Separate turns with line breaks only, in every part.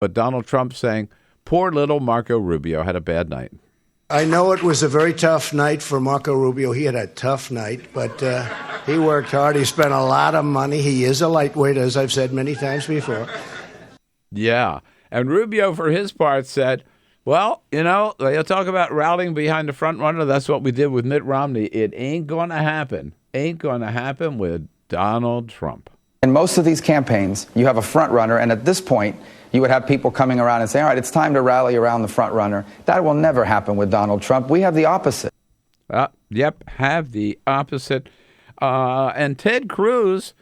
But Donald Trump saying, poor little Marco Rubio had a bad night.
I know it was a very tough night for Marco Rubio. He had a tough night, but he worked hard. He spent a lot of money. He is a lightweight, as I've said many times before.
Yeah. And Rubio, for his part, said, well, you know, they'll talk about rallying behind the front runner. That's what we did with Mitt Romney. It ain't going to happen. Ain't going to happen with Donald Trump.
In most of these campaigns, you have a front runner, and at this point, you would have people coming around and saying, all right, it's time to rally around the front runner. That will never happen with Donald Trump. We have the opposite.
Yep, have the opposite. And Ted Cruz,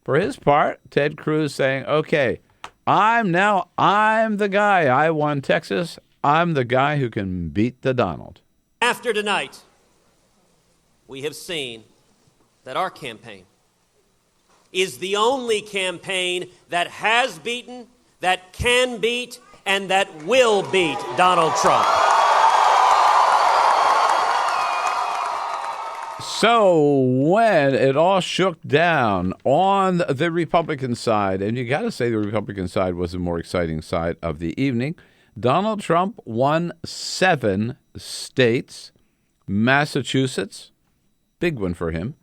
for his part, Ted Cruz saying, okay, I'm the guy. I won Texas. I'm the guy who can beat the Donald.
After tonight, we have seen that our campaign is the only campaign that has beaten, that can beat, and that will beat Donald Trump.
So when it all shook down on the Republican side, and you got to say the Republican side was the more exciting side of the evening, Donald Trump won 7 states: Massachusetts, big one for him,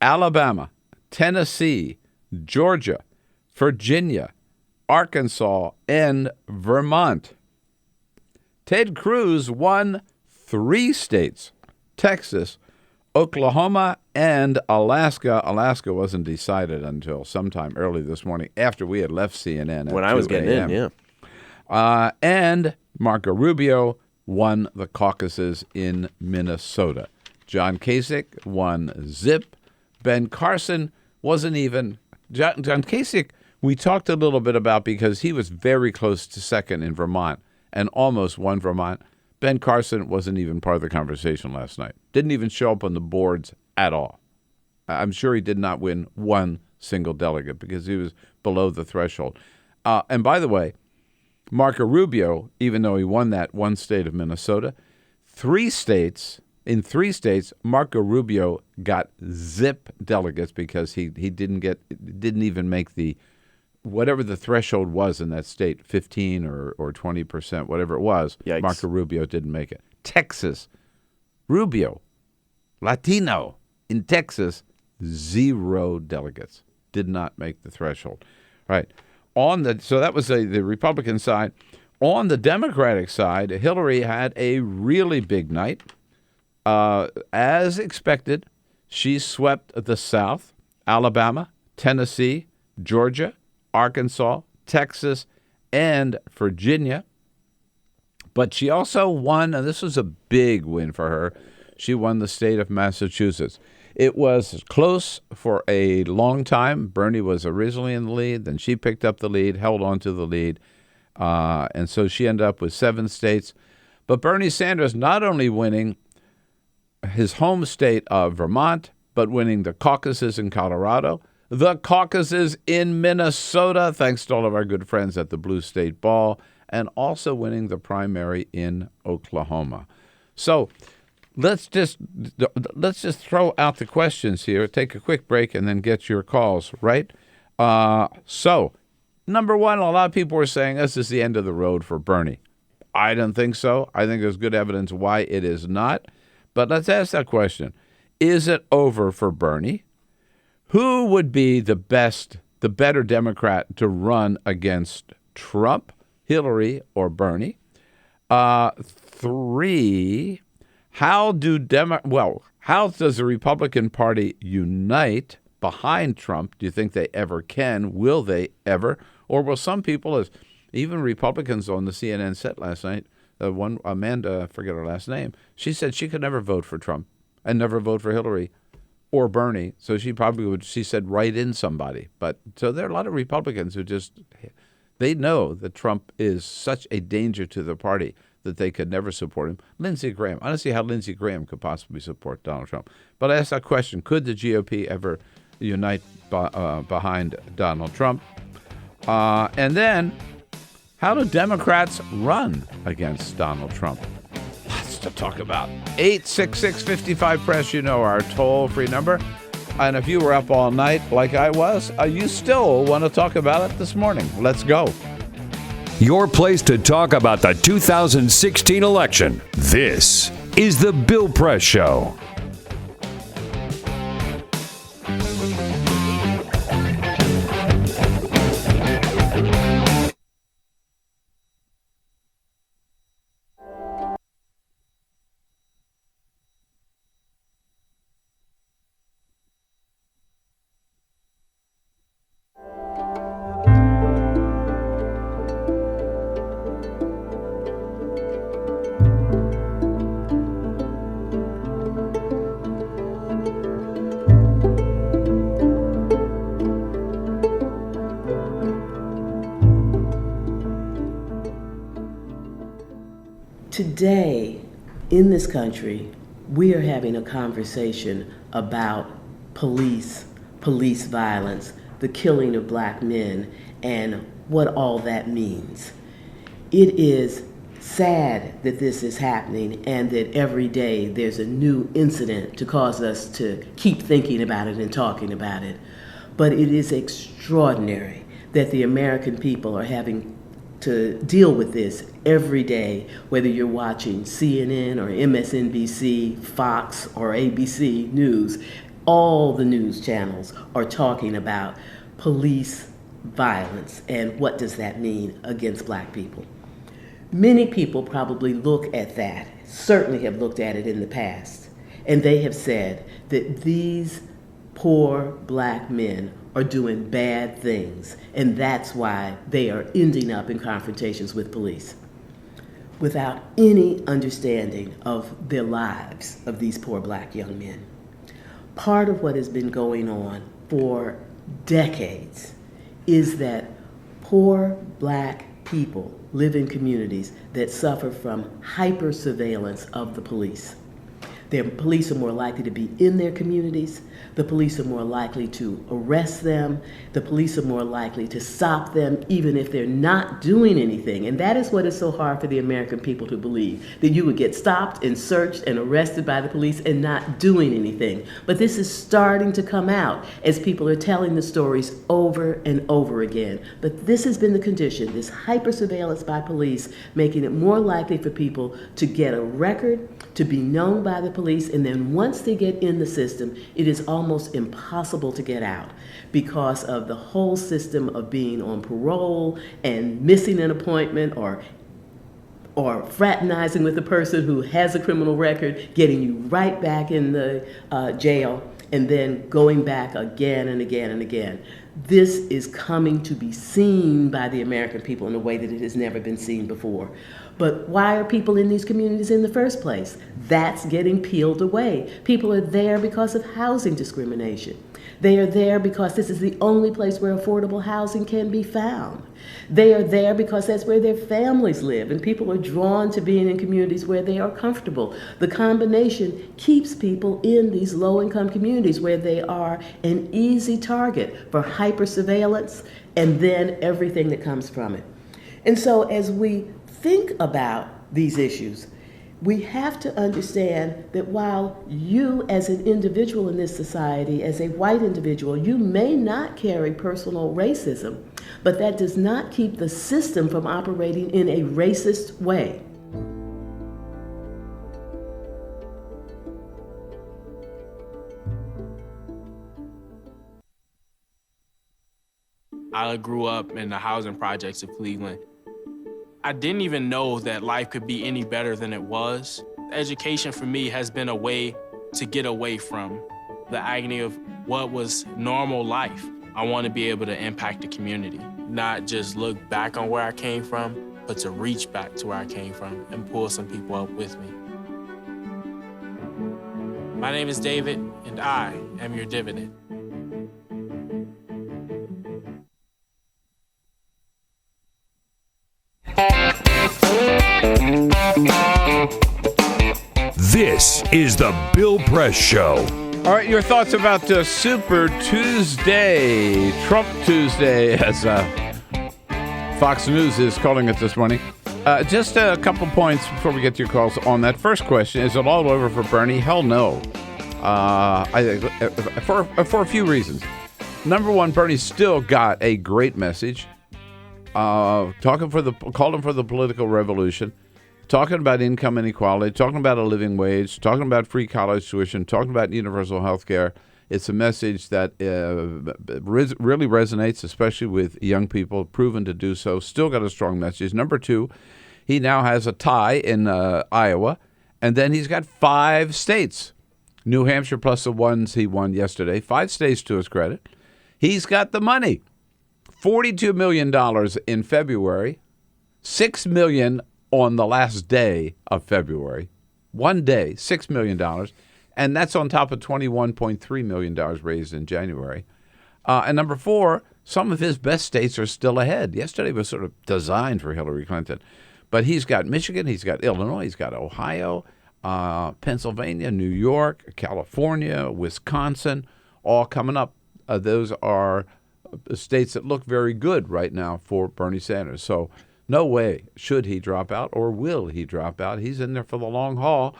Alabama, Tennessee, Georgia, Virginia, Arkansas, and Vermont. Ted Cruz won 3 states: Texas, Oklahoma, and Alaska. Alaska wasn't decided until sometime early this morning after we had left CNN.
When I was getting in, yeah.
And Marco Rubio won the caucuses in Minnesota. John Kasich won zip. Ben Carson wasn't even. John Kasich, we talked a little bit about because he was very close to second in Vermont and almost won Vermont. Ben Carson wasn't even part of the conversation last night. Didn't even show up on the boards at all. I'm sure he did not win one single delegate because he was below the threshold. And by the way, Marco Rubio, even though he won that one state of Minnesota, in 3 states, Marco Rubio got zip delegates because he didn't even make the whatever the threshold was in that state, 15 or 20%, whatever it was.
Yikes.
Marco Rubio didn't make it. Texas, Rubio, Latino in Texas, 0 delegates. Did not make the threshold. Right. So that was the Republican side. On the Democratic side, Hillary had a really big night. As expected, she swept the South, Alabama, Tennessee, Georgia, Arkansas, Texas, and Virginia. But she also won, and this was a big win for her, she won the state of Massachusetts. It was close for a long time. Bernie was originally in the lead. Then she picked up the lead, held on to the lead. And so she ended up with 7 states. But Bernie Sanders not only winning his home state of Vermont, but winning the caucuses in Colorado, the caucuses in Minnesota, thanks to all of our good friends at the Blue State Ball, and also winning the primary in Oklahoma. So let's just throw out the questions here, take a quick break, and then get your calls, right? So, number one, a lot of people were saying this is the end of the road for Bernie. I don't think so. I think there's good evidence why it is not. But let's ask that question. Is it over for Bernie? Who would be the better Democrat to run against Trump, Hillary, or Bernie? 3, how does the Republican Party unite behind Trump? Do you think they ever can? Will they ever? Or will some people, as even Republicans on the CNN set last night, one Amanda, I forget her last name, she said she could never vote for Trump and never vote for Hillary or Bernie. So she probably would, she said, write in somebody. But so there are a lot of Republicans who they know that Trump is such a danger to the party that they could never support him. Lindsey Graham. I don't see how Lindsey Graham could possibly support Donald Trump. But I asked that question, could the GOP ever unite behind Donald Trump? And then, how do Democrats run against Donald Trump? Lots to talk about. 866-55-PRESS, you know our toll-free number. And if you were up all night like I was, you still want to talk about it this morning. Let's go.
your place to talk about the 2016 election. This is The Bill Press Show.
Today, in this country, we are having a conversation about police violence, the killing of black men, and what all that means. It is sad that this is happening and that every day there's a new incident to cause us to keep thinking about it and talking about it. But it is extraordinary that the American people are having to deal with this every day, whether you're watching CNN or MSNBC, Fox, or ABC News. All the news channels are talking about police violence and what does that mean against black people. Many people probably look at that, certainly have looked at it in the past, and they have said that these poor black men are doing bad things, and that's why they are ending up in confrontations with police without any understanding of their lives of these poor black young men. Part of what has been going on for decades is that poor black people live in communities that suffer from hyper surveillance of the police. The police are more likely to be in their communities. The police are more likely to arrest them. The police are more likely to stop them even if they're not doing anything. And that is what is so hard for the American people to believe, that you would get stopped and searched and arrested by the police and not doing anything. But this is starting to come out as people are telling the stories over and over again. But this has been the condition, this hyper surveillance by police, making it more likely for people to get a record, to be known by the police, and then once they get in the system, it is almost impossible to get out because of the whole system of being on parole and missing an appointment or fraternizing with a person who has a criminal record, getting you right back in the jail, and then going back again and again and again. This is coming to be seen by the American people in a way that it has never been seen before. But why are people in these communities in the first place? That's getting peeled away. People are there because of housing discrimination. They are there because this is the only place where affordable housing can be found. They are there because that's where their families live, and people are drawn to being in communities where they are comfortable. The combination keeps people in these low-income communities where they are an easy target for hyper-surveillance and then everything that comes from it. And so as we think about these issues, we have to understand that while you as an individual in this society, as a white individual, you may not carry personal racism, but that does not keep the system from operating in a racist way.
I grew up in the housing projects of Cleveland. I didn't even know that life could be any better than it was. Education for me has been a way to get away from the agony of what was normal life. I want to be able to impact the community, not just look back on where I came from, but to reach back to where I came from and pull some people up with me. My name is David, and I am your dividend.
This is the Bill Press Show.
All right, your thoughts about Super Tuesday, Trump Tuesday, as Fox News is calling it this morning. Just a couple points before we get to your calls on that. First question, is it all over for Bernie? Hell no. For a few reasons. Number one, Bernie's still got a great message. calling for the political revolution, talking about income inequality, talking about a living wage, talking about free college tuition, talking about universal health care. It's a message that really resonates, especially with young people, proven to do so. Still got a strong message. Number two, he now has a tie in Iowa, and then he's got 5 states. New Hampshire plus the ones he won yesterday. 5 states to his credit. He's got the money. $42 million in February, $6 million on the last day of February. One day, $6 million. And that's on top of $21.3 million raised in January. And number 4, some of his best states are still ahead. Yesterday was sort of designed for Hillary Clinton. But he's got Michigan, he's got Illinois, he's got Ohio, Pennsylvania, New York, California, Wisconsin, all coming up. Those are states that look very good right now for Bernie Sanders. So no way should he drop out, or will he drop out. He's in there for the long haul.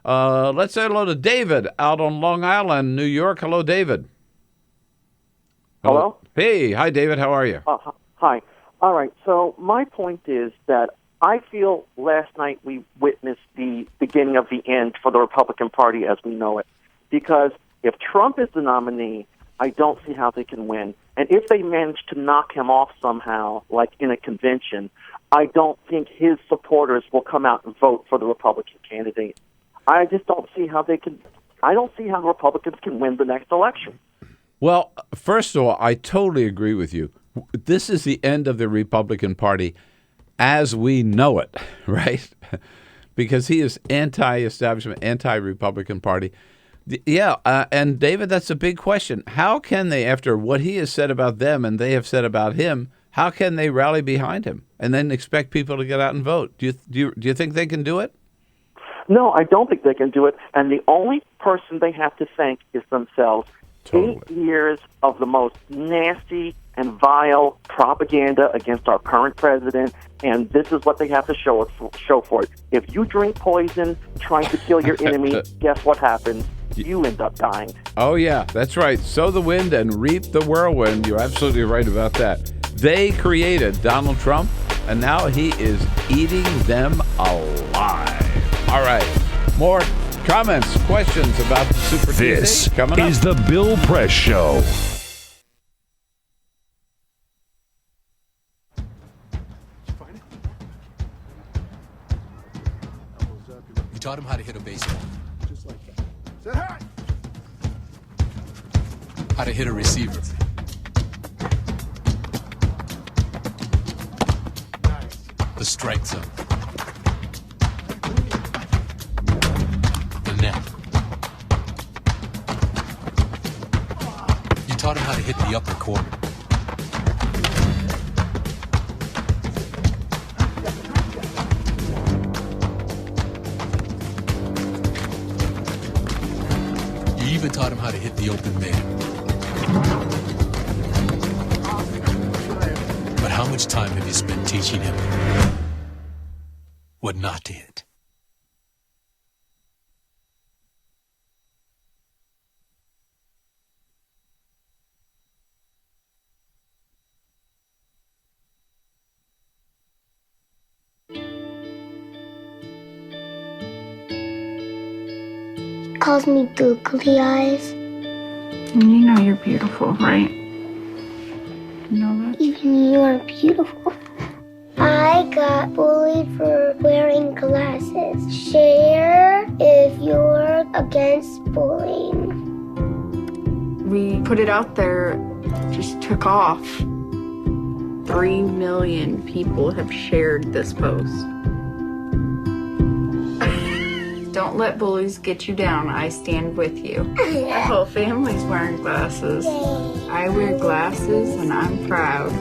Let's say hello to David out on Long Island, New York. Hello, David.
Hello?
Hey. Hi, David. How are you?
Hi. All right. So my point is that I feel last night we witnessed the beginning of the end for the Republican Party as we know it. Because if Trump is the nominee, I don't see how they can win. And if they manage to knock him off somehow, like in a convention, I don't think his supporters will come out and vote for the Republican candidate. I just don't see how they can. I don't see how the Republicans can win the next election.
Well, first of all, I totally agree with you. This is the end of the Republican Party as we know it, right? Because he is anti-establishment, anti-Republican Party. And David, that's a big question. How can they, after what he has said about them and they have said about him, how can they rally behind him and then expect people to get out and vote? Do you think they can do it?
No, I don't think they can do it. And the only person they have to thank is themselves. Totally. 8 years of the most nasty and vile propaganda against our current president, and this is what they have to show for it. If you drink poison trying to kill your enemy, guess what happens? You end up dying.
Oh, yeah, that's right. Sow the wind and reap the whirlwind. You're absolutely right about that. They created Donald Trump, and now he is eating them alive. All right. More comments, questions about the Super
This
Tuesday coming up.
is the Bill Press Show.
You taught him how to hit a baseball. Just like that. Say hi! How to hit a receiver. Nice. The strike zone. The net. You taught him how to hit the upper corner. You even taught him how to hit the open man. But how much time have you spent teaching him what not to hit?
Calls me googly eyes.
You know you're beautiful, right? You know that?
Even you are beautiful. I got bullied for wearing glasses. Share if you're against bullying.
We put it out there, just took off. 3 million people have shared this post. Don't let bullies get you down. I stand with you. The whole family's wearing glasses. I wear glasses and I'm proud.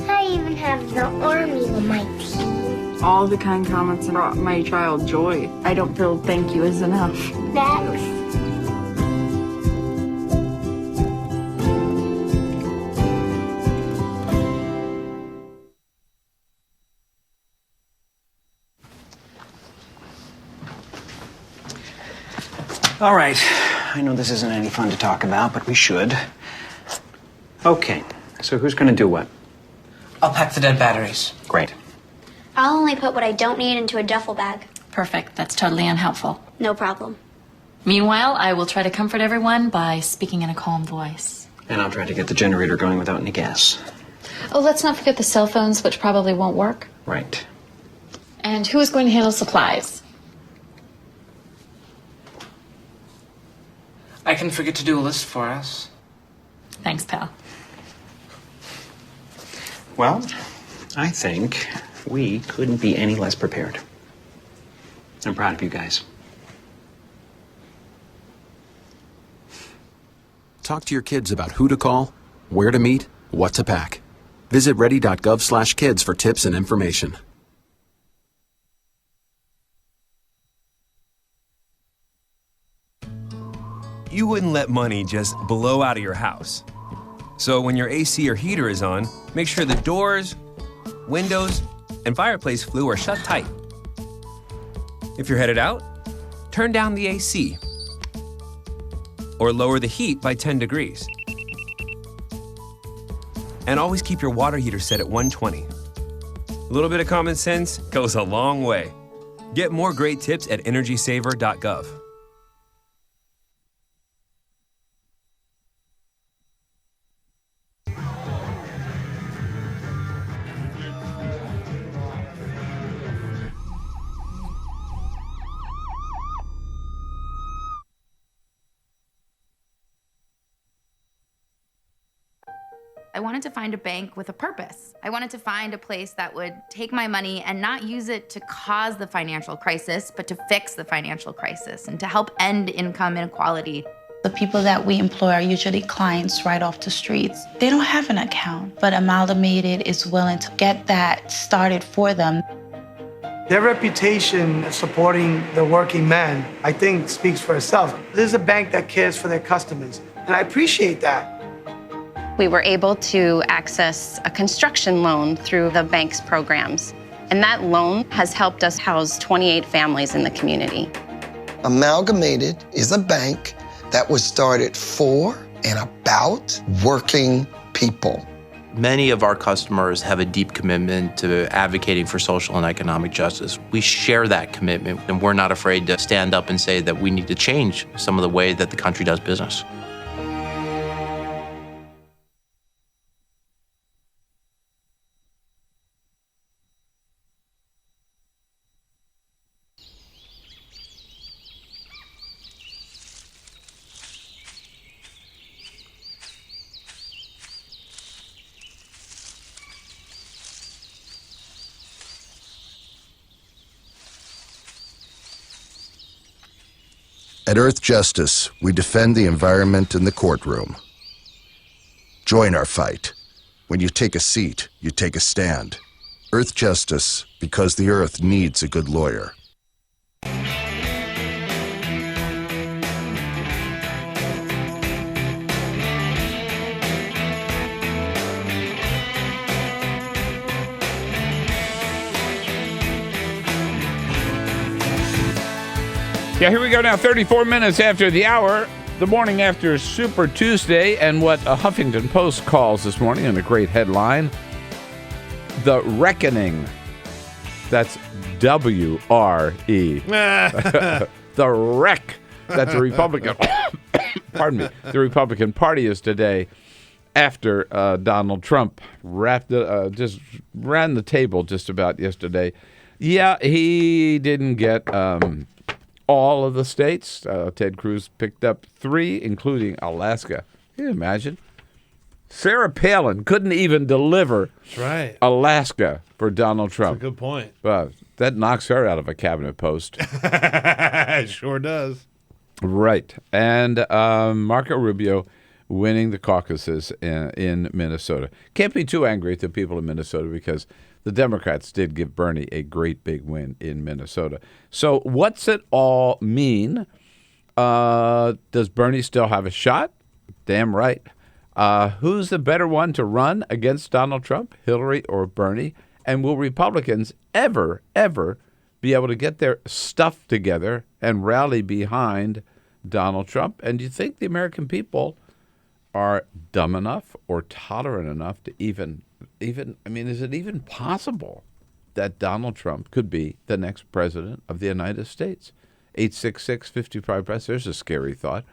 I even have the army on my team.
All the kind comments brought my child joy. I don't feel thank you is enough.
That's
All right. I know this isn't any fun to talk about, but we should. Okay. So who's going to do what?
I'll pack the dead batteries.
Great.
I'll only put what I don't need into a duffel bag.
Perfect. That's totally unhelpful.
No problem.
Meanwhile, I will try to comfort everyone by speaking in a calm voice.
And I'll try to get the generator going without any gas.
Oh, let's not forget the cell phones, which probably won't work.
Right.
And who is going to handle supplies?
I can forget to do a list for us.
Thanks, pal.
Well, I think we couldn't be any less prepared. I'm proud of you guys.
Talk to your kids about who to call, where to meet, what to pack. Visit ready.gov/kids for tips and information.
You wouldn't let money just blow out of your house. So when your AC or heater is on, make sure the doors, windows, and fireplace flue are shut tight. If you're headed out, turn down the AC or lower the heat by 10 degrees. And always keep your water heater set at 120. A little bit of common sense goes a long way. Get more great tips at energysaver.gov.
I wanted to find a bank with a purpose. I wanted to find a place that would take my money and not use it to cause the financial crisis, but to fix the financial crisis and to help end income inequality.
The people that we employ are usually clients right off the streets. They don't have an account, but Amalgamated is willing to get that started for them.
Their reputation of supporting the working man, I think, speaks for itself. This is a bank that cares for their customers, and I appreciate that.
We were able to access a construction loan through the bank's programs, and that loan has helped us house 28 families in the community.
Amalgamated is a bank that was started for and about working people.
Many of our customers have a deep commitment to advocating for social and economic justice. We share that commitment, and we're not afraid to stand up and say that we need to change some of the way that the country does business.
At Earth Justice, we defend the environment in the courtroom. Join our fight. When you take a seat, you take a stand. Earth Justice, because the Earth needs a good lawyer.
Yeah, here we go now, 34 minutes after the hour, the morning after Super Tuesday, and what a Huffington Post calls this morning in a great headline, The Reckoning. That's W-R-E. The wreck that the Republican, pardon me, the Republican Party is today after Donald Trump just ran the table just about yesterday. Yeah, he didn't get all of the states. Ted Cruz picked up 3, including Alaska. Can you imagine? Sarah Palin couldn't even deliver Alaska for Donald Trump.
That's a good point.
That knocks her out of a cabinet post.
It sure does.
Right. And Marco Rubio winning the caucuses in Minnesota. Can't be too angry at the people of Minnesota because the Democrats did give Bernie a great big win in Minnesota. So what's it all mean? Does Bernie still have a shot? Damn right. Who's the better one to run against Donald Trump, Hillary or Bernie? And will Republicans ever be able to get their stuff together and rally behind Donald Trump? And do you think the American people are dumb enough or tolerant enough to even, I mean, is it even possible that Donald Trump could be the next president of the United States? 866-55-PRESS. There's a scary thought.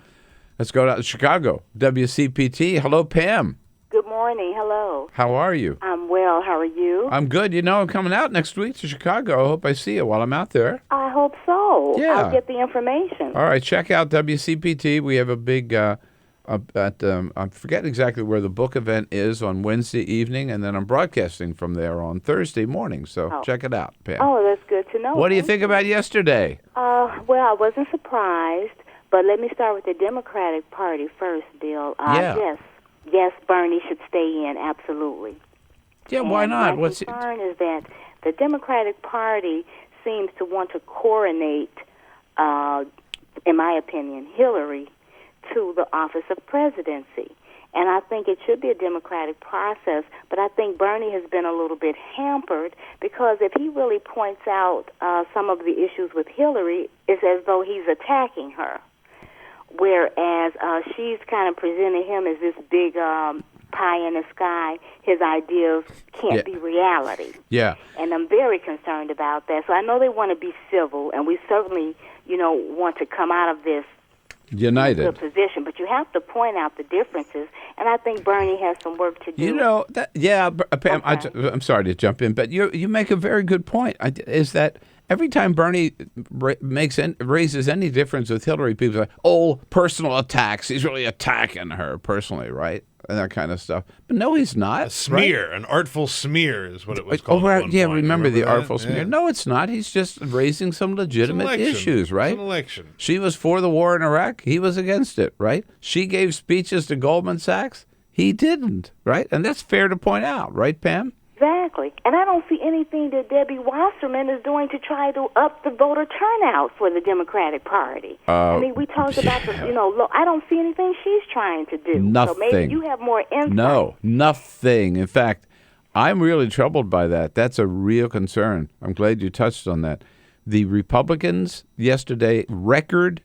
Let's go to Chicago. WCPT. Hello, Pam.
Good morning. Hello.
How are you?
I'm well. How are you?
I'm good. You know, I'm coming out next week to Chicago. I hope I see you while I'm out there.
I hope so.
Yeah.
I'll get the information.
All right, check out WCPT. We have a big, I forget exactly where the book event is on Wednesday evening, and then I'm broadcasting from there on Thursday morning. So check it out, Pam.
Oh, that's good to know.
What do you think about yesterday?
Well, I wasn't surprised, but let me start with the Democratic Party first, Bill.
Yeah.
Yes, Bernie should stay in, absolutely.
Yeah, why not?
My concern is that the Democratic Party seems to want to coronate, in my opinion, Hillary to the office of presidency. And I think it should be a democratic process, but I think Bernie has been a little bit hampered because if he really points out some of the issues with Hillary, it's as though he's attacking her. Whereas she's kind of presented him as this big pie in the sky. His ideas can't be reality.
Yeah.
And I'm very concerned about that. So I know they want to be civil, and we certainly, want to come out of this
United.
good position. But you have to point out the differences, and I think Bernie has some work to do.
You know, Pam, I'm sorry to jump in, but you make a very good point. Is that every time Bernie raises any difference with Hillary, people are like, personal attacks. He's really attacking her personally, right? And that kind of stuff. But no, he's not.
A smear, an artful smear is what it was called.
Remember the
that?
artful smear?
Yeah.
No, it's not. He's just raising some legitimate issues, right?
It's an election.
She was for the war in Iraq. He was against it, right? She gave speeches to Goldman Sachs. He didn't, right? And that's fair to point out, right, Pam?
Exactly. And I don't see anything that Debbie Wasserman is doing to try to up the voter turnout for the Democratic Party. I mean, we talked about I don't see anything she's trying to do.
Nothing.
So maybe you have more insight.
No, nothing. In fact, I'm really troubled by that. That's a real concern. I'm glad you touched on that. The Republicans yesterday, record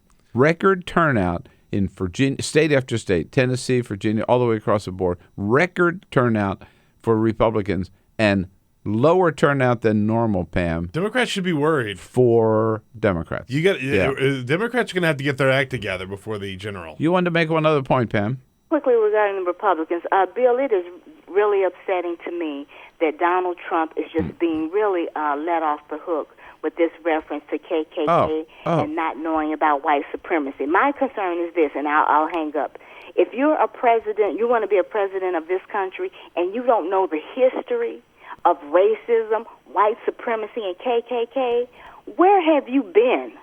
turnout in Virginia, state after state, Tennessee, Virginia, all the way across the board, record turnout for Republicans. And lower turnout than normal, Pam.
Democrats should be worried.
For Democrats.
Democrats are going to have to get their act together before the general.
You wanted to make one other point, Pam?
Quickly regarding the Republicans, Bill, it is really upsetting to me that Donald Trump is just being really let off the hook with this reference to KKK and not knowing about white supremacy. My concern is this, and I'll hang up. If you're a president, you want to be a president of this country, and you don't know the history of racism, white supremacy, and KKK, where have you been?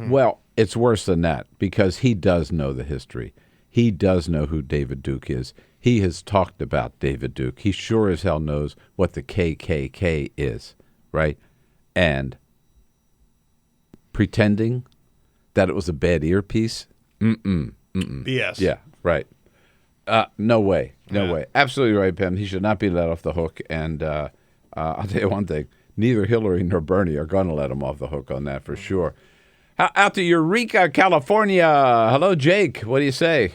Well, it's worse than that because he does know the history. He does know who David Duke is. He has talked about David Duke. He sure as hell knows what the KKK is, right? And pretending that it was a bad earpiece,
BS.
Yeah, right. No way. No way. Absolutely right, Pam. He should not be let off the hook. And I'll tell you one thing. Neither Hillary nor Bernie are going to let him off the hook on that for sure. Out to Eureka, California. Hello, Jake. What do you say?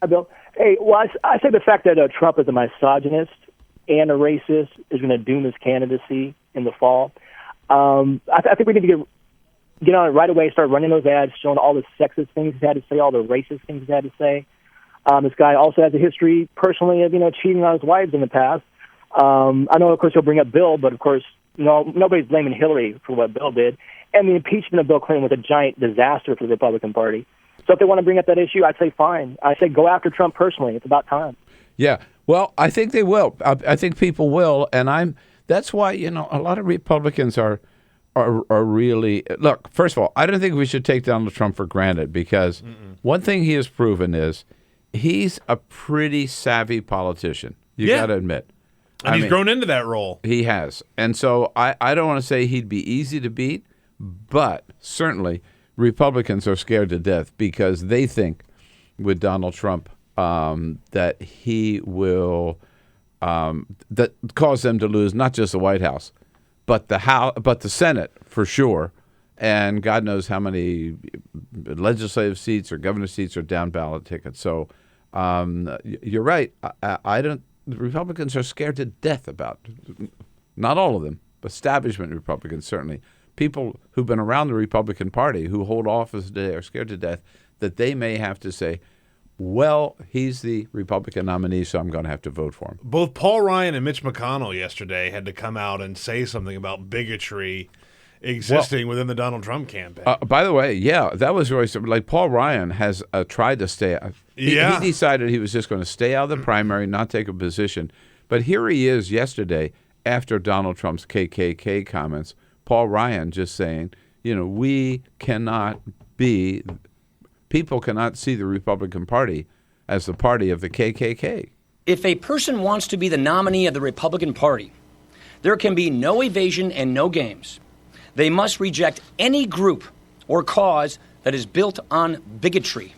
Hi, Bill. Hey, well, I say the fact that Trump is a misogynist and a racist is going to doom his candidacy in the fall. I think we need to get on it right away, start running those ads, showing all the sexist things he's had to say, all the racist things he's had to say. This guy also has a history personally of, cheating on his wives in the past. I know, of course, he'll bring up Bill, but, of course, nobody's blaming Hillary for what Bill did. And the impeachment of Bill Clinton was a giant disaster for the Republican Party. So if they want to bring up that issue, I'd say fine. I say go after Trump personally. It's about time.
Yeah. Well, I think they will. I think people will. And that's why, a lot of Republicans are really – look, first of all, I don't think we should take Donald Trump for granted because one thing he has proven is he's a pretty savvy politician. You got to admit.
And he's grown into that role.
He has. And so I don't want to say he'd be easy to beat, but certainly Republicans are scared to death because they think with Donald Trump that he will that cause them to lose not just the White House, but the Senate for sure, and God knows how many legislative seats or governor seats are down ballot tickets. So You're right. I don't. The Republicans are scared to death about, not all of them, but establishment Republicans certainly. People who've been around the Republican Party who hold office today are scared to death that they may have to say, well, he's the Republican nominee, so I'm going to have to vote for him.
Both Paul Ryan and Mitch McConnell yesterday had to come out and say something about bigotry existing within the Donald Trump campaign.
By the way, yeah, that was really something. Like Paul Ryan has tried to stay. He decided he was just going to stay out of the primary, not take a position. But here he is yesterday after Donald Trump's KKK comments. Paul Ryan just saying, we cannot be. People cannot see the Republican Party as the party of the KKK.
If a person wants to be the nominee of the Republican Party, there can be no evasion and no games. They must reject any group or cause that is built on bigotry.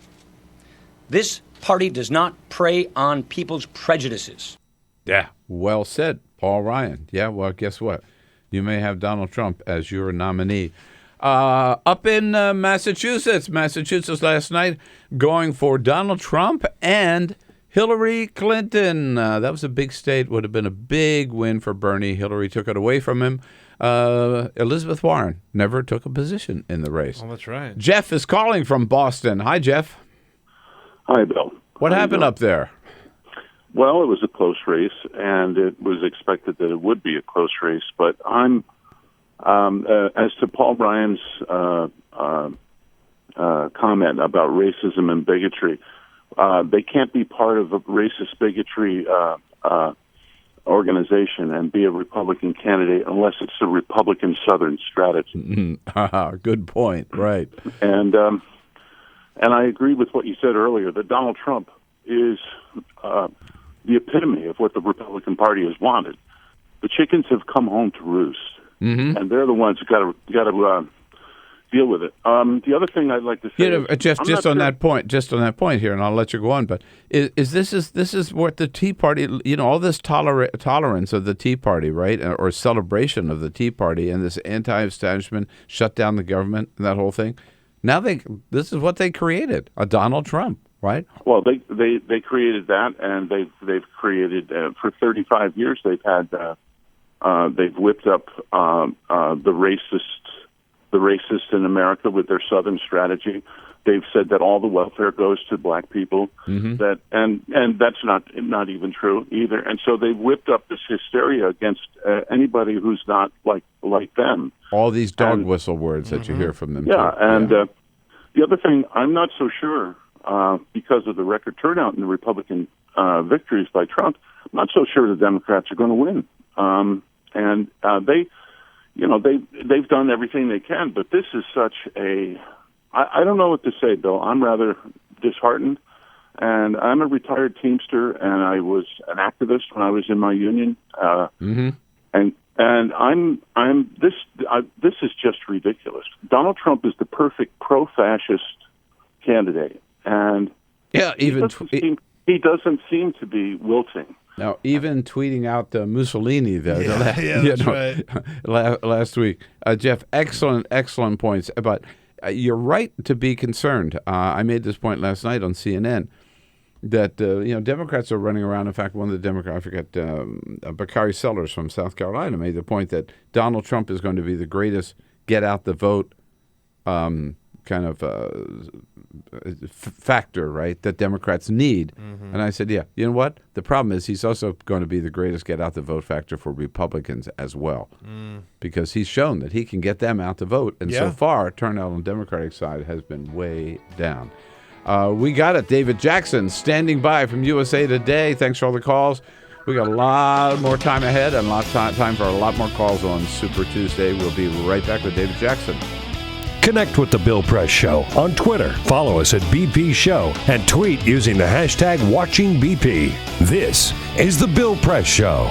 This party does not prey on people's prejudices.
Yeah, well said, Paul Ryan. Yeah, well, guess what? You may have Donald Trump as your nominee. Up in Massachusetts last night, going for Donald Trump and Hillary Clinton. That was a big state, would have been a big win for Bernie. Hillary took it away from him. Elizabeth Warren never took a position in the race.
Oh, that's right.
Jeff is calling from Boston. Hi, Jeff.
Hi, Bill.
What happened up there?
Well, it was a close race, and it was expected that it would be a close race. But I'm, as to Paul Ryan's comment about racism and bigotry, they can't be part of a racist bigotry organization and be a Republican candidate unless it's a Republican Southern strategy.
Good point. Right.
And I agree with what you said earlier, that Donald Trump is the epitome of what the Republican Party has wanted. The chickens have come home to roost, and they're the ones who got to deal with it. The other thing I'd like to say,
Jeff, just on that point here, and I'll let you go on. But this is what the Tea Party, all this tolerance of the Tea Party, right, or celebration of the Tea Party, and this anti-establishment, shut down the government, and that whole thing. Now this is what they created, a Donald Trump, right?
Well, they created that, and they've created for 35 years. They've had they've whipped up the racists in America with their Southern strategy. They've said that all the welfare goes to black people. That and that's not even true either. And so they've whipped up this hysteria against anybody who's not like them.
All these dog whistle words that you hear from them.
Yeah, and the other thing, I'm not so sure because of the record turnout in the Republican victories by Trump. I'm not so sure the Democrats are going to win. And they've done everything they can, but this is such a, I don't know what to say, Bill. I'm rather disheartened, and I'm a retired Teamster, and I was an activist when I was in my union, and this is just ridiculous. Donald Trump is the perfect pro-fascist candidate, and he doesn't seem to be wilting.
Now, even tweeting out Mussolini last week. Jeff, excellent points. But you're right to be concerned. I made this point last night on CNN that Democrats are running around. In fact, one of the Democrats, I forget, Bakari Sellers from South Carolina, made the point that Donald Trump is going to be the greatest get out the vote factor, right, that Democrats need. And I said, yeah, you know what? The problem is he's also going to be the greatest get out the vote factor for Republicans as well, because he's shown that he can get them out to vote. And so far, turnout on the Democratic side has been way down. We got it. David Jackson standing by from USA Today. Thanks for all the calls. We got a lot more time ahead and a lot of time for a lot more calls on Super Tuesday. We'll be right back with David Jackson.
Connect with The Bill Press Show on Twitter. Follow us at BP Show and tweet using the hashtag WatchingBP. This is The Bill Press Show.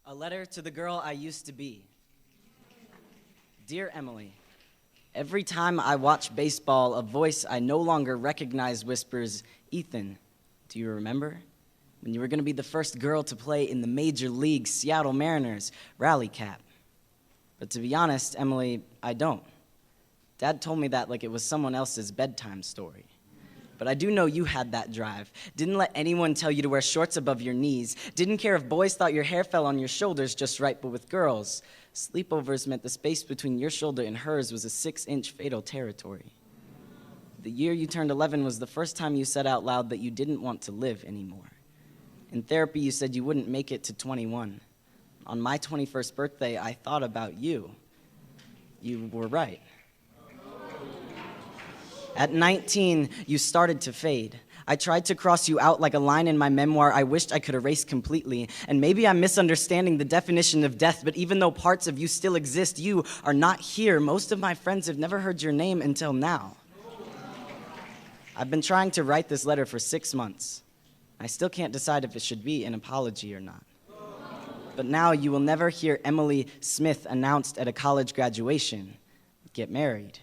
A letter to the girl I used to be. Dear Emily, every time I watch baseball, a voice I no longer recognize whispers, "Ethan, do you remember?" when you were going to be the first girl to play in the Major League Seattle Mariners rally cap. But to be honest, Emily, I don't. Dad told me that like it was someone else's bedtime story. But I do know you had that drive. Didn't let anyone tell you to wear shorts above your knees. Didn't care if boys thought your hair fell on your shoulders just right, but with girls, sleepovers meant the space between your shoulder and hers was a 6-inch fatal territory. The year you turned 11 was the first time you said out loud that you didn't want to live anymore. In therapy, you said you wouldn't make it to 21. On my 21st birthday, I thought about you. You were right. At 19, you started to fade. I tried to cross you out like a line in my memoir I wished I could erase completely. And maybe I'm misunderstanding the definition of death, but even though parts of you still exist, you are not here. Most of my friends have never heard your name until now. I've been trying to write this letter for 6 months. I still can't decide if it should be an apology or not. But now you will never hear Emily Smith announced at a college graduation. Get married.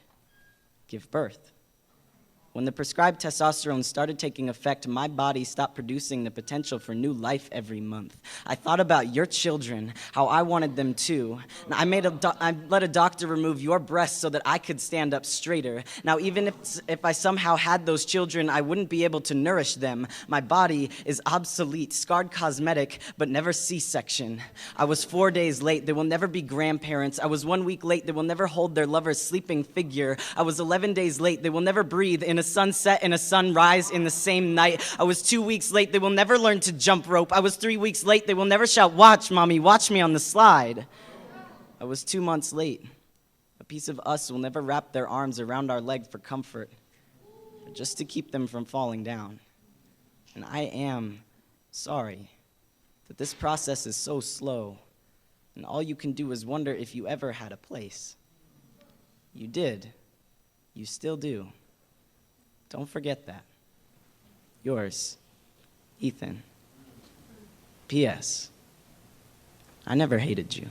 Give birth. When the prescribed testosterone started taking effect, my body stopped producing the potential for new life every month. I thought about your children, how I wanted them too. I let a doctor remove your breasts so that I could stand up straighter. Now, even if I somehow had those children, I wouldn't be able to nourish them. My body is obsolete, scarred cosmetic, but never C-section. I was 4 days late. They will never be grandparents. I was 1 week late. They will never hold their lover's sleeping figure. I was 11 days late. They will never breathe in a sunset and a sunrise in the same night. I was 2 weeks late. They will never learn to jump rope. I was 3 weeks late. They will never shout, "Watch, Mommy, watch me on the slide." I was 2 months late. A piece of us will never wrap their arms around our leg for comfort, but just to keep them from falling down. And I am sorry that this process is so slow, and all you can do is wonder if you ever had a place. You did. You still do. Don't forget that. Yours, Ethan. P.S. I never hated you.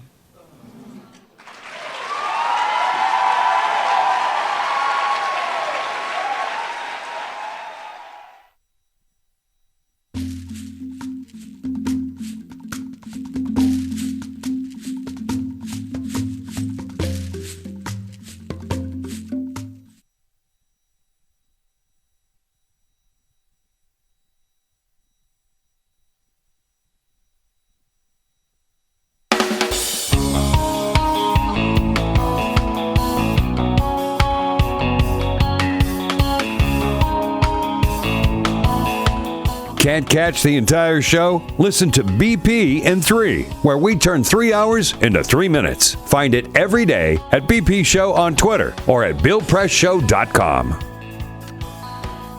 Can't catch the entire show? Listen to BP in 3, where we turn 3 hours into 3 minutes. Find it every day at BP Show on Twitter or at BillPressShow.com.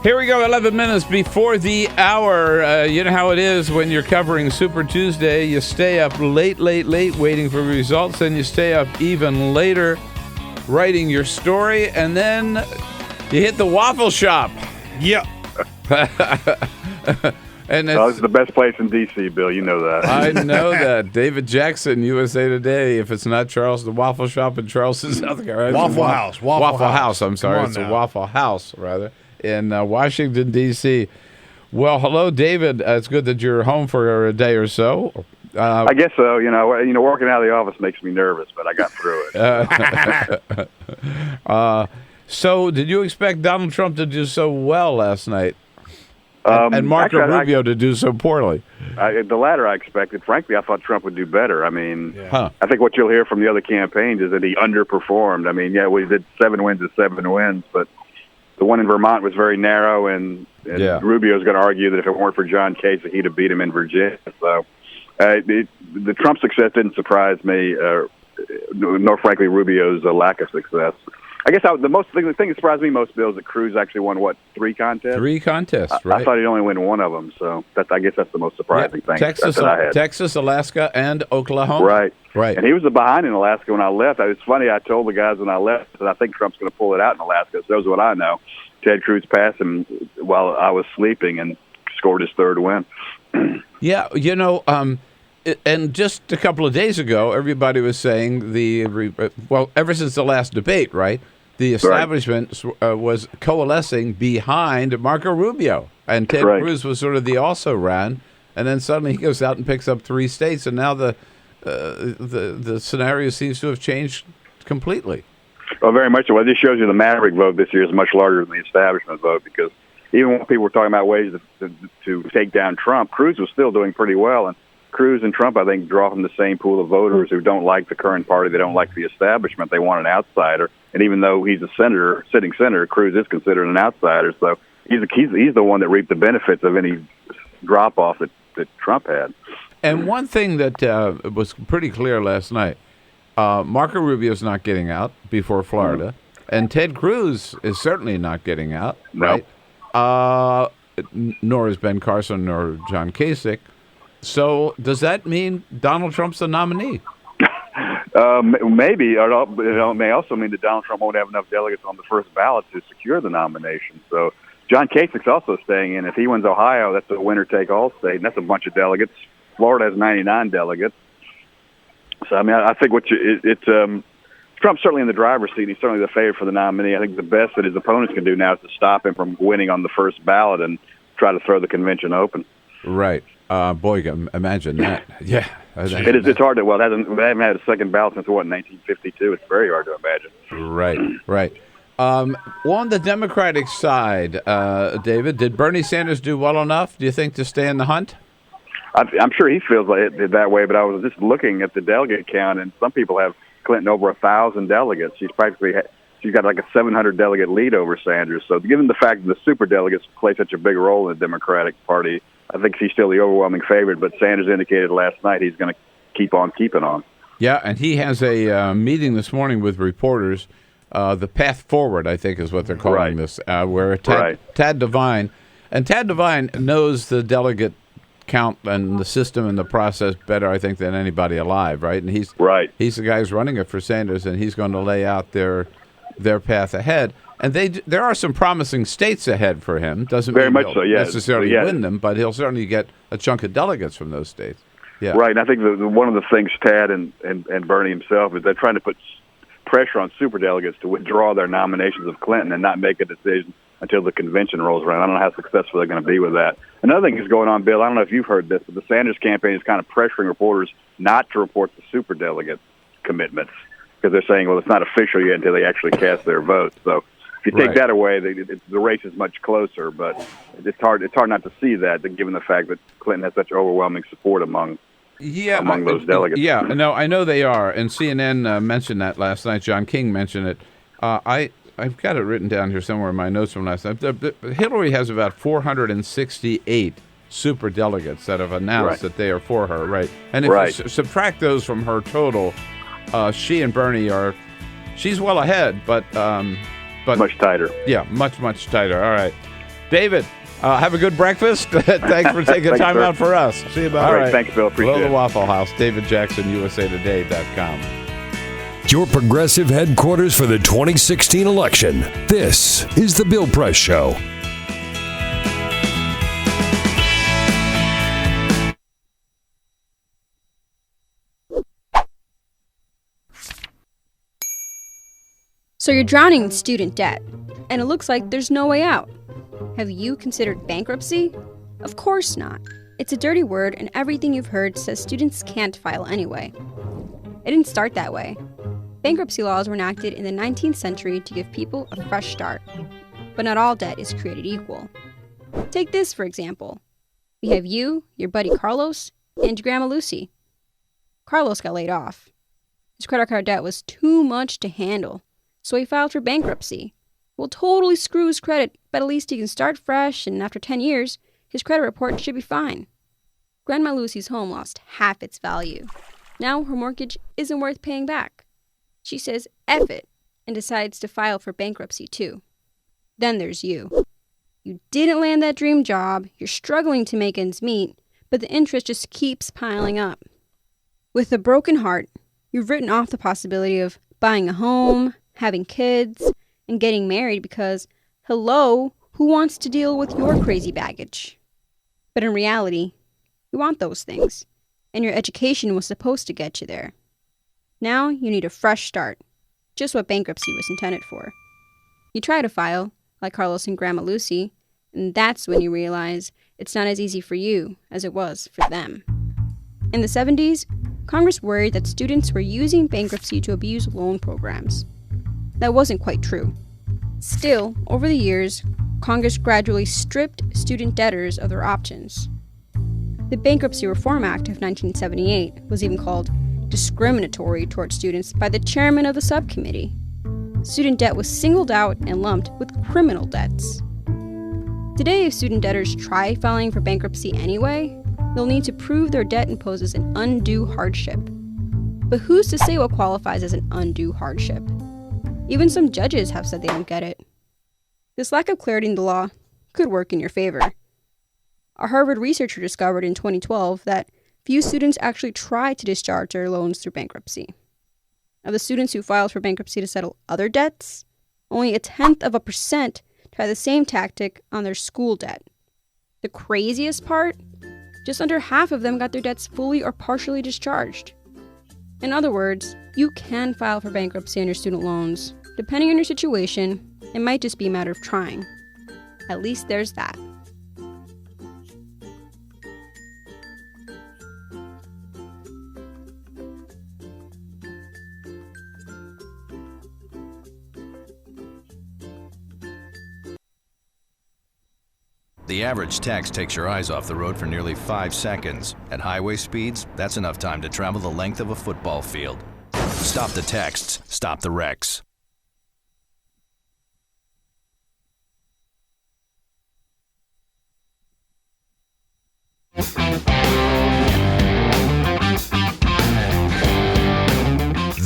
Here we go, 11 minutes before the hour. You know how it is when you're covering Super Tuesday. You stay up late waiting for results, then you stay up even later writing your story, and then you hit the waffle shop.
Yep.
And
it's the best place in D.C., Bill. You know that.
I know that. David Jackson, USA Today. If it's not Charleston, the Waffle Shop in Charleston, South Carolina.
Waffle House.
Waffle House. I'm sorry. It's a Waffle House, rather, in Washington, D.C. Well, hello, David. It's good that you're home for a day or so.
I guess so. You know, working out of the office makes me nervous, but I got through it.
So, did you expect Donald Trump to do so well last night? And Marco Rubio to do so poorly?
The latter I expected. Frankly, I thought Trump would do better. I mean, I think what you'll hear from the other campaigns is that he underperformed. I mean, we did 7 wins to 7 wins, but the one in Vermont was very narrow, and Rubio's going to argue that if it weren't for John Kasich, he'd have beat him in Virginia. So the Trump success didn't surprise me, nor, frankly, Rubio's lack of success. I guess the thing that surprised me most, Bill, is that Cruz actually won, 3 contests?
3 contests, right.
I thought he'd only win 1 of them, so I guess that's the most surprising thing that I had.
Texas, Alaska, and Oklahoma? Right.
And he was behind in Alaska when I left. It's funny, I told the guys when I left that I think Trump's going to pull it out in Alaska. So that's what I know. Ted Cruz passed him while I was sleeping and scored his 3rd win.
Yeah, and just a couple of days ago, everybody was saying ever since the last debate, right? The establishment was coalescing behind Marco Rubio, and Ted Cruz was sort of the also-ran. and then suddenly he goes out and picks up 3 states, and now the scenario seems to have changed completely.
Well, very much so. Well, this shows you the Maverick vote this year is much larger than the establishment vote, because even when people were talking about ways to take down Trump, Cruz was still doing pretty well. And Cruz and Trump, I think, draw from the same pool of voters who don't like the current party. They don't like the establishment. They want an outsider. And even though he's a sitting senator, Cruz is considered an outsider. So he's the one that reaped the benefits of any drop-off that Trump had.
And one thing that was pretty clear last night, Marco Rubio's not getting out before Florida, and Ted Cruz is certainly not getting out, right? Nor is Ben Carson nor John Kasich. So does that mean Donald Trump's the nominee?
Maybe. It may also mean that Donald Trump won't have enough delegates on the first ballot to secure the nomination. So John Kasich's also staying in. If he wins Ohio, that's a winner-take-all state, and that's a bunch of delegates. Florida has 99 delegates. So, I mean, I think Trump's certainly in the driver's seat. He's certainly the favorite for the nominee. I think the best that his opponents can do now is to stop him from winning on the first ballot and try to throw the convention open.
Right. Boy, imagine that. Yeah.
It's hard to, they haven't had a second ballot since, 1952. It's very hard to imagine.
Right. On the Democratic side, David, did Bernie Sanders do well enough, do you think, to stay in the hunt?
I'm sure he feels like it that way, but I was just looking at the delegate count, and some people have Clinton over 1,000 delegates. She's got like a 700 delegate lead over Sanders. So given the fact that the super delegates play such a big role in the Democratic Party, I think she's still the overwhelming favorite, but Sanders indicated last night he's going to keep on keeping on.
Yeah, and he has a meeting this morning with reporters, the Path Forward, I think is what they're calling this, where Tad Devine, and Tad Devine knows the delegate count and the system and the process better, I think, than anybody alive, right? And he's the guy who's running it for Sanders, and he's going to lay out their path ahead. And there are some promising states ahead for him. Doesn't
very
mean
much so. Yeah,
necessarily win them, but he'll certainly get a chunk of delegates from those states. Yeah,
right. And I think one of the things Tad and Bernie himself is they're trying to put pressure on superdelegates to withdraw their nominations of Clinton and not make a decision until the convention rolls around. I don't know how successful they're going to be with that. Another thing is going on, Bill, I don't know if you've heard this, but the Sanders campaign is kind of pressuring reporters not to report the superdelegate commitments because they're saying, well, it's not official yet until they actually cast their vote. So if you take that away, the race is much closer, but it's hard not to see that, given the fact that Clinton has such overwhelming support among those delegates.
Yeah, no, I know they are, and CNN mentioned that last night. John King mentioned it. I've got it written down here somewhere in my notes from last night. Hillary has about 468 super delegates that have announced that they are for her, right? And if you subtract those from her total, she and Bernie she's well ahead, but
much tighter.
Yeah, much tighter. All right, David. Have a good breakfast. Thanks for taking time out for us.
See you, bud.
All right. Thanks, Bill. Appreciate it.
The Waffle House, David Jackson, USAtoday.com.
Your progressive headquarters for the 2016 election. This is The Bill Press Show.
So you're drowning in student debt, and it looks like there's no way out. Have you considered bankruptcy? Of course not. It's a dirty word, and everything you've heard says students can't file anyway. It didn't start that way. Bankruptcy laws were enacted in the 19th century to give people a fresh start. But not all debt is created equal. Take this, for example. We have you, your buddy Carlos, and your Grandma Lucy. Carlos got laid off. His credit card debt was too much to handle, so he filed for bankruptcy. Will totally screw his credit, but at least he can start fresh, and after 10 years, his credit report should be fine. Grandma Lucy's home lost half its value. Now her mortgage isn't worth paying back. She says F it and decides to file for bankruptcy too. Then there's you. You didn't land that dream job, you're struggling to make ends meet, but the interest just keeps piling up. With a broken heart, you've written off the possibility of buying a home, having kids, and getting married because, hello, who wants to deal with your crazy baggage? But in reality, you want those things, and your education was supposed to get you there. Now you need a fresh start, just what bankruptcy was intended for. You try to file, like Carlos and Grandma Lucy, and that's when you realize it's not as easy for you as it was for them. In the 70s, Congress worried that students were using bankruptcy to abuse loan programs. That wasn't quite true. Still, over the years, Congress gradually stripped student debtors of their options. The Bankruptcy Reform Act of 1978 was even called discriminatory toward students by the chairman of the subcommittee. Student debt was singled out and lumped with criminal debts. Today, if student debtors try filing for bankruptcy anyway, they'll need to prove their debt imposes an undue hardship. But who's to say what qualifies as an undue hardship? Even some judges have said they don't get it. This lack of clarity in the law could work in your favor. A Harvard researcher discovered in 2012 that few students actually try to discharge their loans through bankruptcy. Of the students who filed for bankruptcy to settle other debts, only 0.1% try the same tactic on their school debt. The craziest part? Just under half of them got their debts fully or partially discharged. In other words, you can file for bankruptcy on your student loans. Depending on your situation, it might just be a matter of trying. At least there's that.
The average text takes your eyes off the road for nearly 5 seconds. At highway speeds, that's enough time to travel the length of a football field. Stop the texts, stop the wrecks.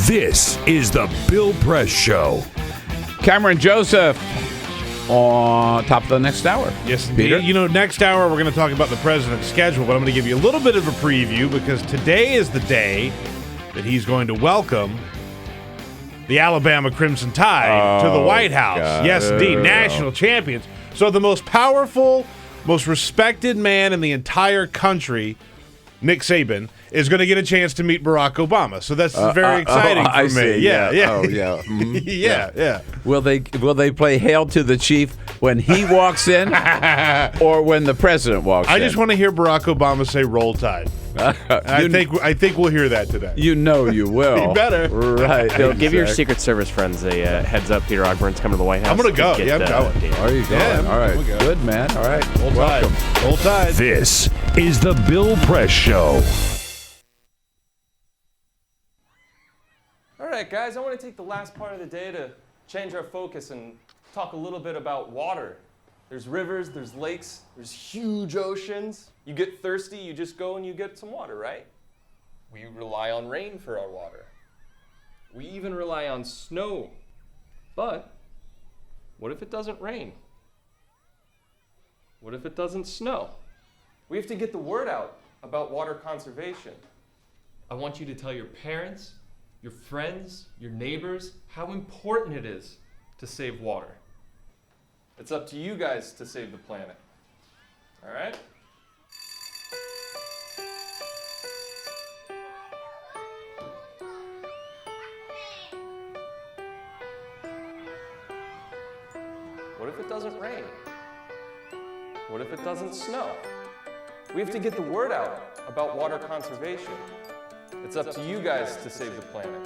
This is the Bill Press Show.
Cameron Joseph on top of the next hour.
Yes,
Peter?
indeed. You know, next hour we're going to talk about the president's schedule, but I'm going to give you a little bit of a preview because today is the day that he's going to welcome the Alabama Crimson Tide to the White House.
God.
Yes, indeed. National champions. So the most powerful, most respected man in the entire country, Nick Saban, is going to get a chance to meet Barack Obama. So that's very exciting for
I
me.
see.
Yeah.
Oh, yeah. Mhm.
Yeah.
Will they play Hail to the Chief when he walks in or when the president walks in?
I just want to hear Barack Obama say "Roll Tide." I think we'll hear that today.
You know you will.
You better.
Right.
Bill, give your Secret Service friends a heads up. Peter Ogburn's coming to the White House.
I'm going to go. Yeah, I'm going.
Are you going?
Yeah,
all right.
I'm gonna go.
Good, man. All right.
Roll Tide. Roll Tide.
This is the Bill Press Show.
All right, guys, I want to take the last part of the day to change our focus and talk a little bit about water. There's rivers, there's lakes, there's huge oceans. You get thirsty, you just go and you get some water, right? We rely on rain for our water. We even rely on snow. But what if it doesn't rain? What if it doesn't snow? We have to get the word out about water conservation. I want you to tell your parents, your friends, your neighbors, how important it is to save water. It's up to you guys to save the planet. All right? What if it doesn't rain? What if it doesn't snow? We have to get the word out about water conservation. It's up to you guys to save the planet.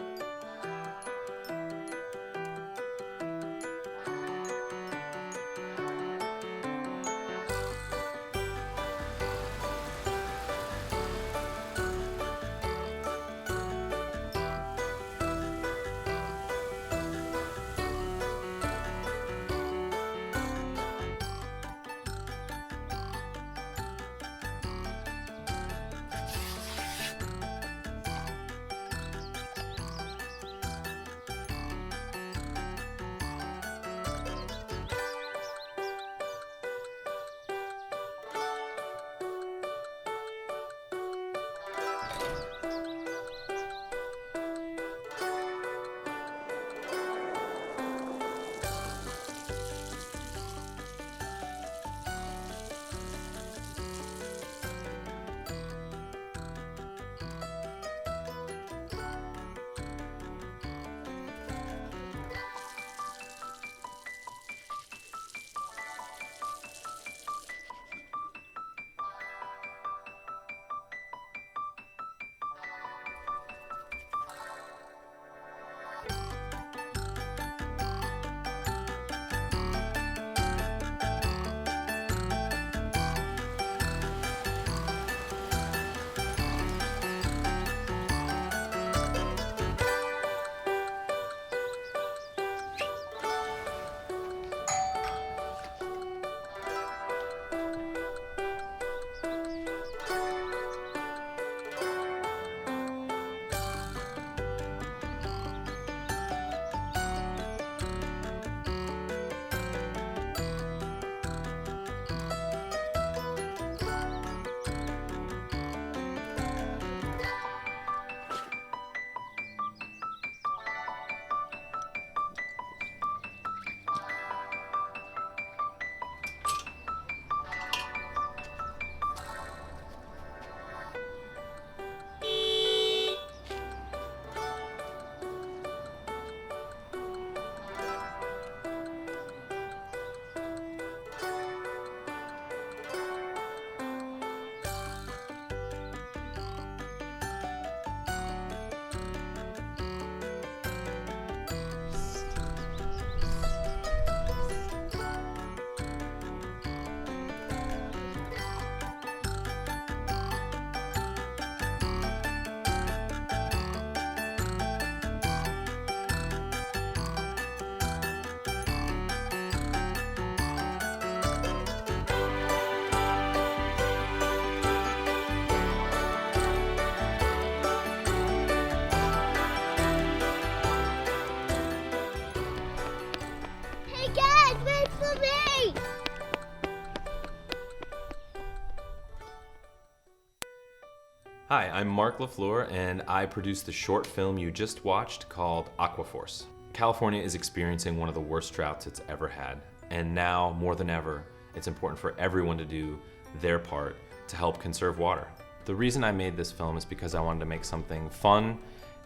Hi, I'm Mark LaFleur, and I produced the short film you just watched called Aquaforce. California is experiencing one of the worst droughts it's ever had, and now, more than ever, it's important for everyone to do their part to help conserve water. The reason I made this film is because I wanted to make something fun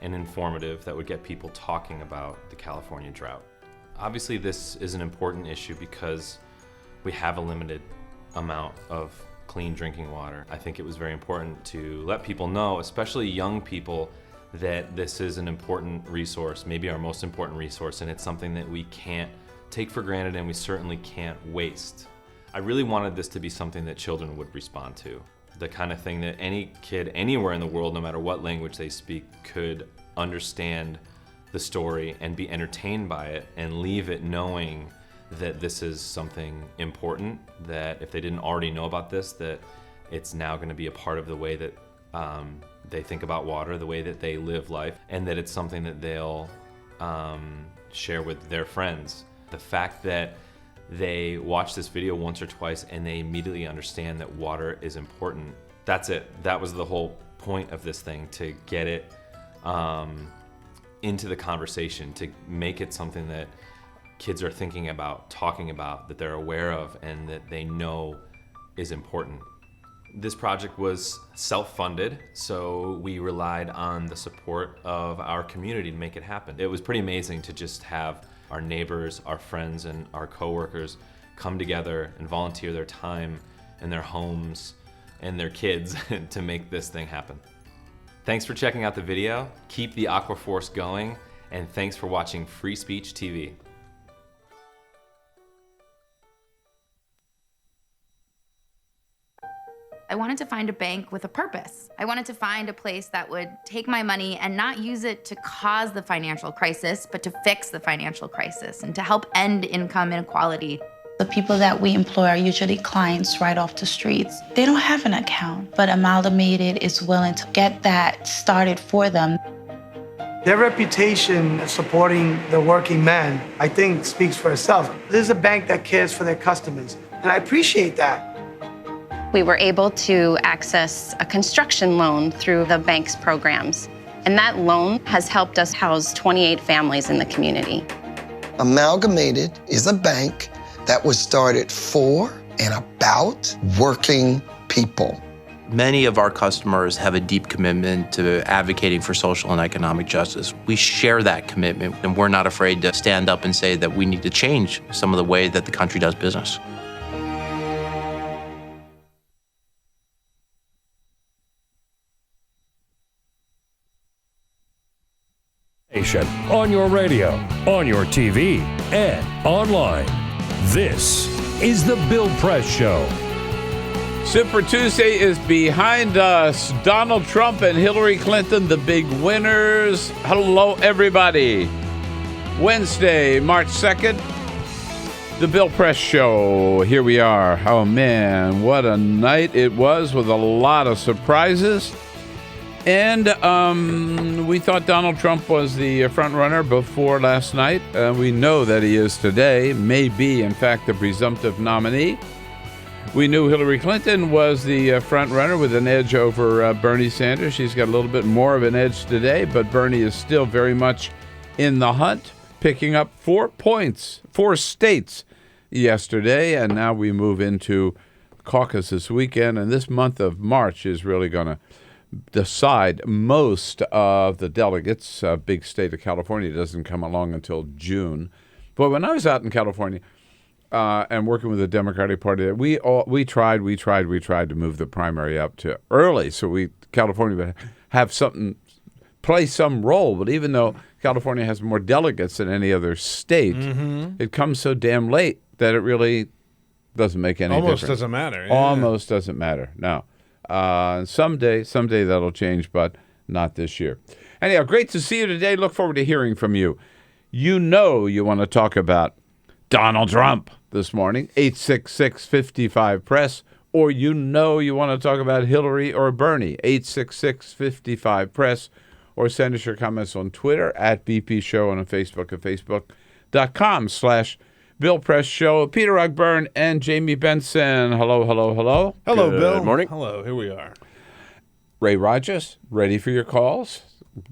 and informative that would get people talking about the California drought. Obviously, this is an important issue because we have a limited amount of clean drinking water. I think it was very important to let people know, especially young people, that this is an important resource, maybe our most important resource, and it's something that we can't take for granted and we certainly can't waste. I really wanted this to be something that children would respond to. The kind of thing that any kid anywhere in the world, no matter what language they speak, could understand the story and be entertained by it and leave it knowing that this is something important, that if they didn't already know about this, that it's now going to be a part of the way that they think about water, the way that they live life, and that it's something that they'll share with their friends. The fact that they watch this video once or twice and they immediately understand that water is important. That's it. That was the whole point of this thing, to get it into the conversation, to make it something that kids are thinking about, talking about, that they're aware of, and that they know is important. This project was self-funded, so we relied on the support of our community to make it happen. It was pretty amazing to just have our neighbors, our friends, and our coworkers come together and volunteer their time and their homes and their kids to make this thing happen. Thanks for checking out the video. Keep the Aquaforce going, and thanks for watching Free Speech TV.
I wanted to find a bank with a purpose. I wanted to find a place that would take my money and not use it to cause the financial crisis, but to fix the financial crisis and to help end income inequality.
The people that we employ are usually clients right off the streets. They don't have an account, but Amalgamated is willing to get that started for them.
Their reputation supporting the working man, I think, speaks for itself. This is a bank that cares for their customers, and I appreciate that.
We were able to access a construction loan through the bank's programs, and that loan has helped us house 28 families in the community.
Amalgamated is a bank that was started for and about working people.
Many of our customers have a deep commitment to advocating for social and economic justice. We share that commitment, and we're not afraid to stand up and say that we need to change some of the way that the country does business.
On your radio, on your TV, and online. This is the Bill Press Show.
Super Tuesday is behind us. Donald Trump and Hillary Clinton, the big winners. Hello, everybody. Wednesday, March 2nd, the Bill Press Show. Here we are. Oh, man, what a night it was with a lot of surprises. And we thought Donald Trump was the front runner before last night. We know that he is today, may be, in fact, the presumptive nominee. We knew Hillary Clinton was the front runner with an edge over Bernie Sanders. She's got a little bit more of an edge today, but Bernie is still very much in the hunt, picking up 4 points, 4 states yesterday. And now we move into caucus this weekend. And this month of March is really going to decide most of the delegates. Big state of California doesn't come along until June. But when I was out in California and working with the Democratic Party, we tried to move the primary up to early, so California would have something, play some role. But even though California has more delegates than any other state, it comes so damn late that it really doesn't make any difference.
Almost doesn't matter.
Yeah. Almost doesn't matter. No. Someday that'll change, but not this year. Anyhow, great to see you today. Look forward to hearing from you. You know you want to talk about Donald Trump this morning, 866-55-PRESS, or you know you want to talk about Hillary or Bernie, 866-55-PRESS, or send us your comments on Twitter at BP Show and on Facebook at facebook.com/Bill Press Show. Peter Ogburn and Jamie Benson. Hello.
Hello, Good Bill.
morning.
Hello, here we are.
Ray Rogers, ready for your calls.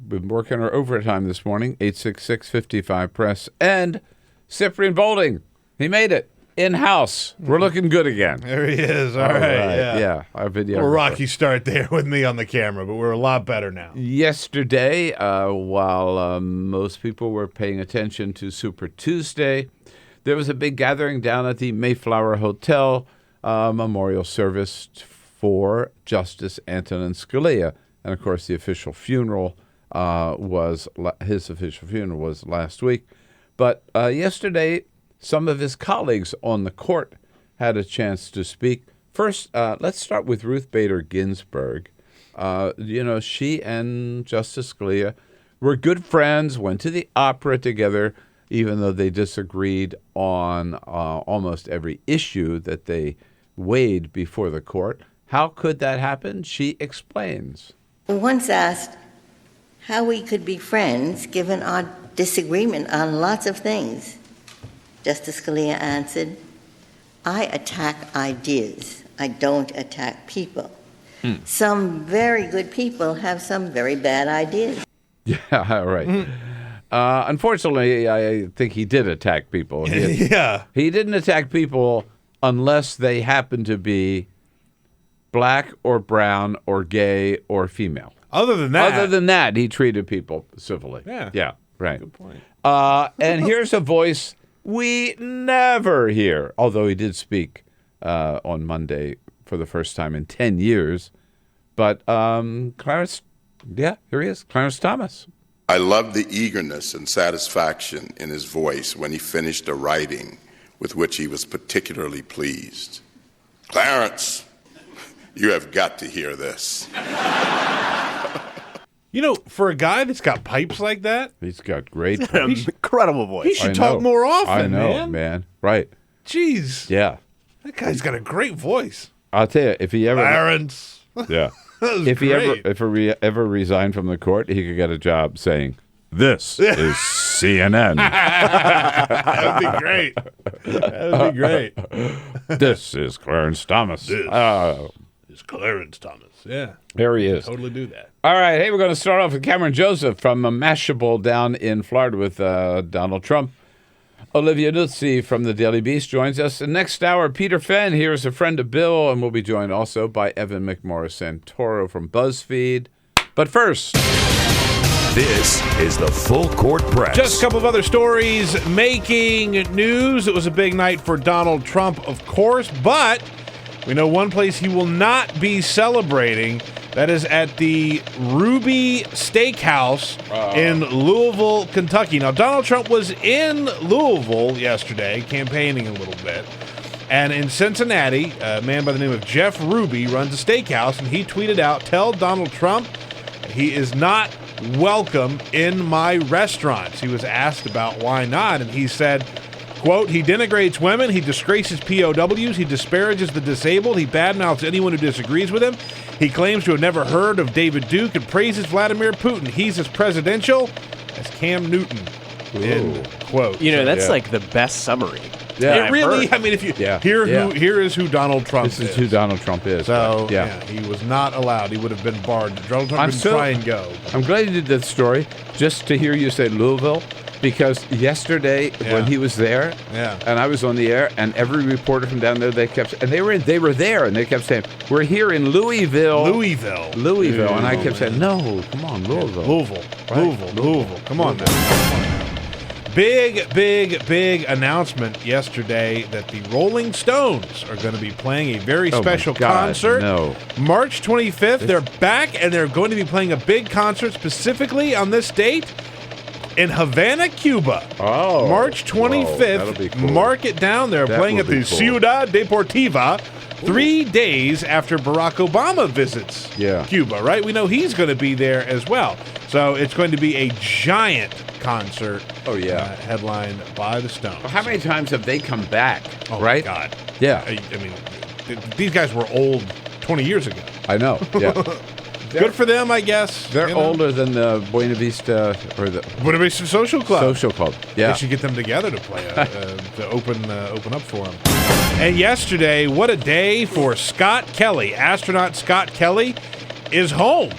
Been working our overtime this morning, 866-55-PRESS. And Cyprian Bolding, he made it. In-house. We're looking good again.
There he is. All right.
Yeah, our video.
A rocky start there with me on the camera, but we're a lot better now.
Yesterday, while most people were paying attention to Super Tuesday, there was a big gathering down at the Mayflower Hotel, memorial service for Justice Antonin Scalia. And, of course, the official funeral was last week. But yesterday, some of his colleagues on the court had a chance to speak. First, let's start with Ruth Bader Ginsburg. She and Justice Scalia were good friends, went to the opera together, even though they disagreed on almost every issue that they weighed before the court. How could that happen? She explains.
Once asked how we could be friends given our disagreement on lots of things. Justice Scalia answered, I attack ideas. I don't attack people. Some very good people have some very bad ideas.
Yeah, right. Unfortunately, I think he did attack people. He didn't attack people unless they happen to be black or brown or gay or female.
Other than that,
he treated people civilly.
Yeah.
Right.
Good point.
And here's a voice we never hear, although he did speak on Monday for the first time in 10 years. But Clarence, here he is, Clarence Thomas.
I loved the eagerness and satisfaction in his voice when he finished a writing with which he was particularly pleased. Clarence, you have got to hear this.
For a guy that's got pipes like that,
he's got great
incredible voice.
He should talk more often,
I know, man. Right.
Jeez.
Yeah.
That guy's got a great voice.
I'll tell you, if he ever...
Clarence.
Yeah.
If
he ever resigned from the court, he could get a job saying, "This is CNN."
That would be great. That would be great.
This is Clarence Thomas.
This is Clarence Thomas. Yeah.
There he is.
Totally do that.
All right. Hey, we're going to start off with Cameron Joseph from Mashable down in Florida with Donald Trump. Olivia Nuzzi from the Daily Beast joins us. And next hour, Peter Fenn here is a friend of Bill, and we'll be joined also by Evan McMorris-Santoro from BuzzFeed. But first,
this is the Full Court Press.
Just a couple of other stories making news. It was a big night for Donald Trump, of course, but we know one place he will not be celebrating. That is at the Ruby Steakhouse in Louisville, Kentucky. Now, Donald Trump was in Louisville yesterday, campaigning a little bit. And in Cincinnati, a man by the name of Jeff Ruby runs a steakhouse, and he tweeted out, "Tell Donald Trump he is not welcome in my restaurants." He was asked about why not, and he said, quote, "He denigrates women, he disgraces POWs, he disparages the disabled, he badmouths anyone who disagrees with him. He claims to have never heard of David Duke and praises Vladimir Putin. He's as presidential as Cam Newton." End quote.
That's like the best summary.
Yeah, it really. I mean, if you here is who Donald Trump is.
This is who Donald Trump is.
So he was not allowed. He would have been barred. Donald Trump didn't try and go.
I'm glad you did that story just to hear you say Louisville. Because yesterday when he was there, and I was on the air, and every reporter from down there, they were there, and they kept saying, "We're here in Louisville." And I kept saying, "No, come on, Louisville.
Louisville. Come on now. Big announcement yesterday that the Rolling Stones are going to be playing a very special concert. March 25th, they're back, and they're going to be playing a big concert specifically on this date in Havana, Cuba. March 25th. Cool. Mark it down. They're playing at the Ciudad Deportiva 3 days after Barack Obama visits Cuba, right? We know he's going to be there as well. So it's going to be a giant concert. Headlined by the Stones.
Well, how many times have they come back?
My God.
Yeah.
I mean, these guys were old 20 years ago.
I know. Yeah.
Good for them, I guess.
They're older than the Buena Vista or the
Buena Vista Social Club.
Yeah,
they should get them together to play to open up for them. And yesterday, what a day for Scott Kelly, astronaut Scott Kelly. is home.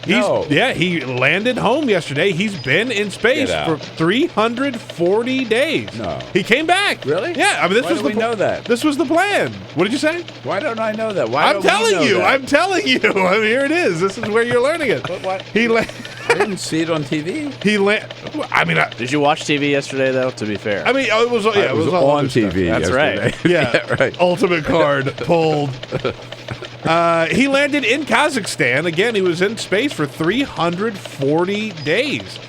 No.
Yeah, he landed home yesterday. He's been in space for 340 days.
No.
He came back.
Really?
Yeah. I mean,
Why don't we know that?
This was the plan. What did you say?
Why don't I know that? Why
I'm
don't we
telling
know
you.
that?
I'm telling you. I mean, here it is. This is where you're learning it.
What? I didn't see it on TV.
Did you watch TV yesterday, though? To be fair,
I mean, it was all
on
other stuff.
TV.
That's
yesterday.
right.
Yeah,
right.
Ultimate card pulled. He landed in Kazakhstan. Again, he was in space for 340 days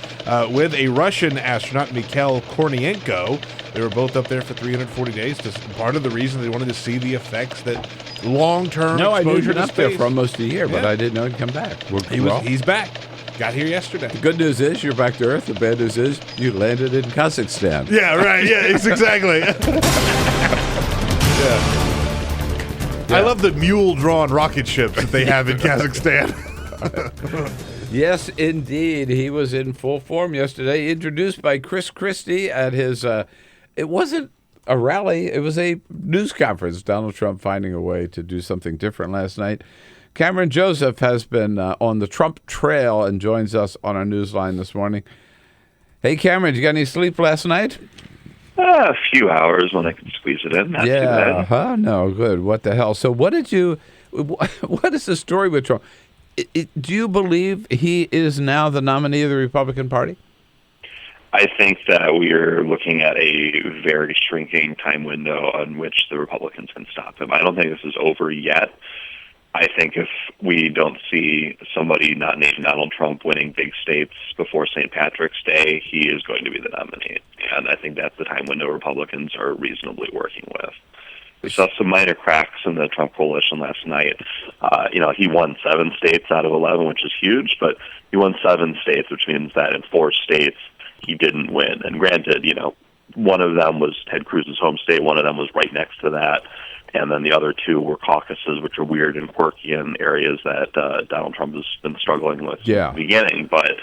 with a Russian astronaut, Mikhail Kornienko. They were both up there for 340 days. Part of the reason they wanted to see the effects that long-term
No, I
exposure
did
to
up there
space.
for almost a year, but
Yeah.
I didn't know he'd come back.
He's back. Got here yesterday.
The good news is you're back to Earth. The bad news is you landed in Kazakhstan.
Yeah, right. Yeah, it's exactly. Yeah. I love the mule-drawn rocket ships that they have in Kazakhstan.
Yes, indeed. He was in full form yesterday, introduced by Chris Christie at his, it wasn't a rally, it was a news conference. Donald Trump finding a way to do something different last night. Cameron Joseph has been on the Trump trail and joins us on our news line this morning. Hey, Cameron, did you get any sleep last night?
A few hours when I can squeeze it in. Not too bad.
Huh? No, good. What the hell? So what is the story with Trump? Do you believe he is now the nominee of the Republican Party?
I think that we are looking at a very shrinking time window on which the Republicans can stop him. I don't think this is over yet. I think if we don't see somebody not named Donald Trump winning big states before St. Patrick's Day, he is going to be the nominee. And I think that's the time window Republicans are reasonably working with. We saw some minor cracks in the Trump coalition last night. He won 7 states out of 11, which is huge, but he won 7 states, which means that in 4 states he didn't win. And granted, one of them was Ted Cruz's home state, one of them was right next to that. And then the other 2 were caucuses, which are weird and quirky in areas that Donald Trump has been struggling with
Yeah.
in the beginning. But,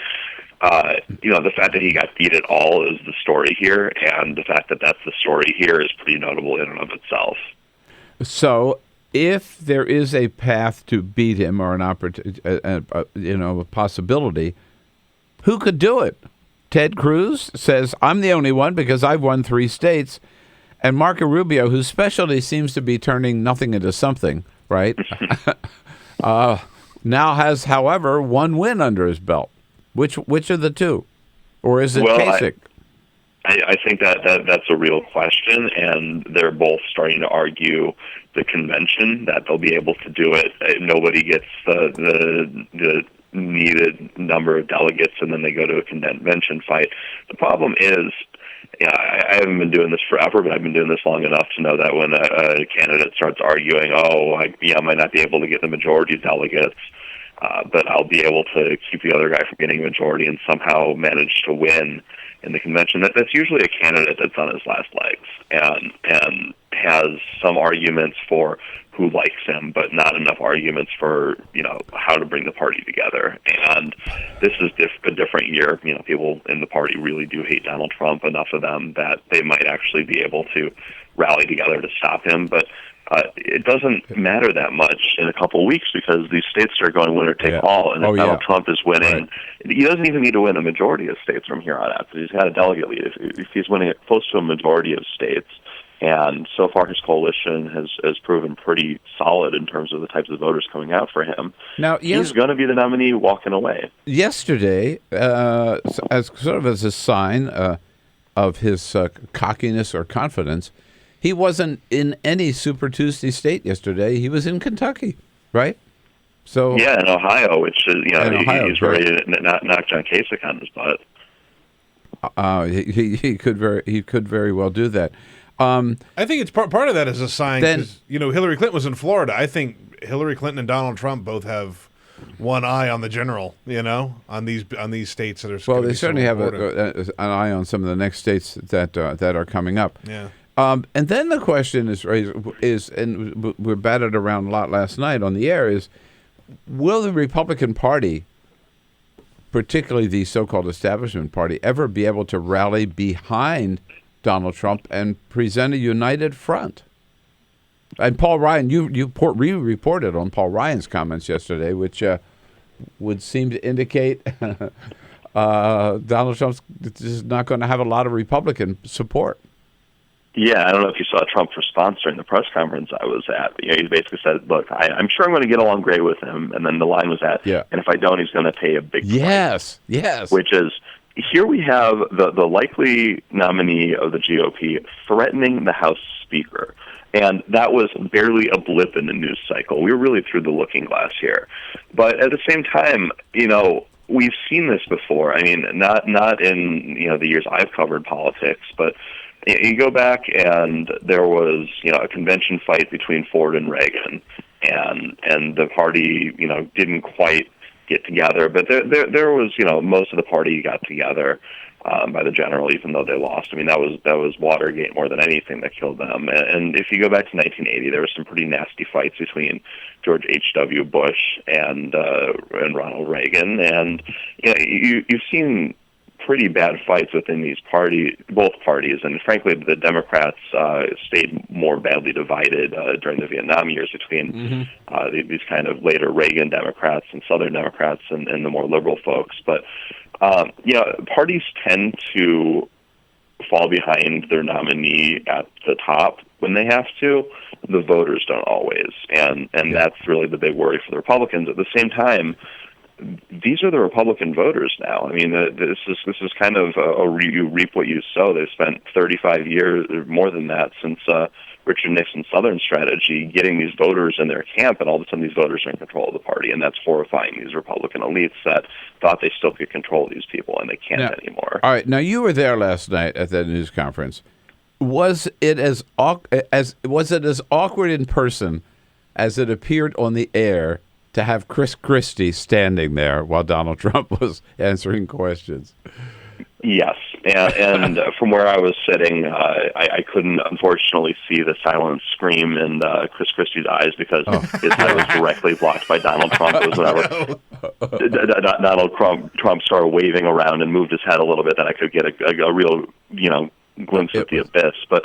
the fact that he got beat at all is the story here, and the fact that that's the story here is pretty notable in and of itself.
So if there is a path to beat him or a possibility, who could do it? Ted Cruz says, I'm the only one because I've won 3 states. And Marco Rubio, whose specialty seems to be turning nothing into something, right? Now has, however, 1 win under his belt. Which of the 2? Or is it Kasich?
I think that's a real question, and they're both starting to argue the convention that they'll be able to do it. Nobody gets the needed number of delegates, and then they go to a convention fight. The problem is, I haven't been doing this forever, but I've been doing this long enough to know that when a candidate starts arguing, I might not be able to get the majority of delegates, but I'll be able to keep the other guy from getting a majority and somehow manage to win in the convention, that's usually a candidate that's on his last legs and has some arguments for who likes him, but not enough arguments for, how to bring the party together. And this is a different year. People in the party really do hate Donald Trump, enough of them that they might actually be able to rally together to stop him. But it doesn't matter that much in a couple of weeks because these states are going winner take all. And if Donald Trump is winning, he doesn't even need to win a majority of states from here on out. So he's got a delegate lead. If he's winning close to a majority of states, and so far his coalition has proven pretty solid in terms of the types of voters coming out for him.
Now,
he's going to be the nominee walking away.
Yesterday, as a sign of his cockiness or confidence, he wasn't in any Super Tuesday state yesterday. He was in Kentucky, right? So
in Ohio, which is he's ready to knock John Kasich on his butt.
He could very well do that.
I think it's part of that is a sign. Because Hillary Clinton was in Florida. I think Hillary Clinton and Donald Trump both have one eye on the general. On these states that are.
Well, they certainly have an eye on some of the next states that are coming up.
Yeah.
And then the question is, and we batted around a lot last night on the air, is will the Republican Party, particularly the so-called establishment party, ever be able to rally behind Donald Trump and present a united front? And Paul Ryan, you reported on Paul Ryan's comments yesterday, which would seem to indicate Donald Trump's just not going to have a lot of Republican support.
Yeah, I don't know if you saw Trump's response during the press conference I was at. But, he basically said, look, I'm sure I'm going to get along great with him. And then the line was and if I don't, he's going to pay a big price.
Yes.
Which is, here we have the likely nominee of the GOP threatening the House Speaker. And that was barely a blip in the news cycle. We were really through the looking glass here. But at the same time, we've seen this before. I mean, not in the years I've covered politics, but you go back and there was a convention fight between Ford and Reagan, and the party didn't quite get together, but there was most of the party got together by the general, even though they lost. I mean, that was Watergate more than anything that killed them. And if you go back to 1980, there were some pretty nasty fights between George H.W. Bush and Ronald Reagan, and you've seen pretty bad fights within both parties, and frankly, the Democrats stayed more badly divided during the Vietnam years between these kind of later Reagan Democrats and Southern Democrats and the more liberal folks. But parties tend to fall behind their nominee at the top when they have to. The voters don't always, and that's really the big worry for the Republicans. At the same time, these are the Republican voters now. I mean, this is kind of you reap what you sow. They've spent 35 years, or more than that, since Richard Nixon's Southern strategy, getting these voters in their camp, and all of a sudden these voters are in control of the party, and that's horrifying. These Republican elites that thought they still could control these people, and they can't anymore.
All right, now you were there last night at that news conference. Was it as awkward in person as it appeared on the air to have Chris Christie standing there while Donald Trump was answering questions?
Yes, and from where I was sitting, I couldn't unfortunately see the silent scream in Chris Christie's eyes because his head was directly blocked by Donald Trump. It was whenever Donald Trump started waving around and moved his head a little bit that I could get a real glimpse at the abyss. But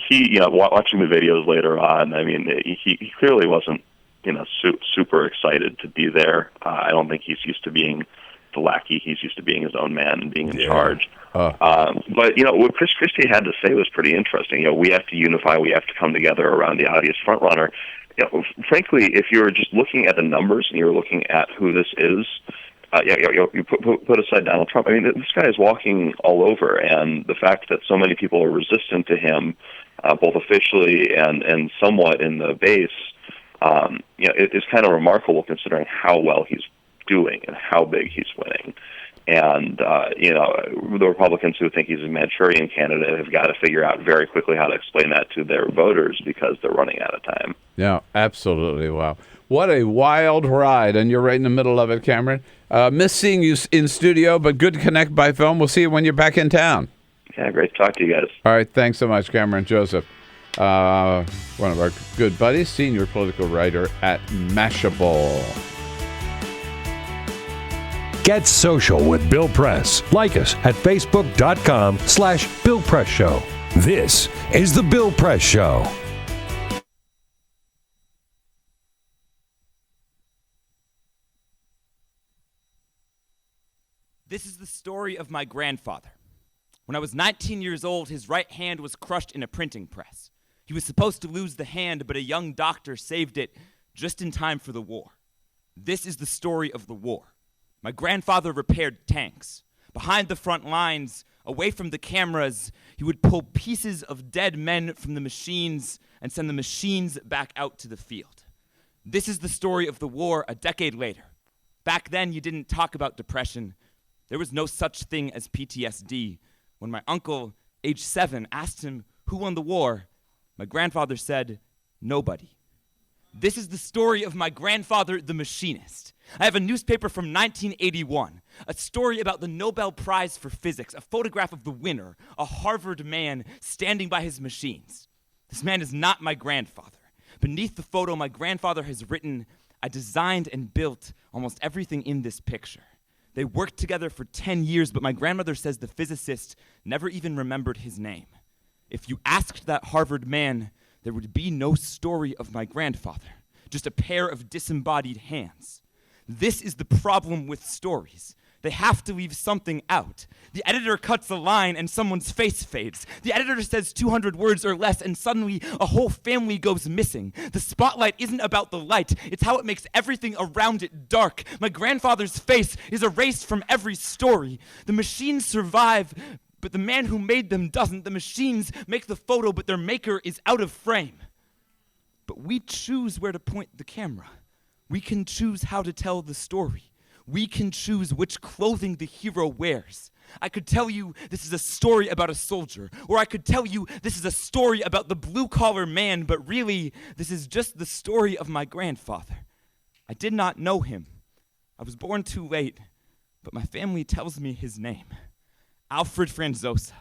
he watching the videos later on, I mean, he clearly wasn't super excited to be there. I don't think he's used to being the lackey. He's used to being his own man and being in charge. But what Chris Christie had to say was pretty interesting. We have to unify. We have to come together around the obvious front runner. Frankly, if you're just looking at the numbers and you're looking at who this is, you put aside Donald Trump. I mean, this guy is walking all over, and the fact that so many people are resistant to him, both officially and somewhat in the base, it is kind of remarkable considering how well he's doing and how big he's winning. And, the Republicans who think he's a Manchurian candidate have got to figure out very quickly how to explain that to their voters because they're running out of time.
Yeah, absolutely. Wow. What a wild ride. And you're right in the middle of it, Cameron. Miss seeing you in studio, but good to connect by phone. We'll see you when you're back in town.
Yeah, great to talk to you guys.
All right. Thanks so much, Cameron Joseph. One of our good buddies, senior political writer at Mashable.
Get social with Bill Press. Like us at facebook.com/Bill Press Show. This is The Bill Press Show.
This is the story of my grandfather. When I was 19 years old, his right hand was crushed in a printing press. He was supposed to lose the hand, but a young doctor saved it just in time for the war. This is the story of the war. My grandfather repaired tanks. Behind the front lines, away from the cameras, he would pull pieces of dead men from the machines and send the machines back out to the field. This is the story of the war a decade later. Back then, you didn't talk about depression. There was no such thing as PTSD. When my uncle, age 7, asked him who won the war, my grandfather said, nobody. This is the story of my grandfather, the machinist. I have a newspaper from 1981, a story about the Nobel Prize for Physics, a photograph of the winner, a Harvard man standing by his machines. This man is not my grandfather. Beneath the photo, my grandfather has written, I designed and built almost everything in this picture. They worked together for 10 years, but my grandmother says the physicist never even remembered his name. If you asked that Harvard man, there would be no story of my grandfather, just a pair of disembodied hands. This is the problem with stories. They have to leave something out. The editor cuts a line and someone's face fades. The editor says 200 words or less and suddenly a whole family goes missing. The spotlight isn't about the light, it's how it makes everything around it dark. My grandfather's face is erased from every story. The machines survive, but the man who made them doesn't. The machines make the photo, but their maker is out of frame. But we choose where to point the camera. We can choose how to tell the story. We can choose which clothing the hero wears. I could tell you this is a story about a soldier, or I could tell you this is a story about the blue-collar man, but really, this is just the story of my grandfather. I did not know him. I was born too late, but my family tells me his name. Alfred Franzosa.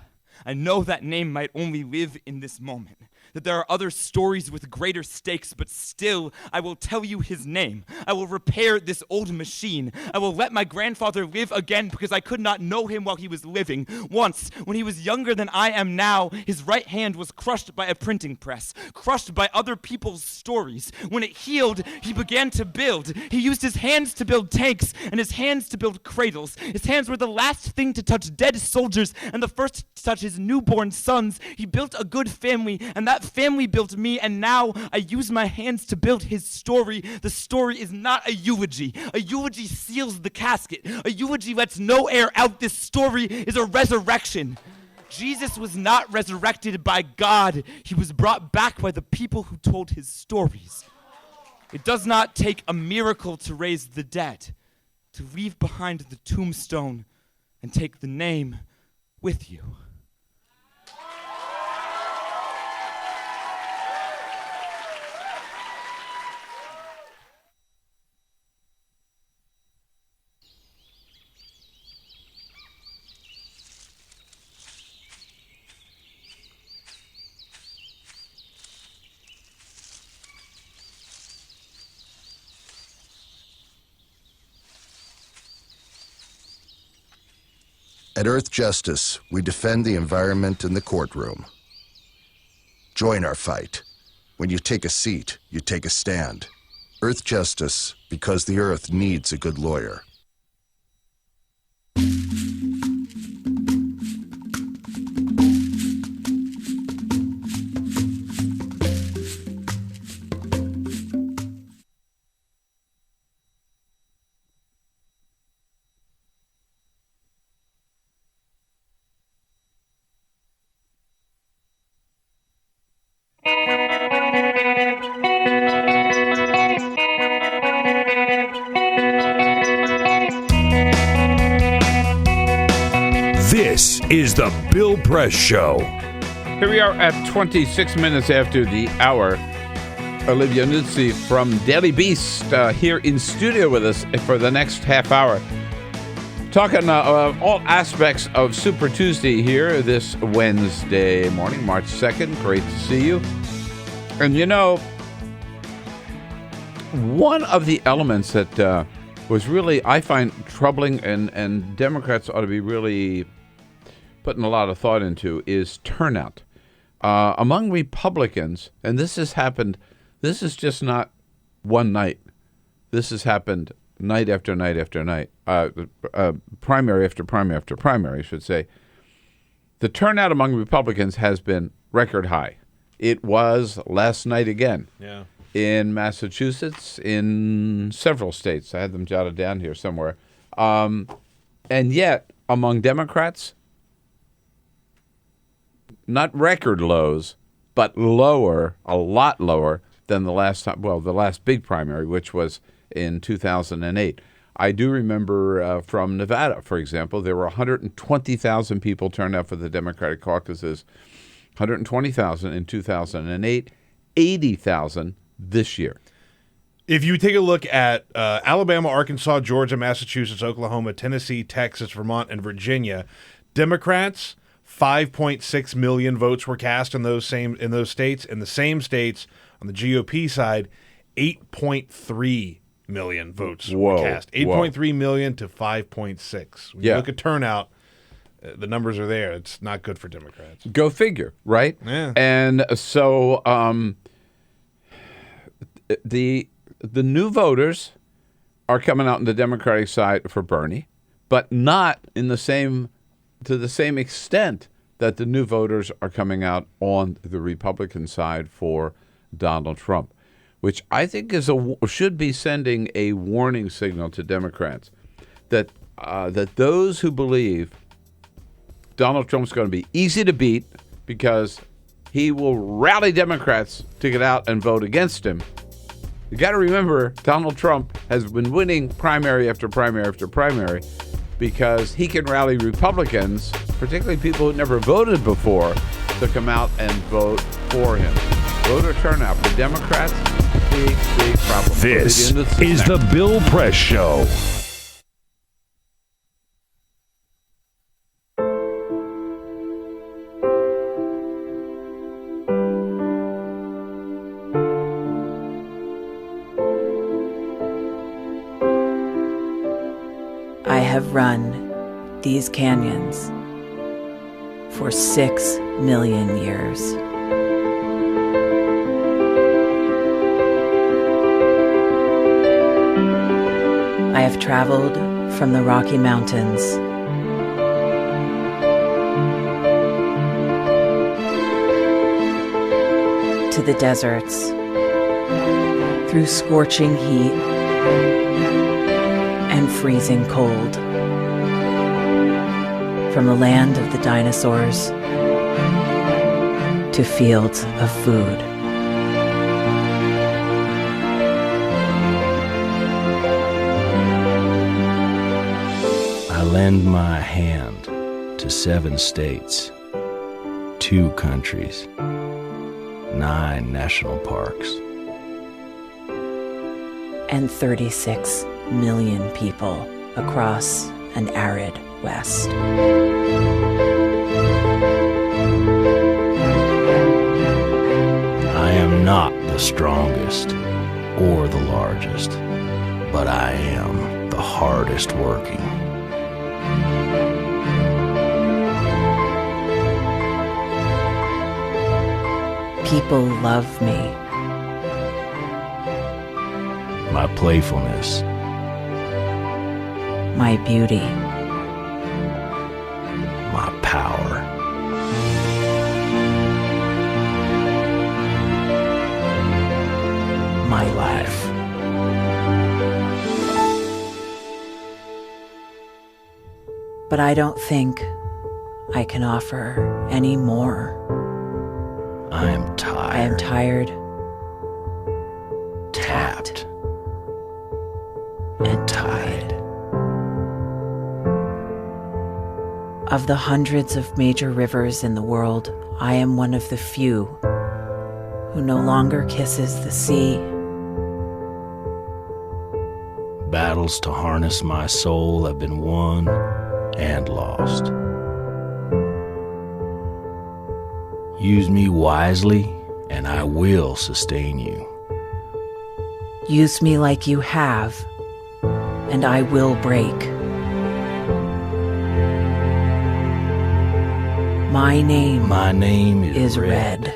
I know that name might only live in this moment, that there are other stories with greater stakes, but still, I will tell you his name. I will repair this old machine. I will let my grandfather live again because I could not know him while he was living. Once, when he was younger than I am now, his right hand was crushed by a printing press, crushed by other people's stories. When it healed, he began to build. He used his hands to build tanks and his hands to build cradles. His hands were the last thing to touch dead soldiers and the first to touch his newborn sons. He built a good family, and that family built me, and now I use my hands to build his story. The story is not a eulogy. A eulogy seals the casket. A eulogy lets no air out. This story is a resurrection. Jesus was not resurrected by God. He was brought back by the people who told his stories. It does not take a miracle to raise the dead, to leave behind the tombstone and take the name with you.
At Earth Justice, we defend the environment in the courtroom. Join our fight. When you take a seat, you take a stand. Earth Justice, because the Earth needs a good lawyer.
This is the Bill Press Show.
Here we are at 26 minutes after the hour. Olivia Nuzzi from Daily Beast here in studio with us for the next half hour. Talking all aspects of Super Tuesday here this Wednesday morning, March 2nd. Great to see you. And you know, one of the elements that was really, I find, troubling and Democrats ought to be really putting a lot of thought into is turnout. Among Republicans, and this has happened, this is just not one night. This has happened night after night after night, primary after primary after primary, I should say. The turnout among Republicans has been record high. It was last night again.
Yeah.
In Massachusetts, in several states. I had them jotted down here somewhere. And yet, among Democrats, not record lows, but lower, a lot lower than the last time, well, the last big primary, which was in 2008. I do remember from Nevada, for example, there were 120,000 people turned out for the Democratic caucuses, 120,000 in 2008, 80,000 this year.
If you take a look at Alabama, Arkansas, Georgia, Massachusetts, Oklahoma, Tennessee, Texas, Vermont, and Virginia, Democrats, 5.6 million votes were cast in those states. In the same states, on the GOP side, 8.3 million votes were cast. 8.3 million to 5.6. When you look at turnout, the numbers are there. It's not good for Democrats.
Go figure, right?
Yeah.
And so the new voters are coming out on the Democratic side for Bernie, but not to the same extent that the new voters are coming out on the Republican side for Donald Trump, which I think should be sending a warning signal to Democrats that those who believe Donald Trump's going to be easy to beat because he will rally Democrats to get out and vote against him. You got to remember, Donald Trump has been winning primary after primary after primary because he can rally Republicans, particularly people who never voted before, to come out and vote for him. Voter turnout for Democrats, big problem.
This is the Bill Press Show.
I have run these canyons for 6 million years. I have traveled from the Rocky Mountains to the deserts, through scorching heat and freezing cold, from the land of the dinosaurs to fields of food.
I lend my hand to 7 states, 2 countries, 9 national parks,
and 36 million people across an arid West.
I am not the strongest or the largest, but I am the hardest working.
People love me.
My playfulness,
my beauty,
my power,
my life. But I don't think I can offer any more.
I am tired.
I am tired,
tapped,
and tied. Of the hundreds of major rivers in the world, I am one of the few who no longer kisses the sea.
Battles to harness my soul have been won and lost. Use me wisely, and I will sustain you.
Use me like you have, and I will break. My name is Red.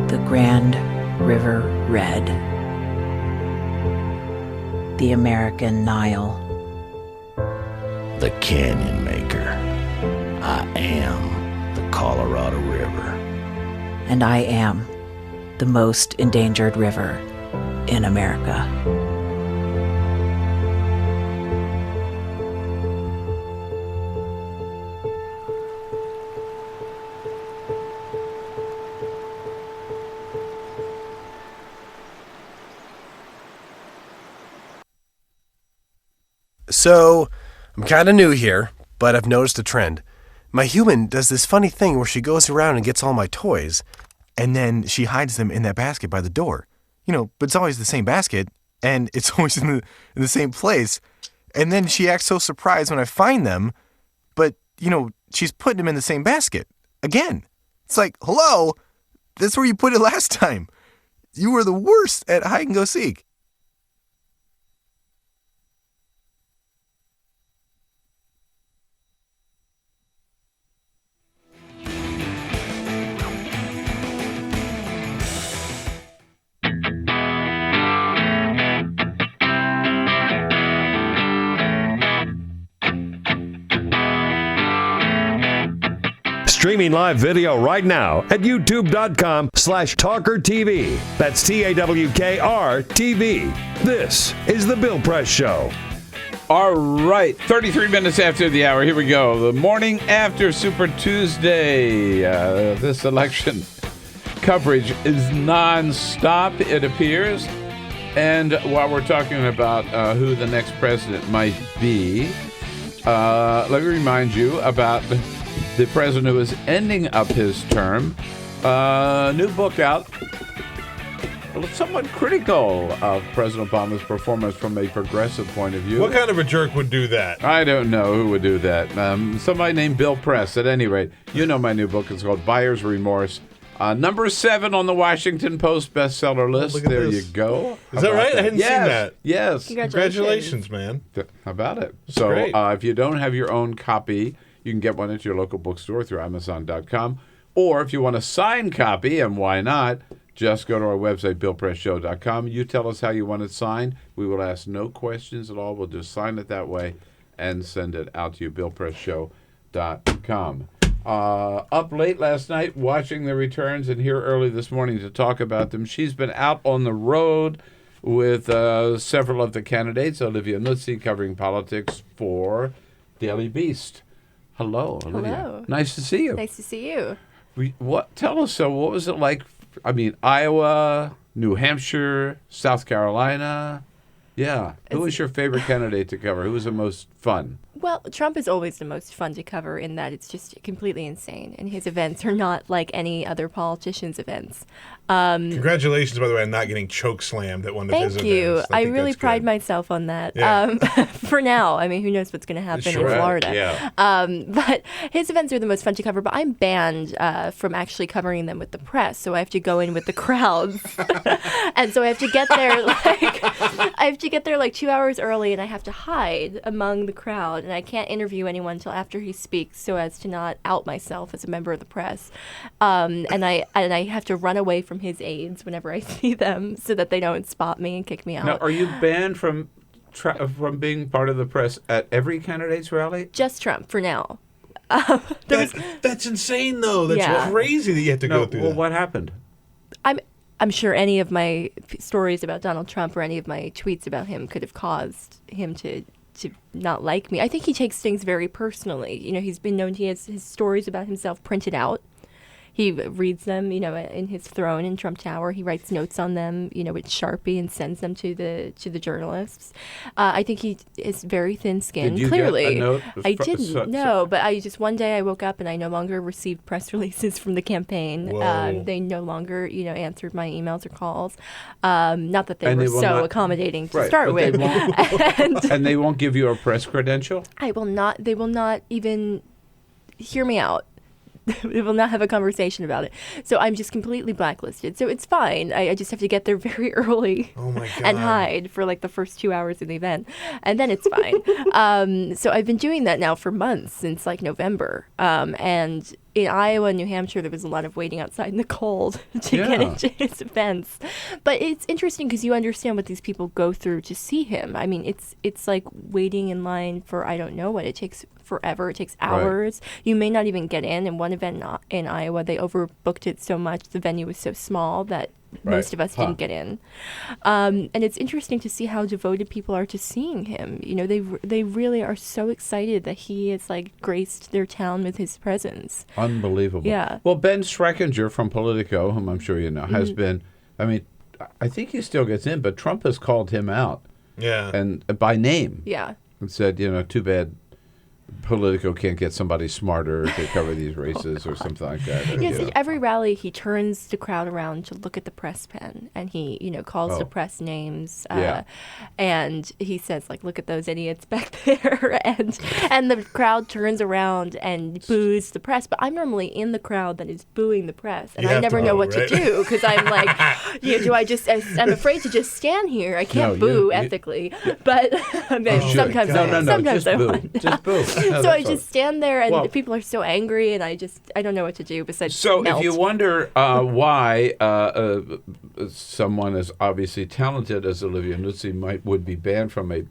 The Grand River Red. The American Nile.
The Canyon Maker. I am the Colorado River.
And I am the most endangered river in America.
So, I'm kind of new here, but I've noticed a trend. My human does this funny thing where she goes around and gets all my toys, and then she hides them in that basket by the door. You know, but it's always the same basket, and it's always in the same place. And then she acts so surprised when I find them, but, you know, she's putting them in the same basket. Again. It's like, hello? That's where you put it last time. You were the worst at hide and go seek.
streaming live video right now at youtube.com/TawkrTV. That's TAWKR-TV. This is The Bill Press Show.
All right, 33 minutes after the hour. Here we go. The morning after Super Tuesday. This election coverage is nonstop, it appears. And while we're talking about who the next president might be, let me remind you about the president who is ending up his term. New book out, somewhat critical of President Obama's performance from a progressive point of view.
What kind of a jerk would do that?
I don't know who would do that. Somebody named Bill Press. At any rate, you know my new book. It's called Buyer's Remorse. Number 7 on the Washington Post bestseller list. There you go.
Is that right? I hadn't seen that.
Yes.
Congratulations, man.
How about it?
That's
so
great.
If you don't have your own copy, you can get one at your local bookstore through Amazon.com. Or if you want a signed copy, and why not, just go to our website, BillPressShow.com. You tell us how you want it signed. We will ask no questions at all. We'll just sign it that way and send it out to you, BillPressShow.com. Up late last night watching the returns and here early this morning to talk about them. She's been out on the road with several of the candidates. Olivia Nuzzi covering politics for Daily Beast. Hello, Olivia.
Hello.
Nice to see you.
Nice to see you.
Tell us, what was it like? I mean, Iowa, New Hampshire, South Carolina. Yeah. Who was your favorite candidate to cover? Who was the most fun?
Well, Trump is always the most fun to cover in that it's just completely insane, and his events are not like any other politician's events.
Congratulations, by the way, on not getting choke slammed at one of his events.
Thank you. I
think
really
that's
pride
good.
myself on that.
Yeah.
For now, I mean, who knows what's going to happen in Florida?
Yeah.
But his events are the most fun to cover. But I'm banned from actually covering them with the press, so I have to go in with the crowds, and so I have to get there like 2 hours early, and I have to hide among the crowd, and I can't interview anyone until after he speaks, so as to not out myself as a member of the press. And I have to run away from his aides whenever I see them, so that they don't spot me and kick me out.
Now, are you banned from being part of the press at every candidate's rally?
Just Trump for now.
That's insane, though. That's crazy that you have to go through that.
What happened?
I'm sure any of my stories about Donald Trump or any of my tweets about him could have caused him to not like me. I think he takes things very personally. You know, he's been known, he has his stories about himself printed out. He reads them, you know, in his throne in Trump Tower. He writes notes on them, you know, with Sharpie and sends them to the journalists. I think he is very thin-skinned.
Did you
clearly,
get a note?
I didn't. No, but I just one day I woke up and I no longer received press releases from the campaign. They no longer, you know, answered my emails or calls. Not that they were so accommodating to start with.
And they won't give you a press credential?
They will not even hear me out. We will not have a conversation about it. So I'm just completely blacklisted. So it's fine. I just have to get there very early and hide for like the first 2 hours of the event. And then it's fine. So I've been doing that now for months, since like November. And in Iowa and New Hampshire, there was a lot of waiting outside in the cold to get into his events. But it's interesting because you understand what these people go through to see him. I mean, it's like waiting in line for, I don't know what, it takes forever. It takes hours. Right. You may not even get in. In one event in Iowa, they overbooked it so much, the venue was so small that most of us didn't get in. And it's interesting to see how devoted people are to seeing him. You know, they really are so excited that he has like graced their town with his presence.
Unbelievable.
Yeah.
Well, Ben Schreckinger from Politico, whom I'm sure you know, has been, I mean, I think he still gets in, but Trump has called him out.
Yeah.
And by name.
Yeah.
And said, you know, too bad Politico can't get somebody smarter to cover these races or something like that.
Yes, at every rally he turns the crowd around to look at the press pen, and he, you know, calls the press names, and he says like, "Look at those idiots back there," and the crowd turns around and boos the press. But I'm normally in the crowd that is booing the press, and I never know what to do because I'm like, do I just? I'm afraid to just stand here. I can't boo ethically, but I mean, sometimes sometimes I want.
Just boo.
So I just stand there, and people are so angry, and I don't know what to do besides melt.
If you wonder why someone as obviously talented as Olivia Nuzzi would be banned from a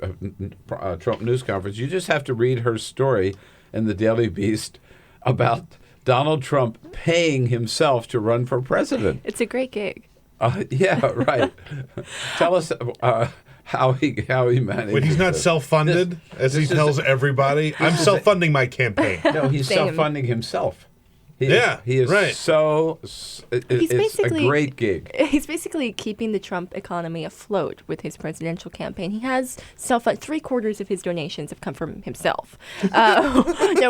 Trump news conference, you just have to read her story in the Daily Beast about Donald Trump paying himself to run for president.
It's a great gig.
Yeah, right. Tell us how he manages.
Wait, he's not
this.
self-funded, as he tells everybody. I'm self-funding my campaign.
No, he's
Same.
self-funding himself. He is
right.
It's a great gig.
He's basically keeping the Trump economy afloat with his presidential campaign. He has three-quarters of his donations have come from himself. No,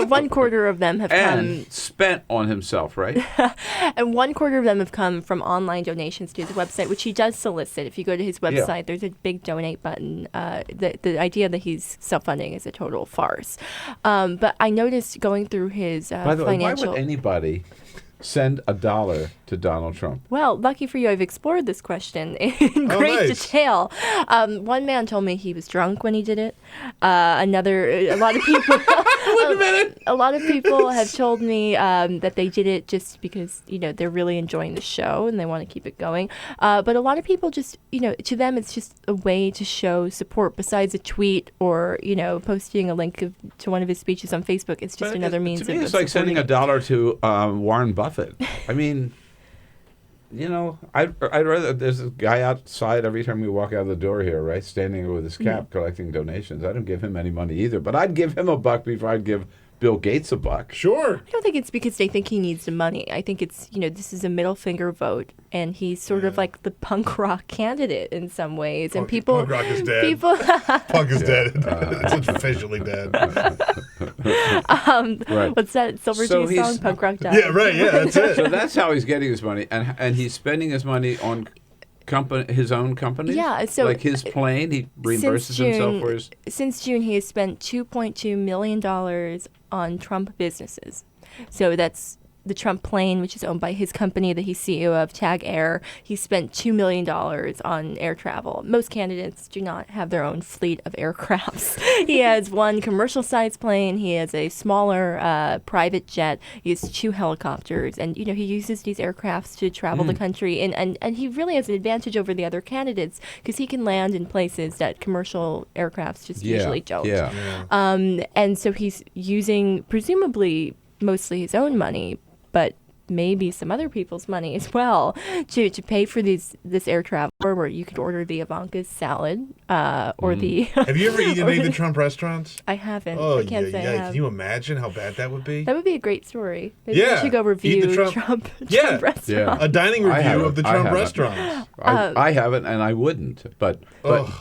1/4 of them have come
spent on himself, right?
and 1/4 of them have come from online donations to his website, which he does solicit. If you go to his website, there's a big donate button. The idea that he's self-funding is a total farce. But I noticed going through his
By the way,
financial.
why would anybody send $1 to Donald Trump?
Well, lucky for you, I've explored this question in great detail. One man told me he was drunk when he did it. A lot of people.
Wait a minute.
A lot of people have told me that they did it just because they're really enjoying the show and they want to keep it going. But a lot of people just to them it's just a way to show support. Besides a tweet or posting a link to one of his speeches on Facebook, it's just another means.
To me,
of
it's like sending $1 to Warren Buffett. I mean, I'd rather there's a guy outside every time we walk out the door here, right, standing with his cap collecting donations. I don't give him any money either, but I'd give him $1 before I'd give Bill Gates $1.
Sure.
I don't think it's because they think he needs the money. I think it's, this is a middle finger vote, and he's sort of like the punk rock candidate in some ways. And
Punk rock is dead. Punk is dead. It's officially dead.
Right.
What's that Silver Jeans song? Punk rock died.
Yeah, right. Yeah, that's it.
So that's how he's getting his money, and he's spending his money on his own companies?
Yeah, so
like his plane, he reimburses himself for his.
Since June, he has spent $2.2 million on Trump businesses. So that's the Trump plane, which is owned by his company that he's CEO of, Tag Air. He spent $2 million on air travel. Most candidates do not have their own fleet of aircrafts. He has one commercial-sized plane. He has a smaller private jet. He has 2 helicopters. And, he uses these aircrafts to travel the country. And he really has an advantage over the other candidates because he can land in places that commercial aircrafts just usually don't. And so he's using, presumably, mostly his own money, but maybe some other people's money as well to pay for this air travel, where you could order the Ivanka's salad or the.
Have you ever eaten any of the Trump restaurants?
I haven't.
Oh,
I can't say I have.
Can you imagine how bad that would be?
That would be a great story. Maybe I should go review Trump restaurants.
Yeah, a dining review of the Trump restaurants.
I haven't, and I wouldn't. But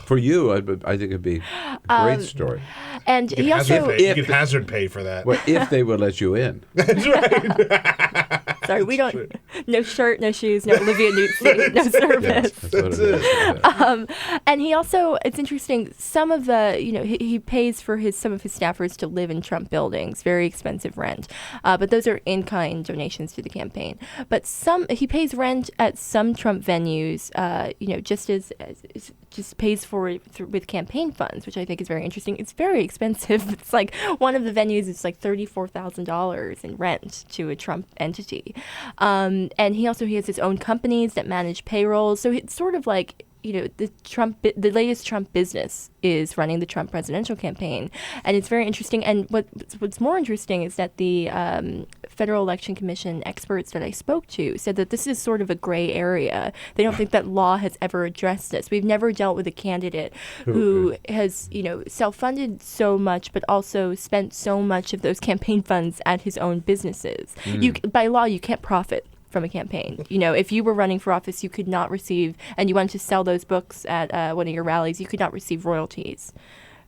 for you, I think it'd be a great story.
And he also
you could hazard pay for that.
Well, if they would let you in.
That's right.
Sorry, we don't. No shirt, no shoes, no Olivia Newt-Singh, no service.
That's it.
And he also, it's interesting. Some of the, he pays for some of his staffers to live in Trump buildings, very expensive rent. But those are in-kind donations to the campaign. But he pays rent at some Trump venues, just pays for it with campaign funds, which I think is very interesting. It's very expensive. It's like one of the venues is like $34,000 in rent to a Trump entity. And he has his own companies that manage payrolls. So it's sort of like, the latest Trump business is running the Trump presidential campaign. And it's very interesting. And what's more interesting is that the Federal Election Commission experts that I spoke to said that this is sort of a gray area. They don't think that law has ever addressed this. We've never dealt with a candidate who has, self-funded so much, but also spent so much of those campaign funds at his own businesses. By law, you can't profit from a campaign. If you were running for office, you could not receive, and you wanted to sell those books at one of your rallies, you could not receive royalties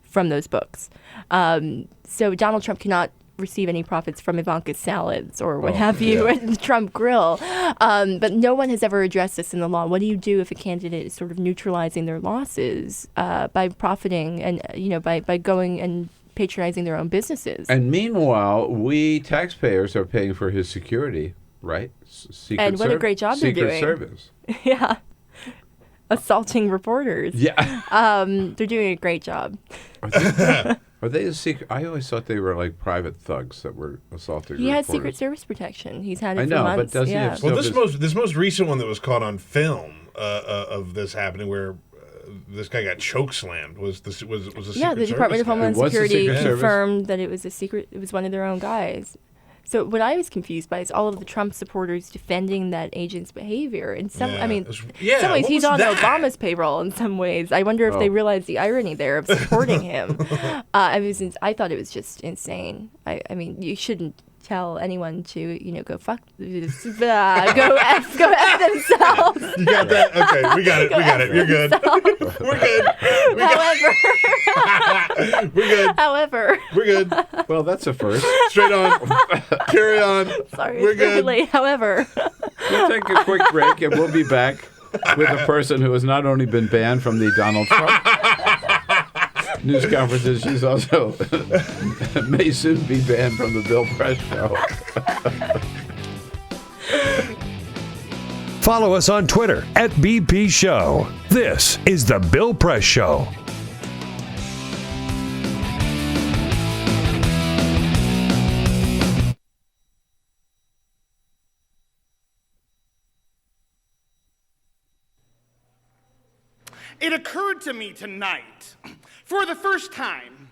from those books. So Donald Trump cannot receive any profits from Ivanka's salads or what have you at the Trump grill. But no one has ever addressed this in the law. What do you do if a candidate is sort of neutralizing their losses by profiting and, by going and patronizing their own businesses?
And meanwhile, we taxpayers are paying for his security. Right?
And what a great job they're doing.
Secret Service.
Yeah. Assaulting reporters.
Yeah.
They're doing a great job.
Are they a secret? I always thought they were like private thugs that were assaulting
He
reporters.
has Secret Service protection. He's had it
I
for
know,
months.
But doesn't he have still
this most recent one that was caught on film of this happening, where this guy got choke slammed, was a Secret Service.
The Department of Homeland
It was the
Security
Secret Service?
confirmed that it was a secret. It was one of their own guys. So what I was confused by is all of the Trump supporters defending that agent's behavior. In some,
Yeah,
I mean,
yeah,
in some ways
what
he's
was
on
that?
Obama's payroll. In some ways, I wonder if they realize the irony there of supporting him. I thought it was just insane. I mean, you shouldn't tell anyone to go fuck go f themselves.
You got that? Okay, we got it. You're good. We're good. We're good.
However,
we're good.
Well, that's a first.
Straight on. Carry on.
Sorry,
we're
it's very
good.
late. However,
We'll take a quick break, and we'll be back with a person who has not only been banned from the Donald Trump news conferences, she's also may soon be banned from the Bill Press Show.
Follow us on Twitter @BP Show. This is The Bill Press Show.
It occurred to me tonight, for the first time,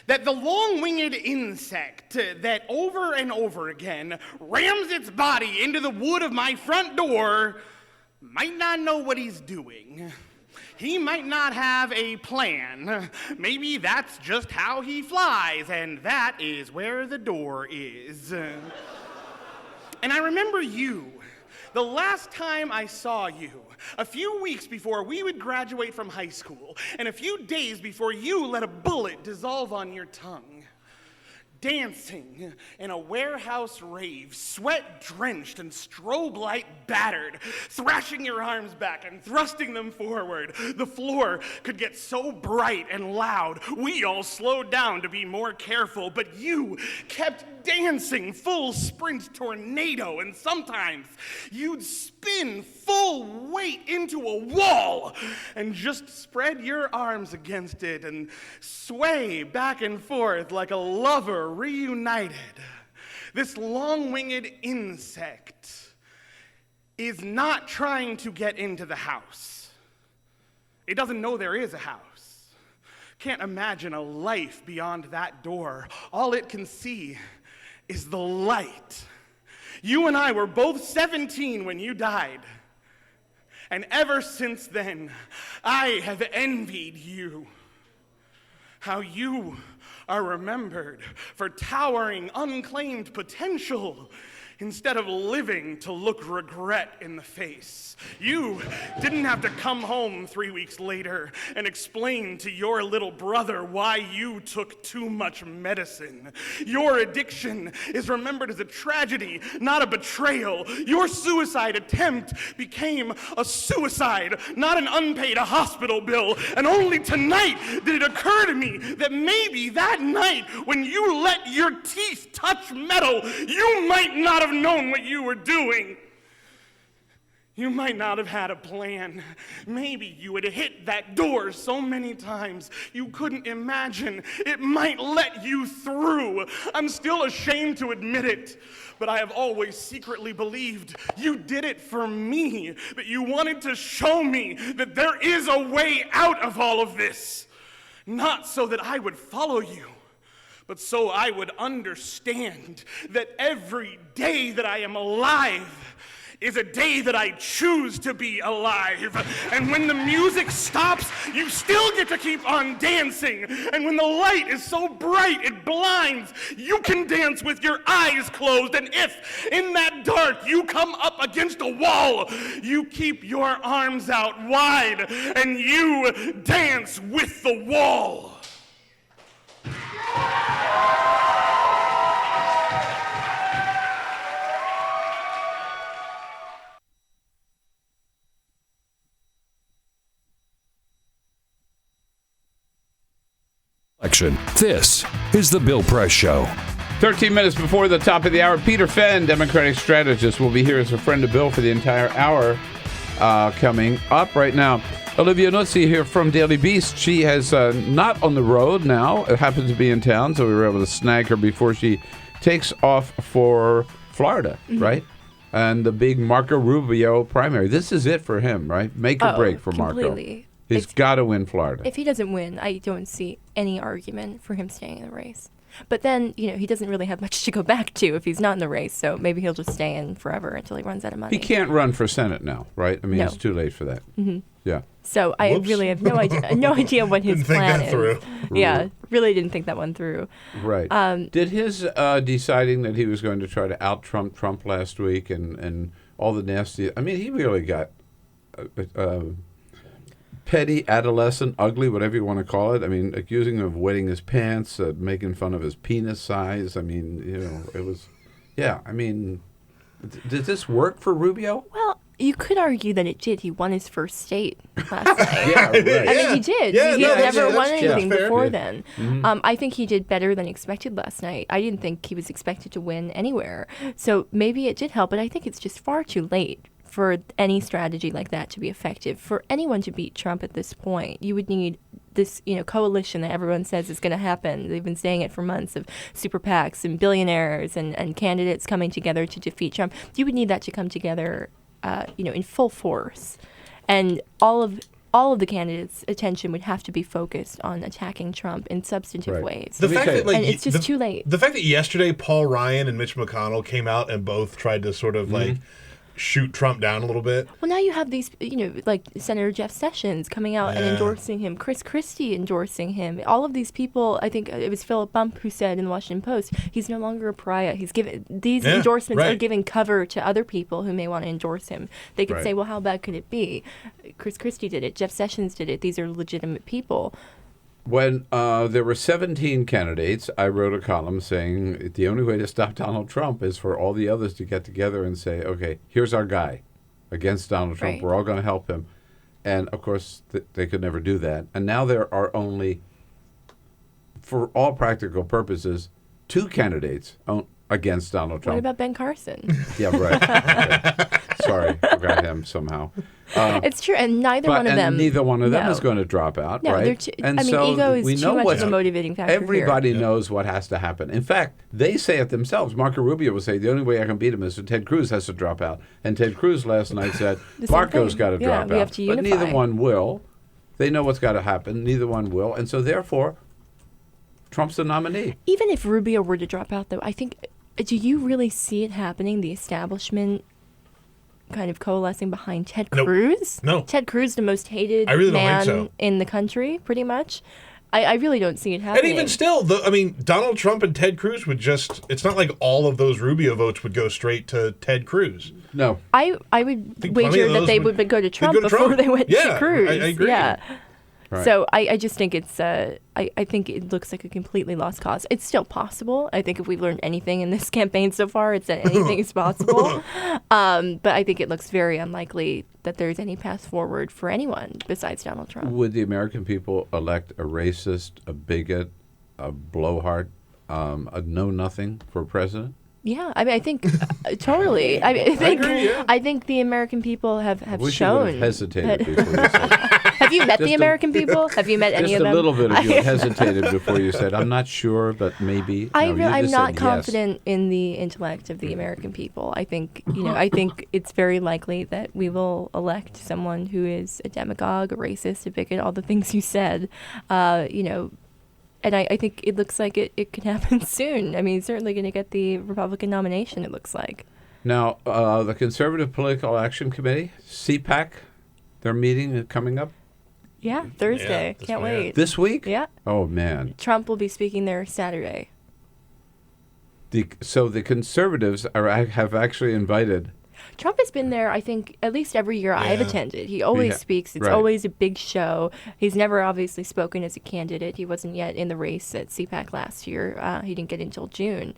that the long-winged insect that over and over again rams its body into the wood of my front door might not know what he's doing. He might not have a plan. Maybe that's just how he flies, and that is where the door is. And I remember you. The last time I saw you, a few weeks before we would graduate from high school, and a few days before you let a bullet dissolve on your tongue, dancing in a warehouse rave, sweat-drenched and strobe light battered, thrashing your arms back and thrusting them forward. The floor could get so bright and loud, we all slowed down to be more careful, but you kept dancing full sprint tornado, and sometimes you'd spin full weight into a wall and just spread your arms against it and sway back and forth like a lover reunited. This long-winged insect is not trying to get into the house. It doesn't know there is a house. Can't imagine a life beyond that door. All it can see is the light. You and I were both 17 when you died. And ever since then, I have envied you. How you are remembered for towering, unclaimed potential instead of living to look regret in the face. You didn't have to come home 3 weeks later and explain to your little brother why you took too much medicine. Your addiction is remembered as a tragedy, not a betrayal. Your suicide attempt became a suicide, not an unpaid hospital bill. And only tonight did it occur to me that maybe that night when you let your teeth touch metal, you might not have known what you were doing. You might not have had a plan. Maybe you had hit that door so many times you couldn't imagine it might let you through. I'm still ashamed to admit it, but I have always secretly believed you did it for me, that you wanted to show me that there is a way out of all of this. Not so that I would follow you, but so I would understand that every day that I am alive is a day that I choose to be alive. And when the music stops, you still get to keep on dancing. And when the light is so bright it blinds, you can dance with your eyes closed. And if in that dark you come up against a wall, you keep your arms out wide and you dance with the wall.
This is The Bill Press Show.
13 minutes before the top of the hour, Peter Fenn, Democratic strategist, will be here as a friend of Bill for the entire hour coming up right now. Olivia Nuzzi here from Daily Beast. She has not on the road now. It happens to be in town, so we were able to snag her before she takes off for Florida, right? And the big Marco Rubio primary. This is it for him, right? Make or break for
completely.
Marco. He's got to win Florida.
If he doesn't win, I don't see any argument for him staying in the race. But then, he doesn't really have much to go back to if he's not in the race. So maybe he'll just stay in forever until he runs out of money.
He can't run for Senate now, right? I mean,
No.
it's too late for that.
Mhm.
Yeah.
So I really have no idea what his
Didn't think
plan
that
is.
through.
Yeah, really didn't think that one through.
Right. Did his deciding that he was going to try to out-Trump Trump last week and all the nasty... I mean, he really got petty, adolescent, ugly, whatever you want to call it. I mean, accusing him of wetting his pants, making fun of his penis size. I mean, it was... Yeah, I mean, did this work for Rubio?
Well, you could argue that it did. He won his first state last night.
Yeah, right.
I mean, he did.
Yeah,
he
no,
had never won
that's
anything
fair.
before
Yeah.
then.
Mhm.
I think he did better than expected last night. I didn't think he was expected to win anywhere. So maybe it did help, but I think it's just far too late for any strategy like that to be effective. For anyone to beat Trump at this point, you would need this, coalition that everyone says is going to happen. They've been saying it for months, of super PACs and billionaires and candidates coming together to defeat Trump. You would need that to come together, in full force. And all of the candidates' attention would have to be focused on attacking Trump in substantive ways.
The fact that,
and it's just too late.
The fact that yesterday Paul Ryan and Mitch McConnell came out and both tried to sort of shoot Trump down a little bit.
Well, now you have these, like Senator Jeff Sessions coming out and endorsing him, Chris Christie endorsing him. All of these people, I think it was Philip Bump who said in the Washington Post, he's no longer a pariah. These endorsements are giving cover to other people who may want to endorse him. They could say, well, how bad could it be? Chris Christie did it. Jeff Sessions did it. These are legitimate people.
When there were 17 candidates, I wrote a column saying the only way to stop Donald Trump is for all the others to get together and say, okay, here's our guy against Donald Trump.
Right.
We're all going to help him. And, of course, they could never do that. And now there are only, for all practical purposes, 2 candidates against Donald Trump.
What about Ben Carson?
Yeah, right. Okay. Sorry, forgot him somehow.
It's true, and neither one of them.
Neither one of them
no.
is going to drop out,
No,
right?
they're ego is too much of a motivating factor.
Everybody
here.
knows what has to happen. In fact, they say it themselves. Marco Rubio will say the only way I can beat him is if Ted Cruz has to drop out. And Ted Cruz last night said Marco's got to drop
we
out.
have to
But
unify.
neither one will. They know what's got to happen. Neither one will, and so therefore, Trump's the nominee.
Even if Rubio were to drop out, though, I think, do you really see it happening? The establishment kind of coalescing behind Ted Cruz?
No.
Ted Cruz, the most hated
I really don't
man
think so.
in the country, pretty much. I really don't see it happening.
And even still, Donald Trump and Ted Cruz would it's not like all of those Rubio votes would go straight to Ted Cruz.
No.
I would
think plenty
wager
of
that
those
they
would
would go to Trump
go to
before
Trump.
they went
Yeah,
to Cruz.
I agree.
Yeah.
Right.
So I just think it's I think it looks like a completely lost cause. It's still possible. I think if we've learned anything in this campaign so far, it's that anything is possible. But I think it looks very unlikely that there's any path forward for anyone besides Donald Trump.
Would the American people elect a racist, a bigot, a blowhard, a know-nothing for president?
Yeah, I mean, I think totally. I think the American people have
Wish
shown.
you would have hesitated before you said.
Have you met
Just
the
a-
American people? Have you met any of them?
Just a little bit of you hesitated before you said, I'm not sure, but maybe. No, you
I'm
just
not
said yes.
confident in the intellect of the American people. I think, I think it's very likely that we will elect someone who is a demagogue, a racist, a bigot, all the things you said, and I think it looks like it can happen soon. I mean, he's certainly going to get the Republican nomination, it looks like.
Now, the Conservative Political Action Committee, CPAC, their meeting is coming up
Yeah, Thursday. Can't wait.
this week?
Yeah.
Oh, man.
Trump will be speaking there Saturday.
So the Conservatives have actually invited...
Trump has been there, I think, at least every year I've attended. He always speaks. It's
right.
always a big show. He's never obviously spoken as a candidate. He wasn't yet in the race at CPAC last year. He didn't get until June.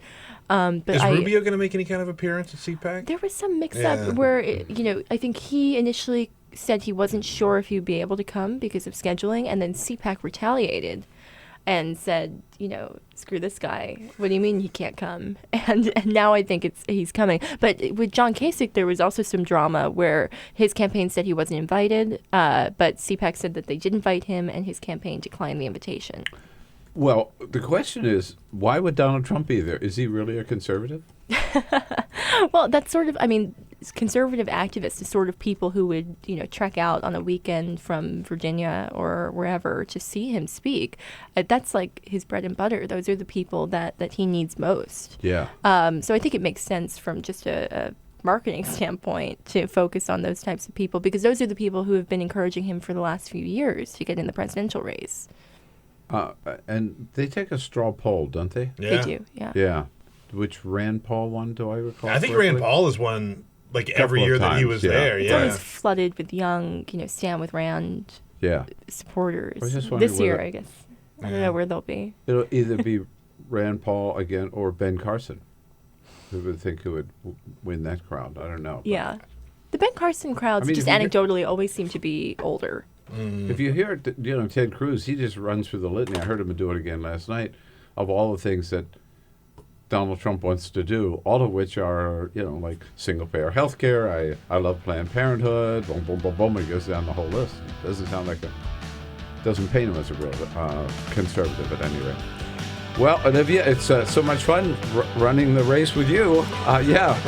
But
Is Rubio going to make any kind of appearance at CPAC?
There was some mix-up where, I think he initially said he wasn't sure if he'd be able to come because of scheduling, and then CPAC retaliated and said, screw this guy. What do you mean he can't come? And now I think he's coming. But with John Kasich, there was also some drama where his campaign said he wasn't invited, but CPAC said that they did invite him, and his campaign declined the invitation.
Well, the question is, why would Donald Trump be there? Is he really a conservative?
Well, that's sort of, conservative activists, the sort of people who would, trek out on a weekend from Virginia or wherever to see him speak, that's like his bread and butter. Those are the people that he needs most.
Yeah.
So I think it makes sense from just a marketing standpoint to focus on those types of people, because those are the people who have been encouraging him for the last few years to get in the presidential race.
And they take a straw poll, don't they?
Yeah. They do, yeah.
Yeah. Which Rand Paul one do I recall?
I think
correctly?
Rand Paul is one every year that he was there.
It's
Yeah.
always flooded with young, Stand with Rand supporters.
I was just
This
wondering
year,
whether-
I guess. I don't know where they'll be.
It'll either be Rand Paul again or Ben Carson. Who would think who would win that crowd? I don't know.
Yeah. The Ben Carson crowds just anecdotally always seem to be older.
If you hear, Ted Cruz, he just runs through the litany. I heard him do it again last night, of all the things that Donald Trump wants to do, all of which are, like single-payer health care. I love Planned Parenthood. Boom, boom, boom, boom. It goes down the whole list. It doesn't sound like doesn't paint him as a real conservative at any rate. Well, Olivia, it's so much fun running the race with you.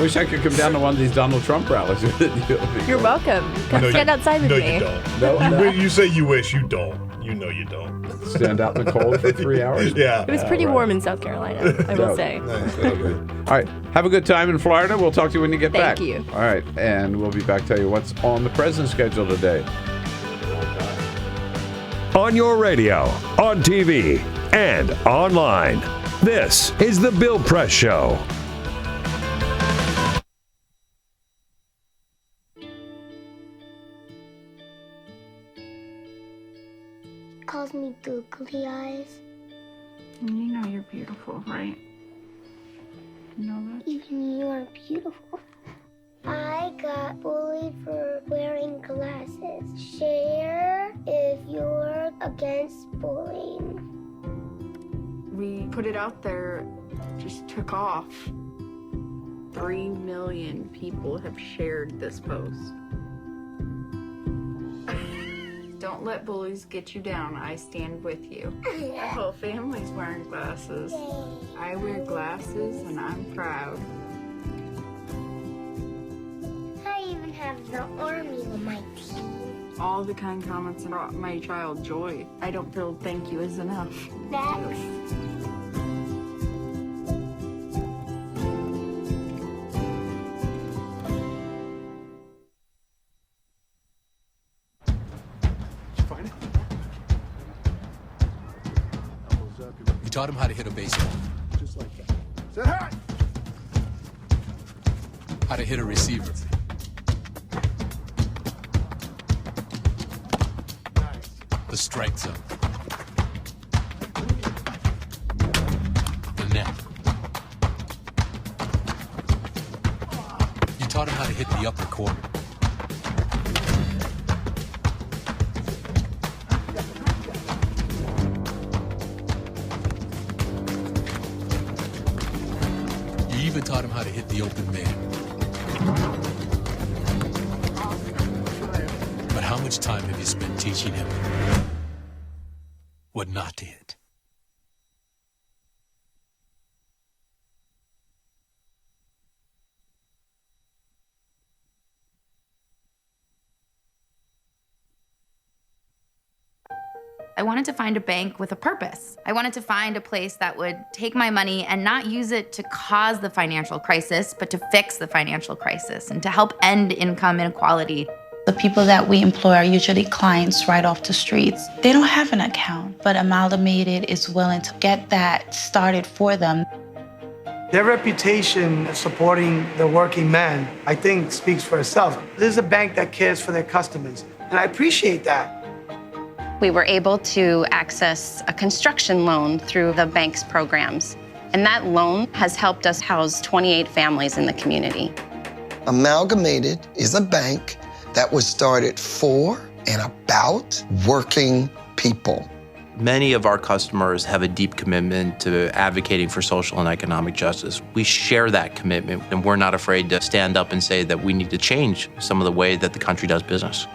Wish I could come down to one of these Donald Trump rallies with you.
You're welcome. Come stand outside with me.
You don't. You say you wish, you don't. You know you don't.
Stand out in the cold for 3 hours?
Yeah.
It was pretty warm in South Carolina, I will say.
All right. Have a good time in Florida. We'll talk to you when you get back.
Thank you.
All right. And we'll be back to tell you what's on the president's schedule today.
On your radio, on TV, and online. This is The Bill Press Show.
Calls me googly eyes.
You know you're beautiful, right? You know that?
Even you are beautiful. I got bullied for wearing glasses. Share if you're against bullying.
We put it out there, just took off. 3 million people have shared this post. Don't let bullies get you down. I stand with you. The whole family's wearing glasses. I wear glasses and I'm proud.
I even have the army on my team.
All the kind comments brought my child joy. I don't feel thank you is enough.
That's
You taught him how to hit a baseball.
Just like that. Say hi!
How to hit a receiver. The strike zone. The net. You taught him how to hit the upper corner. You even taught him how to hit the open man. But how much time have you spent teaching him what not to hit?
I wanted to find a bank with a purpose. I wanted to find a place that would take my money and not use it to cause the financial crisis, but to fix the financial crisis and to help end income inequality.
The people that we employ are usually clients right off the streets. They don't have an account, but Amalgamated is willing to get that started for them.
Their reputation supporting the working man, I think, speaks for itself. This is a bank that cares for their customers, and I appreciate that.
We were able to access a construction loan through the bank's programs, and that loan has helped us house 28 families in the community.
Amalgamated is a bank that was started for and about working people.
Many of our customers have a deep commitment to advocating for social and economic justice. We share that commitment, and we're not afraid to stand up and say that we need to change some of the way that the country does business.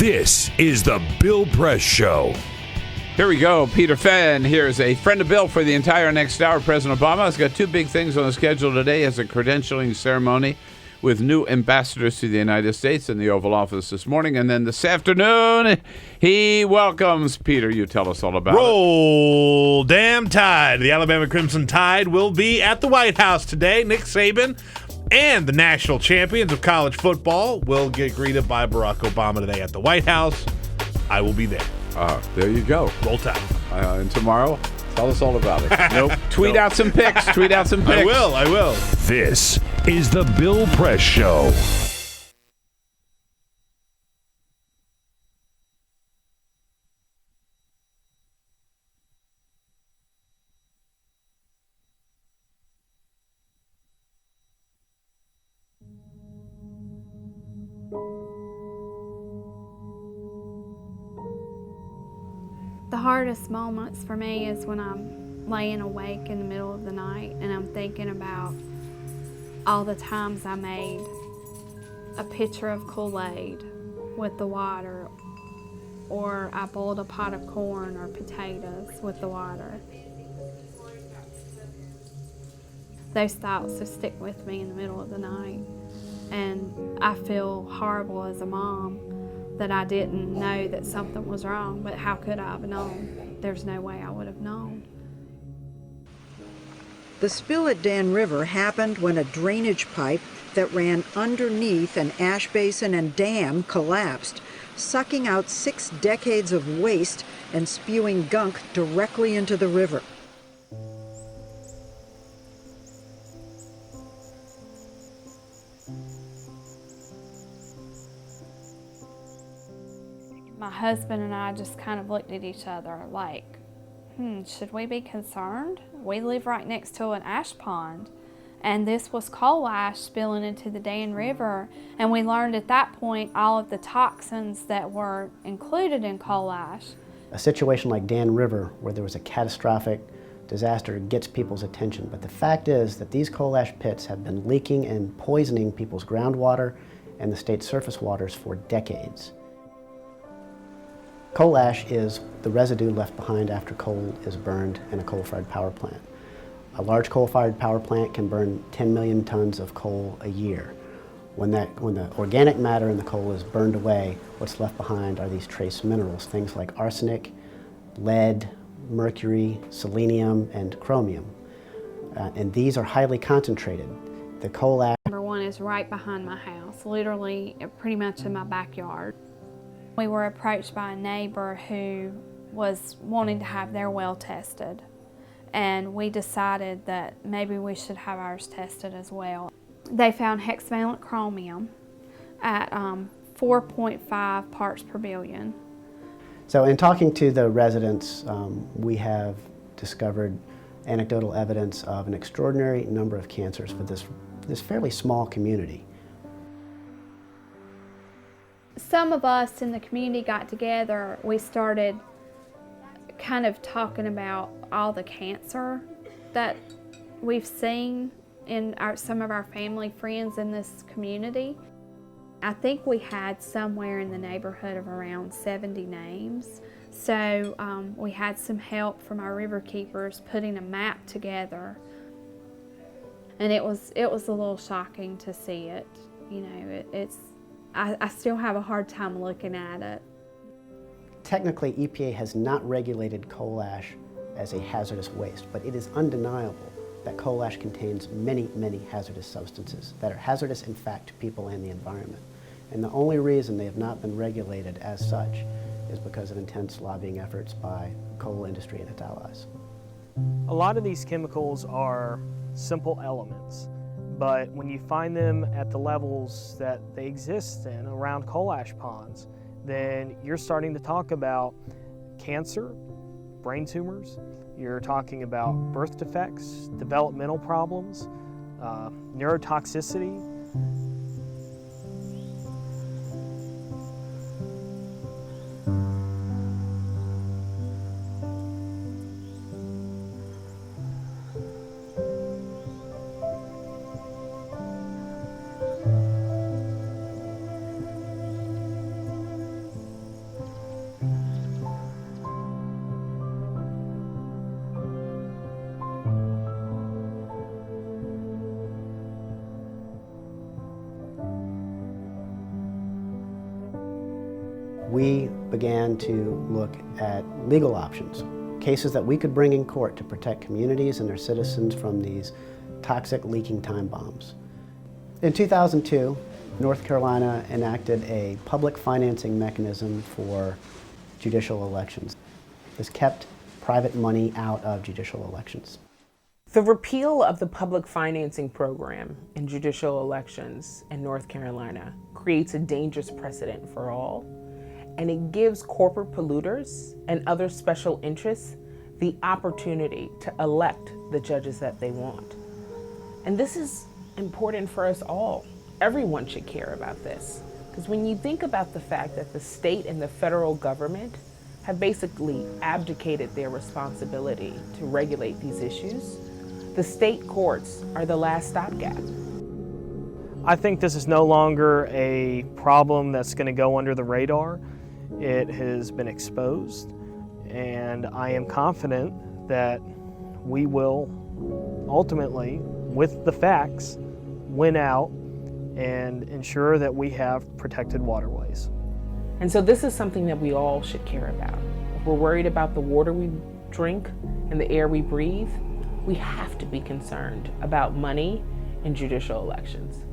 This is the Bill Press Show.
Here we go. Peter Fenn here is a friend of Bill for the entire next hour. President Obama has got two big things on the schedule today. He has a credentialing ceremony with new ambassadors to the United States in the Oval Office this morning. And then this afternoon, he welcomes Peter. You tell us all about it.
Roll damn Tide. The Alabama Crimson Tide will be at the White House today. Nick Saban and the national champions of college football will get greeted by Barack Obama today at the White House. I will be there.
There you go.
Roll Tide.
And tomorrow, tell us all about it. Nope. Tweet out some pics. Tweet out some pics.
I will.
This is the Bill Press Show.
The hardest moments for me is when I'm laying awake in the middle of the night and I'm thinking about all the times I made a pitcher of Kool-Aid with the water, or I boiled a pot of corn or potatoes with the water. Those thoughts just stick with me in the middle of the night, and I feel horrible as a mom that I didn't know that something was wrong, but how could I have known? There's no way I would have known.
The spill at Dan River happened when a drainage pipe that ran underneath an ash basin and dam collapsed, sucking out 6 decades of waste and spewing gunk directly into the river.
My husband and I just kind of looked at each other like, should we be concerned? We live right next to an ash pond, and this was coal ash spilling into the Dan River, and we learned at that point all of the toxins that were included in coal ash.
A situation like Dan River, where there was a catastrophic disaster, gets people's attention, but the fact is that these coal ash pits have been leaking and poisoning people's groundwater and the state's surface waters for decades. Coal ash is the residue left behind after coal is burned in a coal-fired power plant. A large coal-fired power plant can burn 10 million tons of coal a year. When the organic matter in the coal is burned away, what's left behind are these trace minerals, things like arsenic, lead, mercury, selenium, and chromium. And these are highly concentrated. The coal ash...
Number one is right behind my house, literally pretty much in my backyard. We were approached by a neighbor who was wanting to have their well tested, and we decided that maybe we should have ours tested as well. They found hexavalent chromium at 4.5 parts per billion.
So in talking to the residents, we have discovered anecdotal evidence of an extraordinary number of cancers for this fairly small community.
Some of us in the community got together. We started kind of talking about all the cancer that we've seen in some of our family friends in this community. I think we had somewhere in the neighborhood of around 70 names. So we had some help from our river keepers putting a map together. And it was a little shocking to see it. You know, I still have a hard time looking at it.
Technically, EPA has not regulated coal ash as a hazardous waste, but it is undeniable that coal ash contains many, many hazardous substances that are hazardous, in fact, to people and the environment. And the only reason they have not been regulated as such is because of intense lobbying efforts by the coal industry and its allies.
A lot of these chemicals are simple elements, but when you find them at the levels that they exist in around coal ash ponds, then you're starting to talk about cancer, brain tumors, you're talking about birth defects, developmental problems, neurotoxicity.
we began to look at legal options, cases that we could bring in court to protect communities and their citizens from these toxic leaking time bombs. In 2002, North Carolina enacted a public financing mechanism for judicial elections. This kept private money out of judicial elections.
The repeal of the public financing program in judicial elections in North Carolina creates a dangerous precedent for all, and it gives corporate polluters and other special interests the opportunity to elect the judges that they want. And this is important for us all. Everyone should care about this, because when you think about the fact that the state and the federal government have basically abdicated their responsibility to regulate these issues, the state courts are the last stopgap.
I think this is no longer a problem that's going to go under the radar. It has been exposed, and I am confident that we will ultimately, with the facts, win out and ensure that we have protected waterways.
And so this is something that we all should care about. If we're worried about the water we drink and the air we breathe, we have to be concerned about money in judicial elections.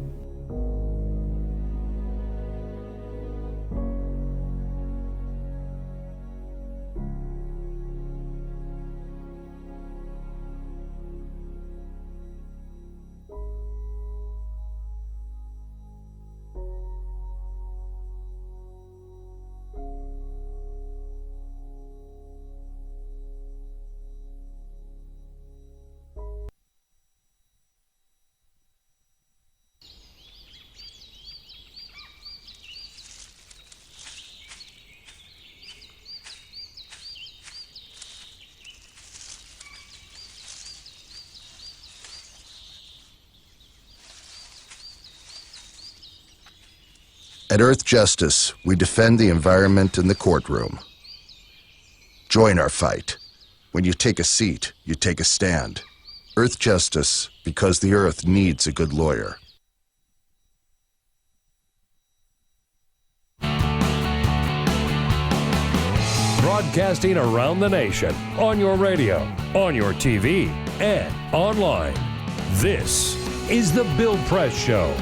At Earth Justice, we defend the environment in the courtroom. Join our fight. When you take a seat, you take a stand. Earth Justice, because the Earth needs a good lawyer.
Broadcasting around the nation, on your radio, on your TV, and online. This is The Bill Press Show.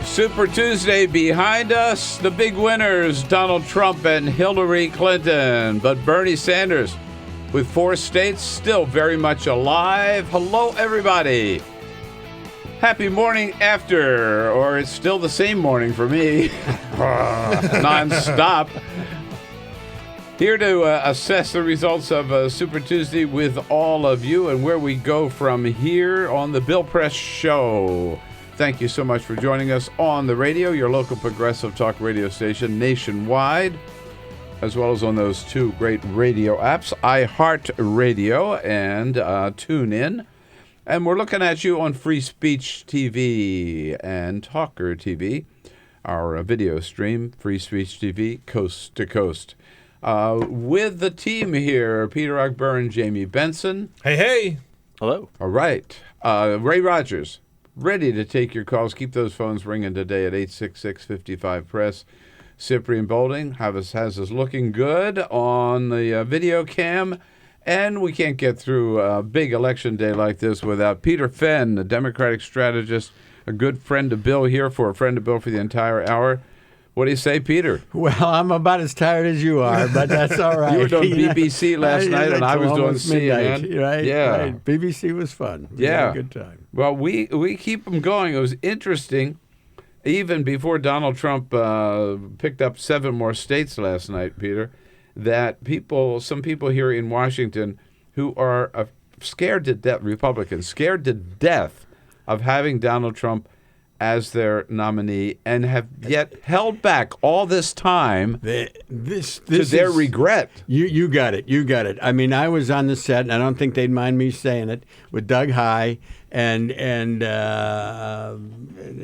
Super Tuesday behind us. The big winners, Donald Trump and Hillary Clinton. But Bernie Sanders, with 4 states, still very much alive. Hello, everybody. Happy morning after, or it's still the same morning for me. Non-stop. Here to assess the results of Super Tuesday with all of you and where we go from here on the Bill Press Show. Thank you so much for joining us on the radio, your local progressive talk radio station nationwide, as well as on those 2 great radio apps, iHeartRadio and TuneIn. And we're looking at you on Free Speech TV and TawkrTV, our video stream, Free Speech TV, coast to coast. With the team here, Peter Ogburn and Jamie Benson.
Hey, hey.
Hello.
All right. Ray Rogers, ready to take your calls. Keep those phones ringing today at 866-55-PRESS. Cyprian Bolding has us looking good on the video cam. And we can't get through a big election day like this without Peter Fenn, a Democratic strategist, a good friend of Bill here for a friend of Bill for the entire hour. What do you say, Peter?
Well, I'm about as tired as you are, but that's all right.
You were doing BBC last night, and I was doing CNN.
Right?
Yeah.
Right. BBC was fun. We had a good time.
Well, we keep them going. It was interesting. Even before Donald Trump picked up 7 more states last night, Peter, that some people here in Washington who are scared to death, Republicans, scared to death of having Donald Trump as their nominee and have yet held back all this time
this
to their regret.
You got it. You got it. I mean, I was on the set, and I don't think they'd mind me saying it, with Doug High and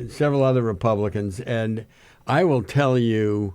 several other Republicans. And I will tell you,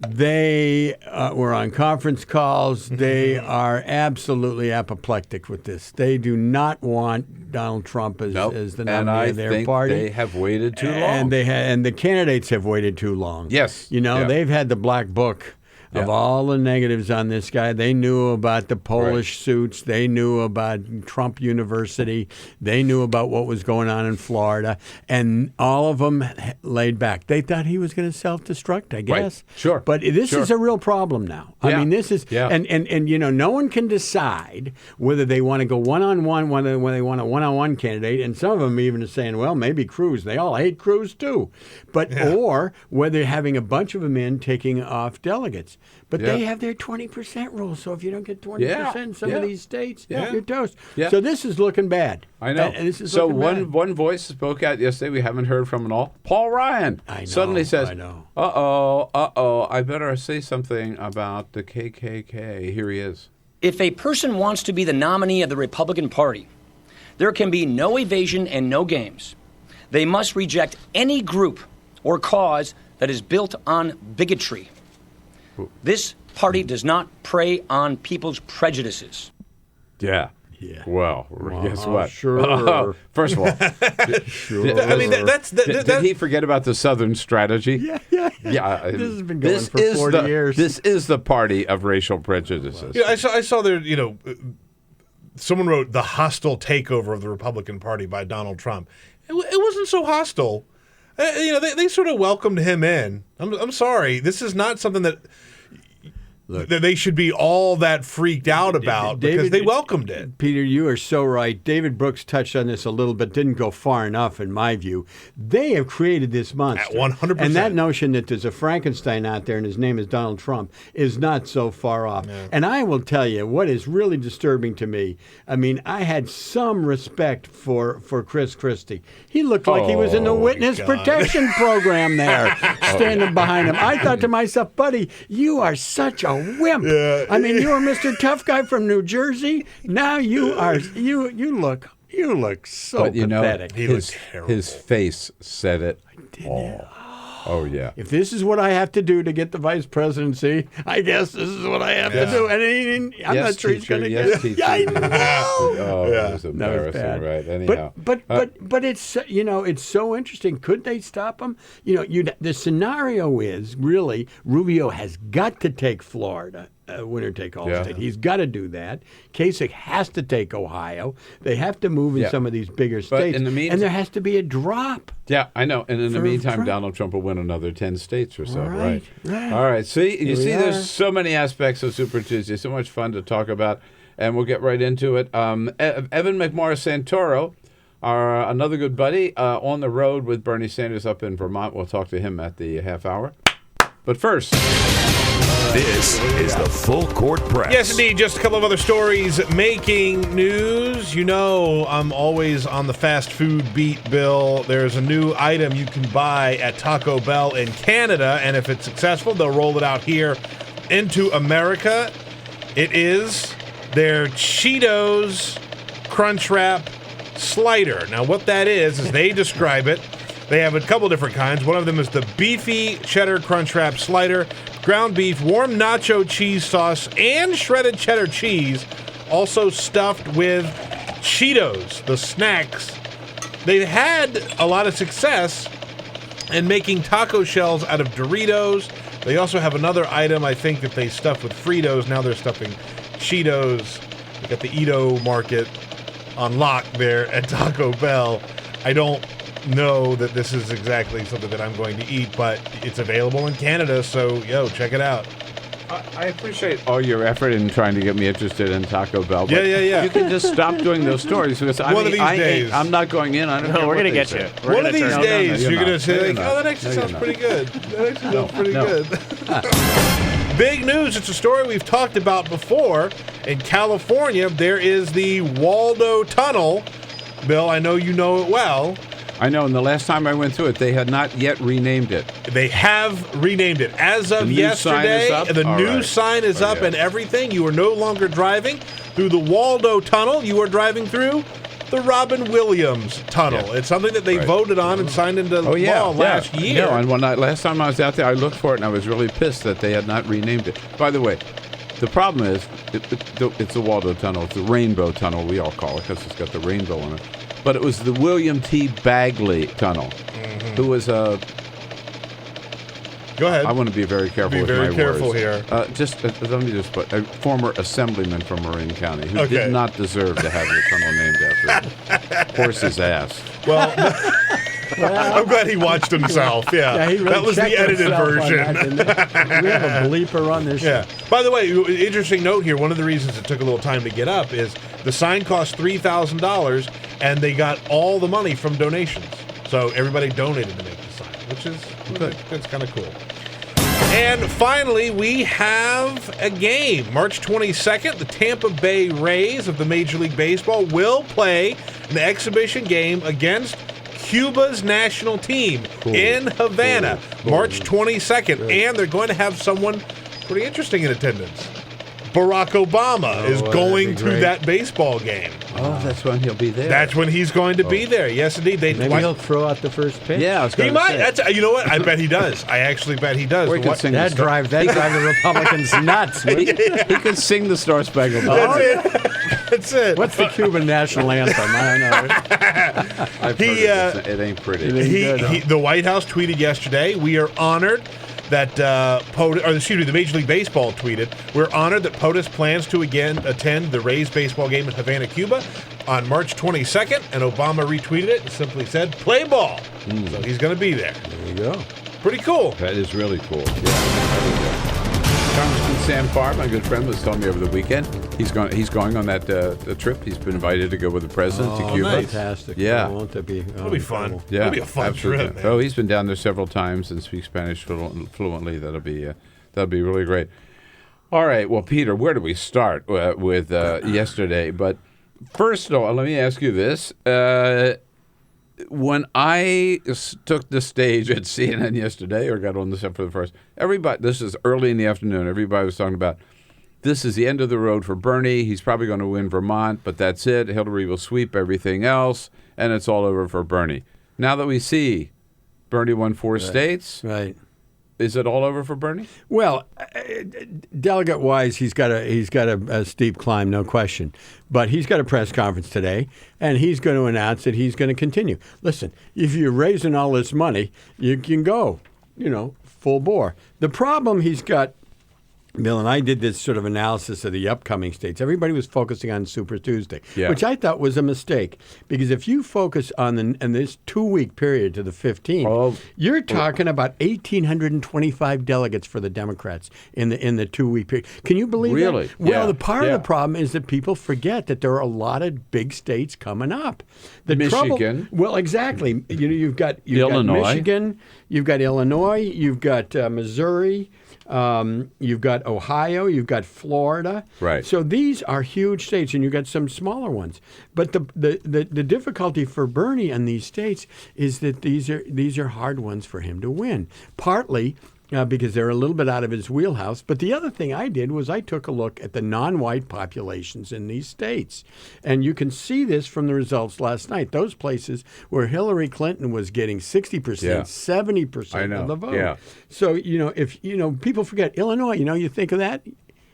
they were on conference calls. They are absolutely apoplectic with this. They do not want Donald Trump as the
And
nominee
I
of their
think
party.
they have waited too long.
And and the candidates have waited too long.
Yes.
They've had the black book of all the negatives on this guy. They knew about the Polish suits. They knew about Trump University. They knew about what was going on in Florida. And all of them laid back. They thought he was going to self-destruct, I guess.
Right. Sure.
But this is a real problem now. I mean, this is, and no one can decide whether they want to go one-on-one, whether they want a one-on-one candidate. And some of them even are saying, well, maybe Cruz. They all hate Cruz too. But or whether having a bunch of them in taking off delegates. But they have their 20% rule. So if you don't get 20% in some of these states, you're toast.
Yeah.
So this is looking bad.
I know. So one voice spoke out yesterday we haven't heard from at all. Paul Ryan suddenly says, I better say something about the KKK. Here he is.
If a person wants to be the nominee of the Republican Party, there can be no evasion and no games. They must reject any group or cause that is built on bigotry. This party does not prey on people's prejudices.
Yeah. Well, guess what?
Sure.
First of all,
sure.
I mean,
did he forget about the Southern strategy?
Yeah. This has been going for 40 years.
This is the party of racial prejudices.
Yeah, I saw there. Someone wrote the hostile takeover of the Republican Party by Donald Trump. It wasn't so hostile. They sort of welcomed him in. I'm sorry. This is not something that they should be all that freaked out about because they welcomed it.
Peter, you are so right. David Brooks touched on this a little bit, didn't go far enough in my view. They have created this monster.
At 100%.
And that notion that there's a Frankenstein out there and his name is Donald Trump is not so far off. Yeah. And I will tell you what is really disturbing to me. I mean, I had some respect for Chris Christie. He looked like he was in the witness protection program there, standing behind him. I thought to myself, buddy, you are such a wimp. Yeah. I mean, you were Mr. Tough Guy from New Jersey. Now you look so pathetic.
His face said it all. Oh, yeah.
If this is what I have to do to get the vice presidency, I guess this is what I have to do. And I'm not sure he's going to get it. Yeah, I know.
It was embarrassing, right? Anyhow.
But it's, it's so interesting. Could they stop him? The scenario is really Rubio has got to take Florida. Winner take all state. He's got to do that. Kasich has to take Ohio. They have to move in some of these bigger states.
In the meantime,
and there has to be a drop.
Yeah, I know. And in the meantime, Donald Trump will win another 10 states or so, right? All right. See, there's so many aspects of Super Tuesday. So much fun to talk about. And we'll get right into it. Evan McMorris Santoro, another good buddy, on the road with Bernie Sanders up in Vermont. We'll talk to him at the half hour. But first...
This is the Full Court Press.
Yes, indeed. Just a couple of other stories making news. I'm always on the fast food beat, Bill. There's a new item you can buy at Taco Bell in Canada, and if it's successful, they'll roll it out here into America. It is their Cheetos Crunchwrap Slider. Now, what that is they describe it. They have a couple different kinds. One of them is the Beefy Cheddar Crunchwrap Slider. Ground beef, warm nacho cheese sauce, and shredded cheddar cheese, also stuffed with Cheetos, the snacks. They had a lot of success in making taco shells out of Doritos. They also have another item, I think, that they stuff with Fritos. Now they're stuffing Cheetos. They got the Edo market on lock there at Taco Bell. I don't know that this is exactly something that I'm going to eat, but it's available in Canada, so check it out.
I appreciate all your effort in trying to get me interested in Taco Bell. But
yeah.
You can just stop doing those stories because
one of these days
I'm not going in. I don't
we're going to get you.
One of these days you're going to say, that actually sounds pretty good. That actually sounds pretty good. Big news. It's a story we've talked about before. In California, there is the Waldo Tunnel. Bill, I know you know it well.
I know, and the last time I went through it, they had not yet renamed it.
They have renamed it. As of yesterday, the new sign is up and everything. You are no longer driving through the Waldo Tunnel. You are driving through the Robin Williams Tunnel. Yeah. It's something that they voted on and signed into law last year.
No, and last time I was out there, I looked for it, and I was really pissed that they had not renamed it. By the way, The problem is, it's the Waldo Tunnel. It's the Rainbow Tunnel, we all call it, because it's got the rainbow on it. But it was the William T. Bagley Tunnel, who was a...
Go ahead.
I want to be very careful with my words.
Be very careful here.
Let me just put a former assemblyman from Marin County who
Okay.
did not deserve to have the tunnel named after him. Horse's ass.
Well, I'm glad he watched himself. Yeah,
he really
that was the
checked
edited
himself on
version.
that, didn't he? We have a bleeper on this.
Yeah. By the way, interesting note here. One of the reasons it took a little time to get up is the sign cost $3,000, and they got all the money from donations. So everybody donated to make the sign, which is good. That's kind of cool. And finally, we have a game. March 22nd, the Tampa Bay Rays of the Major League Baseball will play an exhibition game against Cuba's national team in Havana, March 22nd. And they're going to have someone pretty interesting in attendance. Barack Obama is going to that baseball game.
Oh, that's when he'll be there.
That's when he's going to be there. Yes, indeed.
Maybe he'll throw out the first pitch.
Yeah, I was
He
going
might.
say.
That's, you know what? I bet he does. I actually bet he does.
Or he could sing
That drive the Republicans nuts.
He could sing the Star Spangled
That's
Banner.
it. That's it.
What's the Cuban national anthem? I don't know.
I've heard it ain't pretty.
The White House tweeted yesterday, "We are honored that the Major League Baseball tweeted, we're honored that POTUS plans to again attend the Rays baseball game in Havana, Cuba on March 22nd." And Obama retweeted it and simply said, "Play ball." So he's going to be there.
There you go.
Pretty cool.
That is really cool. Yeah. Congressman Sam Farr, my good friend, was telling me over the weekend he's going on that the trip. He's been invited to go with the president to Cuba.
Fantastic.
Yeah.
Won't that be?
It'll be fun.
Yeah,
It'll be a fun
absolutely.
trip, man.
Oh, he's been down there several times and speaks Spanish fluently. That'll be really great. All right. Well, Peter, where do we start with yesterday? But first of all, let me ask you this. When I took the stage at CNN yesterday, or got on the set for the first, this is early in the afternoon, everybody was talking about, this is the end of the road for Bernie. He's probably going to win Vermont, but that's it. Hillary will sweep everything else, and it's all over for Bernie. Now that we see Bernie won 4 states,
right?
Is it all over for Bernie?
Well, delegate-wise, he's got a steep climb, no question. But he's got a press conference today, and he's going to announce that he's going to continue. Listen, if you're raising all this money, you can go, full bore. The problem he's got, Bill, and I did this sort of analysis of the upcoming states. Everybody was focusing on Super Tuesday, which I thought was a mistake. Because if you focus on this 2-week period to the 15th, you're talking about 1,825 delegates for the Democrats in the 2-week period. Can you believe
really?
that? Well, the part of the problem is that people forget that there are a lot of big states coming up.
Michigan.
Well, exactly. You've got
Illinois.
Michigan, you've got Illinois, you've got Missouri. You've got Ohio, you've got Florida.
Right.
So these are huge states, and you've got some smaller ones. But the difficulty for Bernie in these states is that these are hard ones for him to win. Partly because they're a little bit out of his wheelhouse. But the other thing I did was I took a look at the non-white populations in these states. And you can see this from the results last night. Those places where Hillary Clinton was getting 60%, 70% of the vote.
Yeah.
So, if people forget Illinois, you think of that.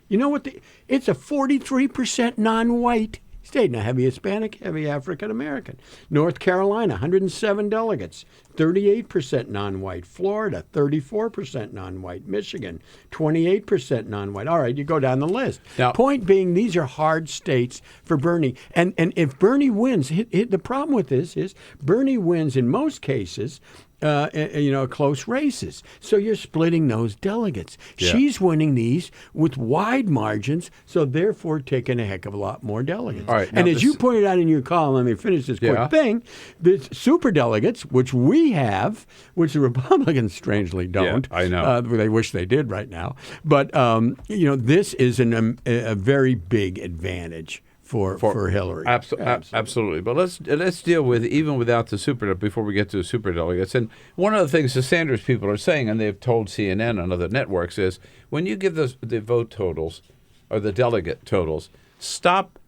You know what? It's a 43% non-white state. Now, heavy Hispanic, heavy African American. North Carolina, 107 delegates, 38% non-white. Florida, 34% non-white. Michigan, 28% non-white. All right, you go down the list.
Now,
point being, these are hard states for Bernie. And if Bernie wins, the problem with this is Bernie wins in most cases. Close races. So you're splitting those delegates.
Yeah.
She's winning these with wide margins, so therefore taking a heck of a lot more delegates.
All right,
and
now
as you pointed out in your column, let me finish this quick thing, the super delegates, which we have, which the Republicans strangely don't.
Yeah, I know.
They wish they did right now. But, this is a very big advantage for Hillary.
Absolutely. But let's deal with, even without the super, before we get to the super delegates. And one of the things the Sanders people are saying, and they've told CNN and other networks, is when you give the vote totals or the delegate totals, stop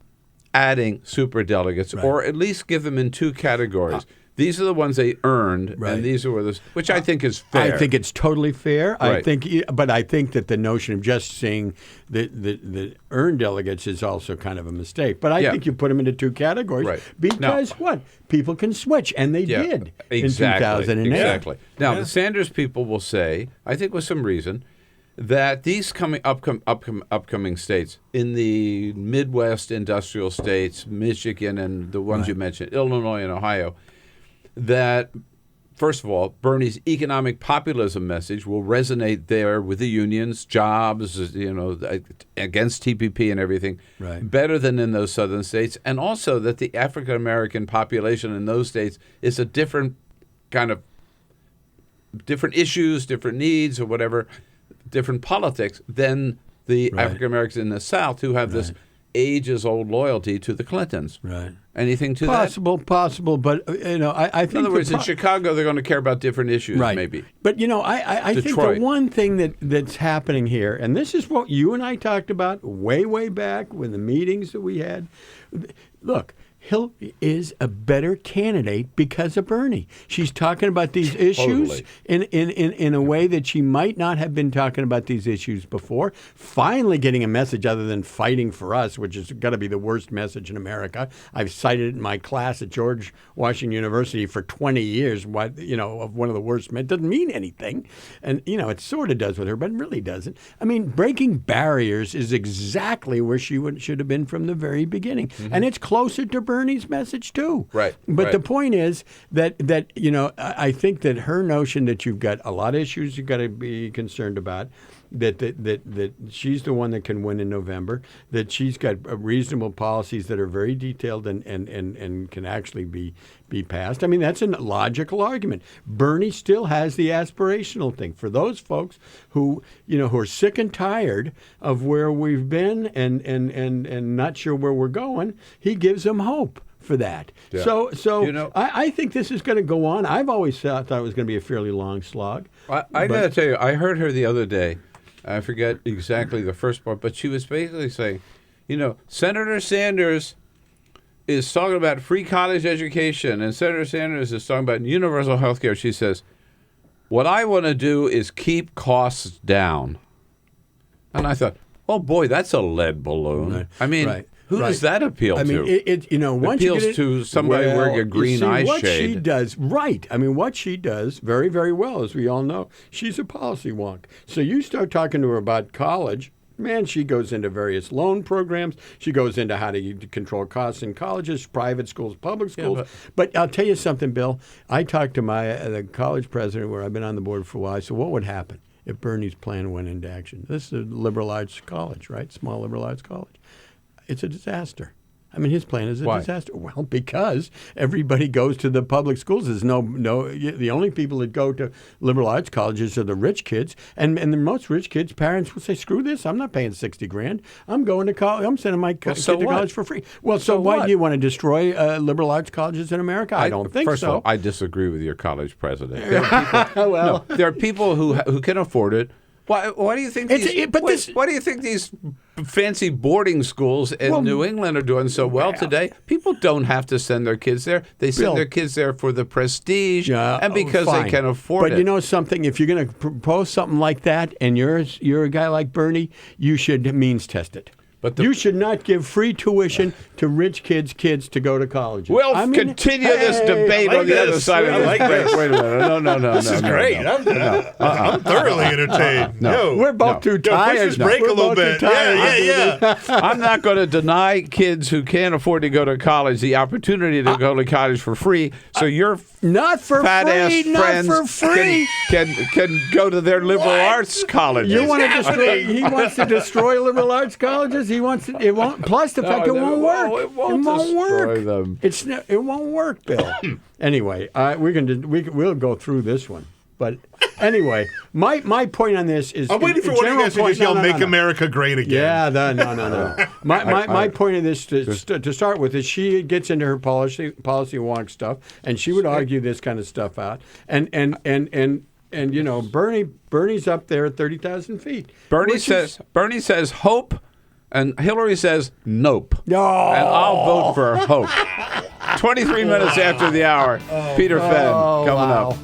adding superdelegates, or at least give them in two categories. These are the ones they earned, and these are the, which I think is fair.
I think it's totally fair.
Right.
But I think that the notion of just saying the earned delegates is also kind of a mistake. But I think you put them into two categories because what? People can switch, and they did in 2008.
Exactly. Now, the Sanders people will say, I think with some reason, that these upcoming states in the Midwest industrial states, Michigan and the ones you mentioned, Illinois and Ohio, that, first of all, Bernie's economic populism message will resonate there with the unions, jobs, against TPP and everything, better than in those southern states. And also that the African-American population in those states is a different kind of, different issues, different needs or whatever, different politics than the African-Americans in the South who have this ages-old loyalty to the Clintons.
Right.
Anything to
that? Possible, but I think.
In other words, in Chicago, they're going to care about different issues, maybe.
But I think the one thing that's happening here, and this is what you and I talked about way back when the meetings that we had. Look, Hill is a better candidate because of Bernie. She's talking about these issues in a way that she might not have been talking about these issues before. Finally getting a message other than fighting for us, which has got to be the worst message in America. I've cited it in my class at George Washington University for 20 years, of one of the worst. It doesn't mean anything. And, it sort of does with her, but it really doesn't. I mean, breaking barriers is exactly where she should have been from the very beginning. Mm-hmm. And it's closer to Bernie's message too.
Right.
But the point is that I think that her notion that you've got a lot of issues you've got to be concerned about, that she's the one that can win in November, that she's got reasonable policies that are very detailed and can actually be passed. I mean, that's a logical argument. Bernie still has the aspirational thing. For those folks who are sick and tired of where we've been and not sure where we're going, he gives them hope for that.
Yeah.
So I think this is going to go on. I've always thought it was going to be a fairly long slog.
I got to tell you, I heard her the other day. I forget exactly the first part, but she was basically saying, Senator Sanders is talking about free college education, and Senator Sanders is talking about universal health care. She says, what I want to do is keep costs down. And I thought, oh, boy, that's a lead balloon.
Right.
I mean, who does that appeal to?
I mean, once
appeals
you get
to somebody wearing a green eye
what
shade.
She does, right. I mean, what she does very, very well, as we all know, she's a policy wonk. So you start talking to her about college, man, she goes into various loan programs. She goes into how to control costs in colleges, private schools, public schools.
Yeah,
but I'll tell you something, Bill. I talked to the college president where I've been on the board for a while. I said, what would happen if Bernie's plan went into action? This is a liberal arts college, right? Small liberal arts college. It's a disaster. I mean, his plan is a disaster. Well, because everybody goes to the public schools. There's the only people that go to liberal arts colleges are the rich kids, and the most rich kids' parents will say, "Screw this! I'm not paying $60,000. I'm going to college. I'm sending my kid to college for free." Well, so why do you want to destroy liberal arts colleges in America? I don't think so.
First of all, I disagree with your college president. There are people, there are people who can afford it. Why do you think why do you think these fancy boarding schools in New England are doing so well today? People don't have to send their kids there. They send their kids there for the prestige and because they can afford it.
But you know something? If you're going to propose something like that and you're a guy like Bernie, you should means test it. But you should not give free tuition to rich kids to go to college.
We'll continue this debate on the other side of this break. Wait a minute. No.
This is great. I'm thoroughly entertained.
We're both too tired.
Push this break a little bit. Yeah.
I'm not going to deny kids who can't afford to go to college the opportunity to go to college for free. So your
not for
fat-ass
free,
friends
not for free.
Can go to their liberal arts colleges.
You want to destroy? He wants to destroy liberal arts colleges. He wants it won't. Plus the fact it won't work.
It won't
work.
Them.
It won't work, Bill. Anyway, we'll go through this one. But anyway, my point on this is
I'm waiting for one of you guys to just yell "Make America Great Again."
Yeah, no. My point of this to start with is she gets into her policy wonk stuff, and she would argue this kind of stuff out, and Bernie's up there at 30,000 feet.
Bernie says hope And Hillary says, nope.
No.
And I'll vote for hope. 23 minutes after the hour. Peter Fenn coming up.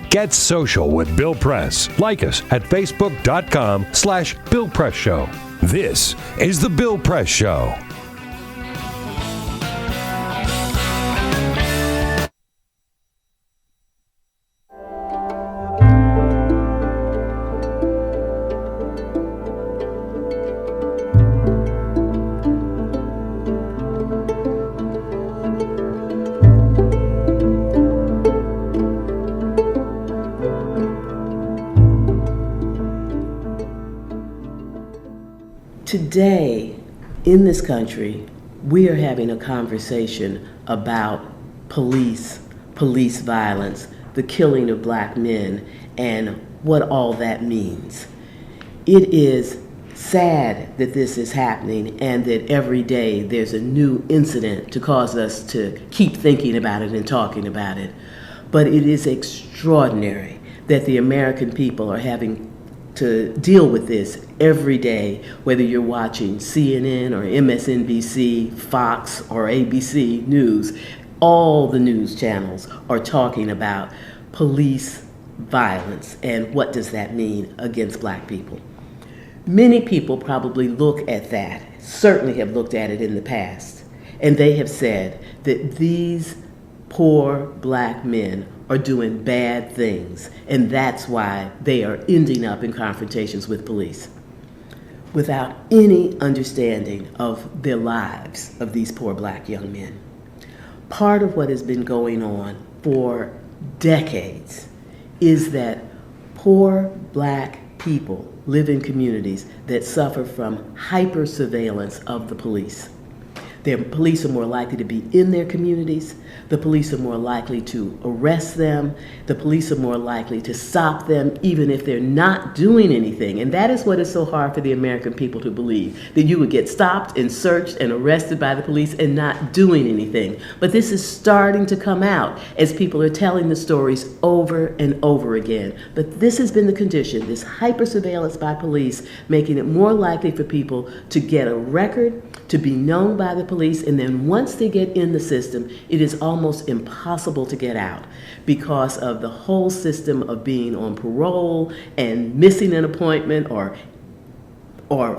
Get social with Bill Press. Like us at facebook.com/Bill Press Show. This is The Bill Press Show.
Today, in this country, we are having a conversation about police violence, the killing of black men, and what all that means. It is sad that this is happening and that every day there's a new incident to cause us to keep thinking about it and talking about it. But it is extraordinary that the American people are having to deal with this every day, whether you're watching CNN or MSNBC, Fox, or ABC News. All the news channels are talking about police violence and what does that mean against black people. Many people probably look at that, certainly have looked at it in the past, and they have said that these poor black men are doing bad things, and that's why they are ending up in confrontations with police without any understanding of their lives of these poor black young men. Part of what has been going on for decades is that poor black people live in communities that suffer from hyper-surveillance of the police. The police are more likely to be in their communities. The police are more likely to arrest them. The police are more likely to stop them even if they're not doing anything. And that is what is so hard for the American people to believe, that you would get stopped and searched and arrested by the police and not doing anything. But this is starting to come out as people are telling the stories over and over again. But this has been the condition, this hyper-surveillance by police, making it more likely for people to get a record, to be known by the police, and then once they get in the system, it is almost impossible to get out because of the whole system of being on parole and missing an appointment or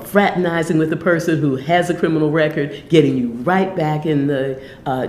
fraternizing with a person who has a criminal record, getting you right back in the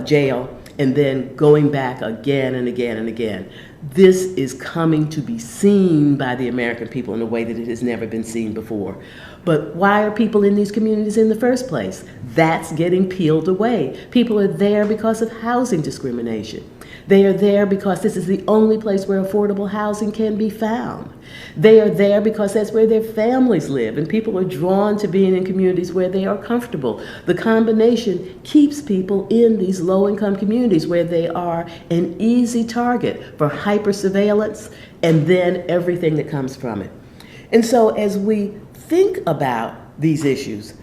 jail, and then going back again and again and again. This is coming to be seen by the American people in a way that it has never been seen before. But why are people in these communities in the first place? That's getting peeled away. People are there because of housing discrimination. They are there because this is the only place where affordable housing can be found. They are there because that's where their families live, and people are drawn to being in communities where they are comfortable. The combination keeps people in these low-income communities where they are an easy target for hyper-surveillance and then everything that comes from it. And so as we think about these issues,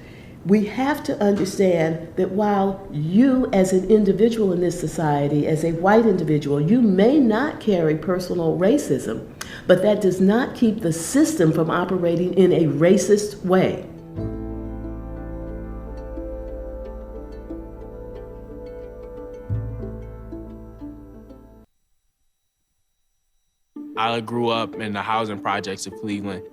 we have to understand that while you as an individual in this society, as a white individual, you may not carry personal racism, but that does not keep the system from operating in a racist way.
I grew up in the housing projects of Cleveland.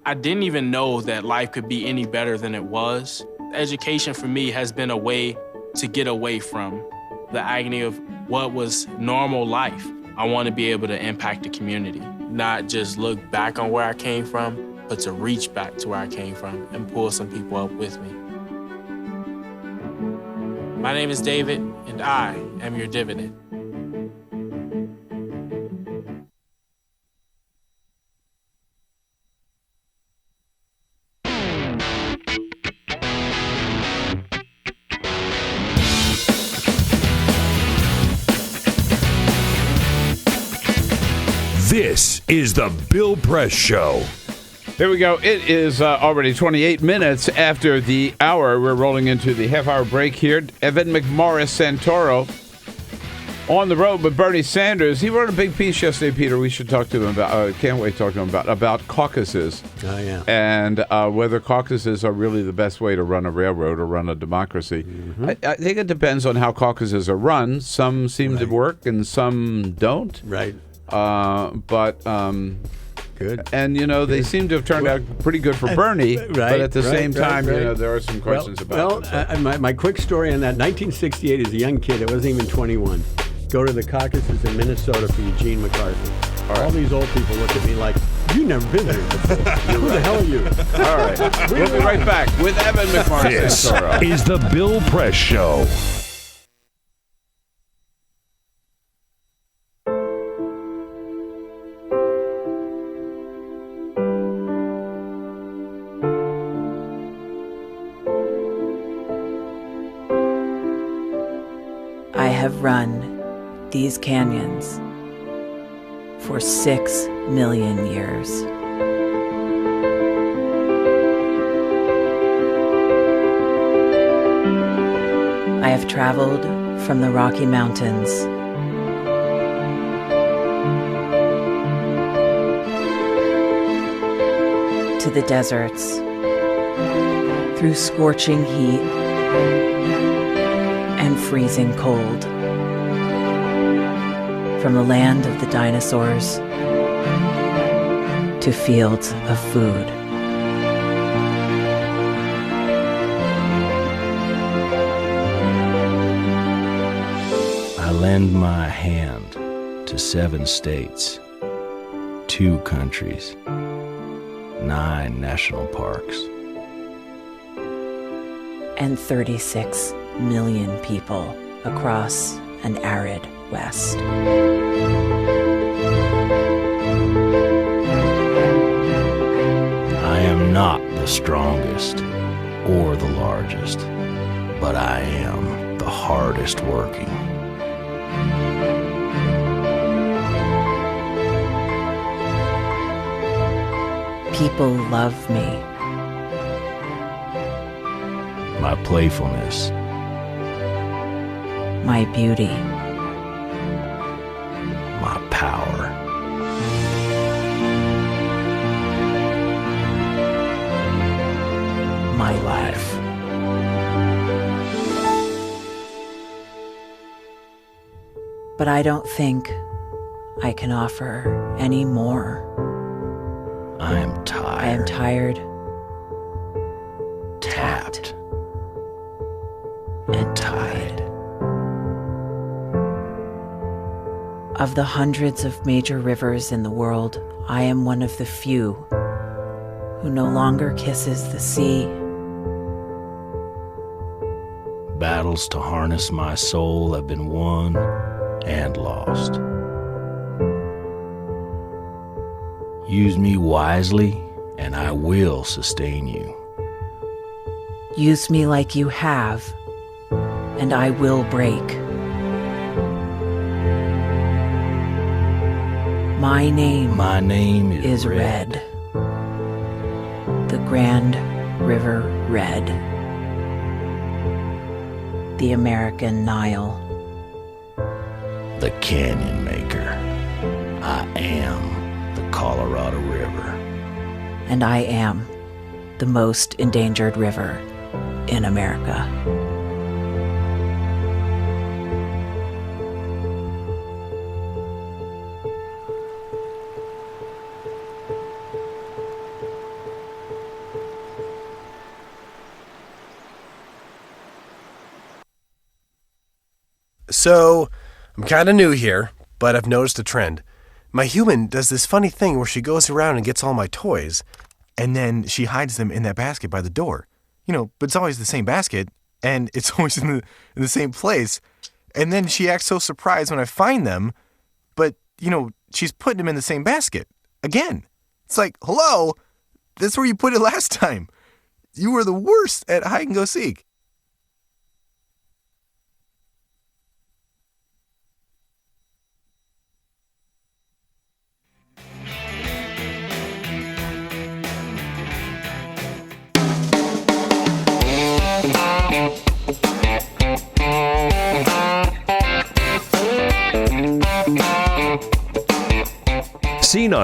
I didn't even know that life could be any better than it was. Education for me has been a way to get away from the agony of what was normal life. I want to be able to impact the community, not just look back on where I came from, but to reach back to where I came from and pull some people up with me. My name is David, and I am your dividend.
This is the Bill Press Show.
Here we go. It is already 28 minutes after the hour. We're rolling into the half-hour break here. Evan McMorris Santoro On the Road with Bernie Sanders. He wrote a big piece yesterday, Peter. We should talk to him about. Can't wait to talk to him about caucuses.
Oh, yeah.
And whether caucuses are really the best way to run a railroad or run a democracy.
Mm-hmm.
I think it depends on how caucuses are run. Some seem to work and some don't.
Right.
Good. And, they seem to have turned out pretty good for Bernie.
Right,
but at the same time,
right.
there are some questions about it.
My quick story on that, 1968, as a young kid, I wasn't even 21, go to the caucuses in Minnesota for Eugene McCarthy. All these old people look at me like, you've never been there before. Who the hell are you?
All right. We'll be right back with Evan McMahon.
This is the Bill Press Show.
I have run these canyons for 6 million years. I have traveled from the Rocky Mountains to the deserts, through scorching heat and freezing cold, from the land of the dinosaurs to fields of food.
I lend my hand to 7 states, 2 countries, 9 national parks,
and 36 million people across an arid West.
I am not the strongest or the largest, but I am the hardest working.
People love me.
My playfulness,
My beauty,
my power,
my life. But I don't think I can offer any more.
I am tired.
I am tired,
tapped,
and tied. Of the hundreds of major rivers in the world, I am one of the few who no longer kisses the sea.
Battles to harness my soul have been won and lost. Use me wisely, and I will sustain you.
Use me like you have, and I will break. My name
is
Red. The Grand River Red. The American Nile.
The Canyon Maker. I am the Colorado River.
And I am the most endangered river in America.
So, I'm kind of new here, but I've noticed a trend. My human does this funny thing where she goes around and gets all my toys, and then she hides them in that basket by the door. But it's always the same basket, and it's always in the same place. And then she acts so surprised when I find them, but, she's putting them in the same basket. Again. It's like, hello? That's where you put it last time. You were the worst at hide and go seek.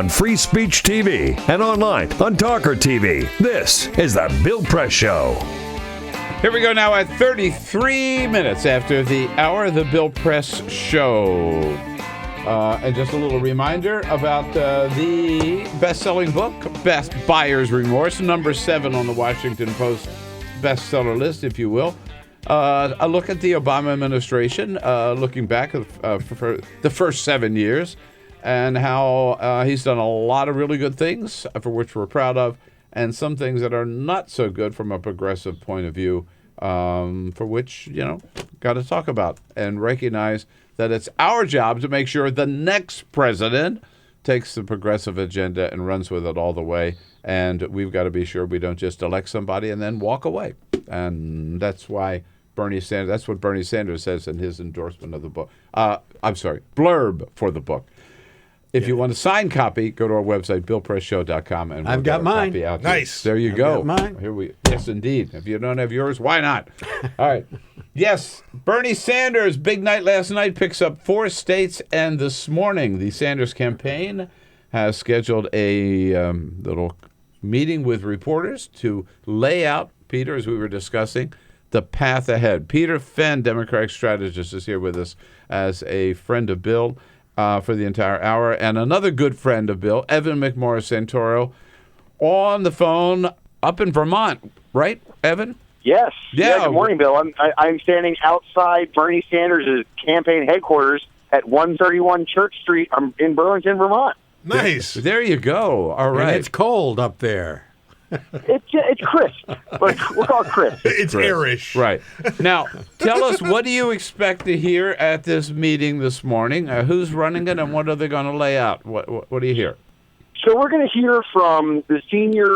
on Free Speech TV and online on TawkrTV. This is The Bill Press Show.
Here we go now at 33 minutes after the hour of the Bill Press Show. And just a little reminder about the best-selling book, Best Buyer's Remorse, number 7 on the Washington Post bestseller list, if you will. A look at the Obama administration, looking back for the first 7 years, and how he's done a lot of really good things for which we're proud of, and some things that are not so good from a progressive point of view, for which, got to talk about and recognize that it's our job to make sure the next president takes the progressive agenda and runs with it all the way. And we've got to be sure we don't just elect somebody and then walk away. And that's why that's what Bernie Sanders says in his endorsement of the book. Blurb for the book. If you want a signed copy, go to our website, BillPressShow.com, and
I've got mine.
Copy out
Nice.
There you go.
Got mine.
Yes, indeed. If you don't have yours, why not? All right. Yes, Bernie Sanders, big night last night, picks up 4 states, and this morning the Sanders campaign has scheduled a little meeting with reporters to lay out, Peter, as we were discussing, the path ahead. Peter Fenn, Democratic strategist, is here with us as a friend of Bill for the entire hour, and another good friend of Bill, Evan McMorris-Santoro, on the phone up in Vermont, right, Evan?
Yes.
Yeah.
Good morning, Bill. I'm standing outside Bernie Sanders' campaign headquarters at 131 Church Street. I'm in Burlington, Vermont.
Nice.
There you go. All right.
And it's cold up there.
It's crisp. We'll call it crisp.
It's airish.
Right. Now, tell us, what do you expect to hear at this meeting this morning? Who's running it, and what are they going to lay out? What do you hear?
So we're going to hear from the senior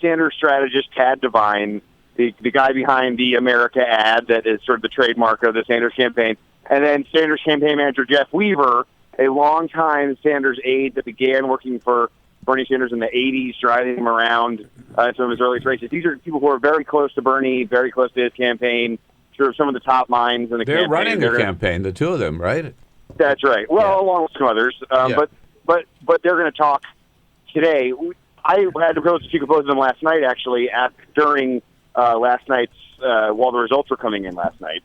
Sanders strategist, Tad Devine, the guy behind the America ad that is sort of the trademark of the Sanders campaign, and then Sanders campaign manager Jeff Weaver, a longtime Sanders aide that began working for Bernie Sanders in the 80s, driving him around in some of his early races. These are people who are very close to Bernie, very close to his campaign, sort of some of the top minds in the campaign.
They're running the campaign, the two of them, right?
That's right. Well, along with some others. But they're going to talk today. I had to go to speak with both of them last night, actually, during last night's, while the results were coming in last night.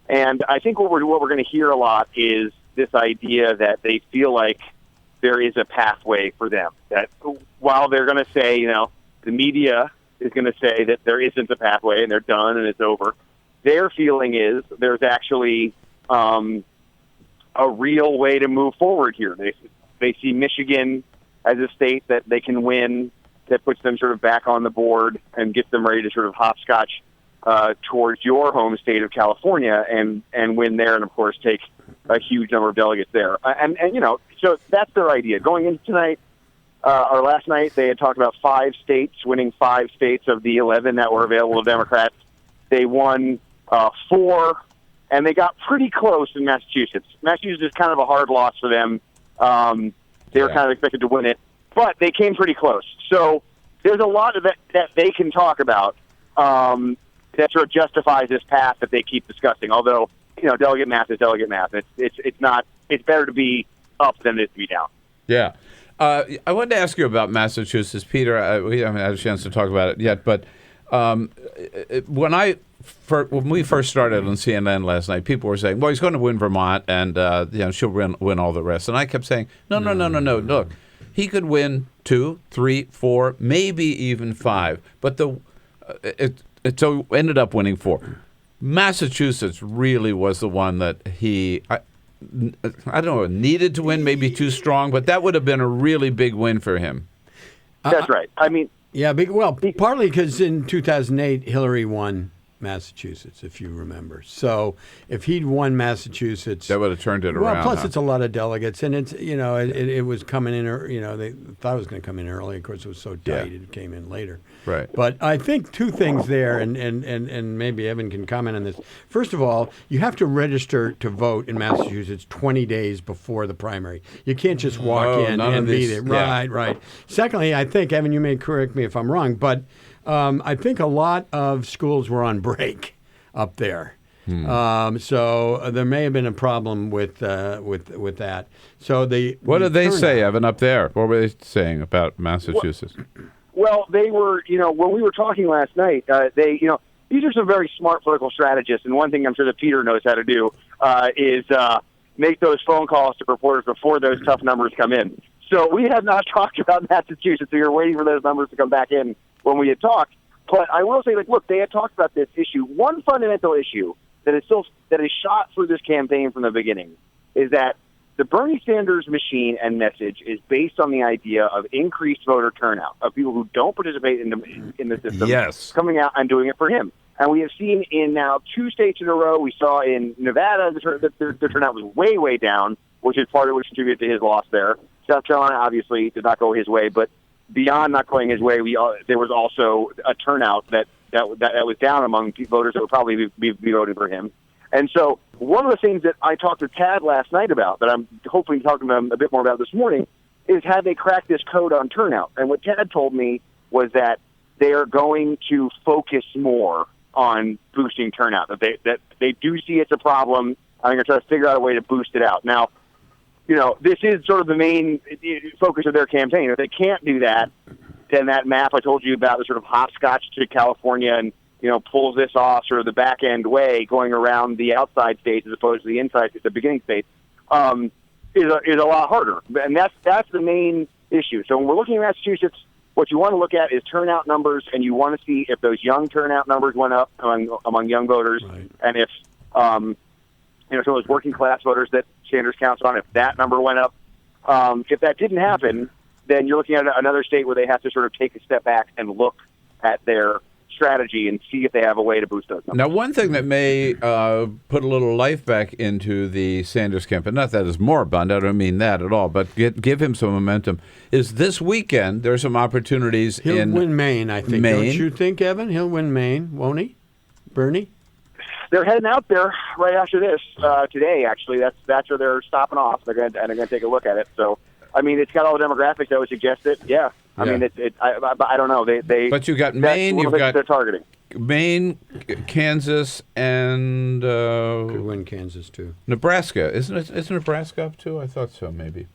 And I think what we're going to hear a lot is this idea that they feel like there is a pathway for them. That while they're going to say, the media is going to say that there isn't a pathway and they're done and it's over, their feeling is there's actually a real way to move forward here. They see Michigan as a state that they can win, that puts them sort of back on the board and gets them ready to sort of hopscotch towards your home state of California and win there, and of course take a huge number of delegates there. So that's their idea. Going into tonight, or last night, they had talked about 5 states, winning 5 states of the 11 that were available to Democrats. They won 4, and they got pretty close in Massachusetts. Massachusetts is kind of a hard loss for them. They were kind of expected to win it, but they came pretty close. So there's a lot of that they can talk about that sort of justifies this path that they keep discussing. Although, delegate math is delegate math. It's better to be up than it is to be down.
Yeah. I wanted to ask you about Massachusetts, Peter. We haven't had a chance to talk about it yet, but when we first started on CNN last night, people were saying, well, he's going to win Vermont, and she'll win all the rest. And I kept saying, no. Look, he could win 2, 3, 4, maybe even 5. But it ended up winning 4. Massachusetts really was the one that I don't know, needed to win, maybe too strong, but that would have been a really big win for him.
That's right. I mean,
yeah, partly because in 2008 Hillary won Massachusetts, if you remember. So if he'd won Massachusetts,
that would have turned it around.
Well, plus it's a lot of delegates, and it's it was coming in. They thought it was going to come in early. Of course, it was so tight it came in later.
Right.
But I think 2 things there, and maybe Evan can comment on this. First of all, you have to register to vote in Massachusetts 20 days before the primary. You can't just walk in and be there. Right. Secondly, I think, Evan, you may correct me if I'm wrong, but I think a lot of schools were on break up there. So there may have been a problem with that. So
what did they say, Evan, up there? What were they saying about Massachusetts?
Well, they were, when we were talking last night, these are some very smart political strategists, and one thing I'm sure that Peter knows how to do is make those phone calls to reporters before those tough numbers come in. So we have not talked about Massachusetts. We were waiting for those numbers to come back in when we had talked. But I will say, look, they had talked about this issue. One fundamental issue that is shot through this campaign from the beginning is that the Bernie Sanders machine and message is based on the idea of increased voter turnout, of people who don't participate in the system coming out and doing it for him. And we have seen in now 2 states in a row. We saw in Nevada the turnout was way, way down, which is part of what contributed to his loss there. South Carolina obviously did not go his way, but beyond not going his way, there was also a turnout that was down among voters that would probably be voting for him. And so one of the things that I talked to Tad last night about, that I'm hoping talking to them a bit more about this morning, is had they cracked this code on turnout. And what Tad told me was that they are going to focus more on boosting turnout, that they do see it's a problem. I'm going to try to figure out a way to boost it out. Now, this is sort of the main focus of their campaign. If they can't do that, then that map I told you about, the sort of hopscotch to California and, pulls this off sort of the back end way, going around the outside states as opposed to the inside, the beginning states, is a lot harder. And that's the main issue. So when we're looking at Massachusetts, what you want to look at is turnout numbers, and you want to see if those young turnout numbers went up among young voters, and if some of those working class voters that Sanders counts on, if that number went up. If that didn't happen, then you're looking at another state where they have to sort of take a step back and look at their strategy and see if they have a way to boost those numbers.
Now, one thing that may put a little life back into the Sanders campaign, not that it's moribund, I don't mean that at all, but give him some momentum, is this weekend there's some opportunities
He'll win Maine, I think.
Maine.
Don't you think, Evan? He'll win Maine, won't he? Bernie?
They're heading out there right after this today. Actually, that's where they're stopping off. They're going to take a look at it. So, I mean, it's got all the demographics that would suggest it. Yeah. I mean, I don't know. But
you got Maine. You've got
they're targeting
Maine, Kansas, and
could win Kansas too.
Nebraska, isn't it? Isn't Nebraska up too? I thought so, maybe.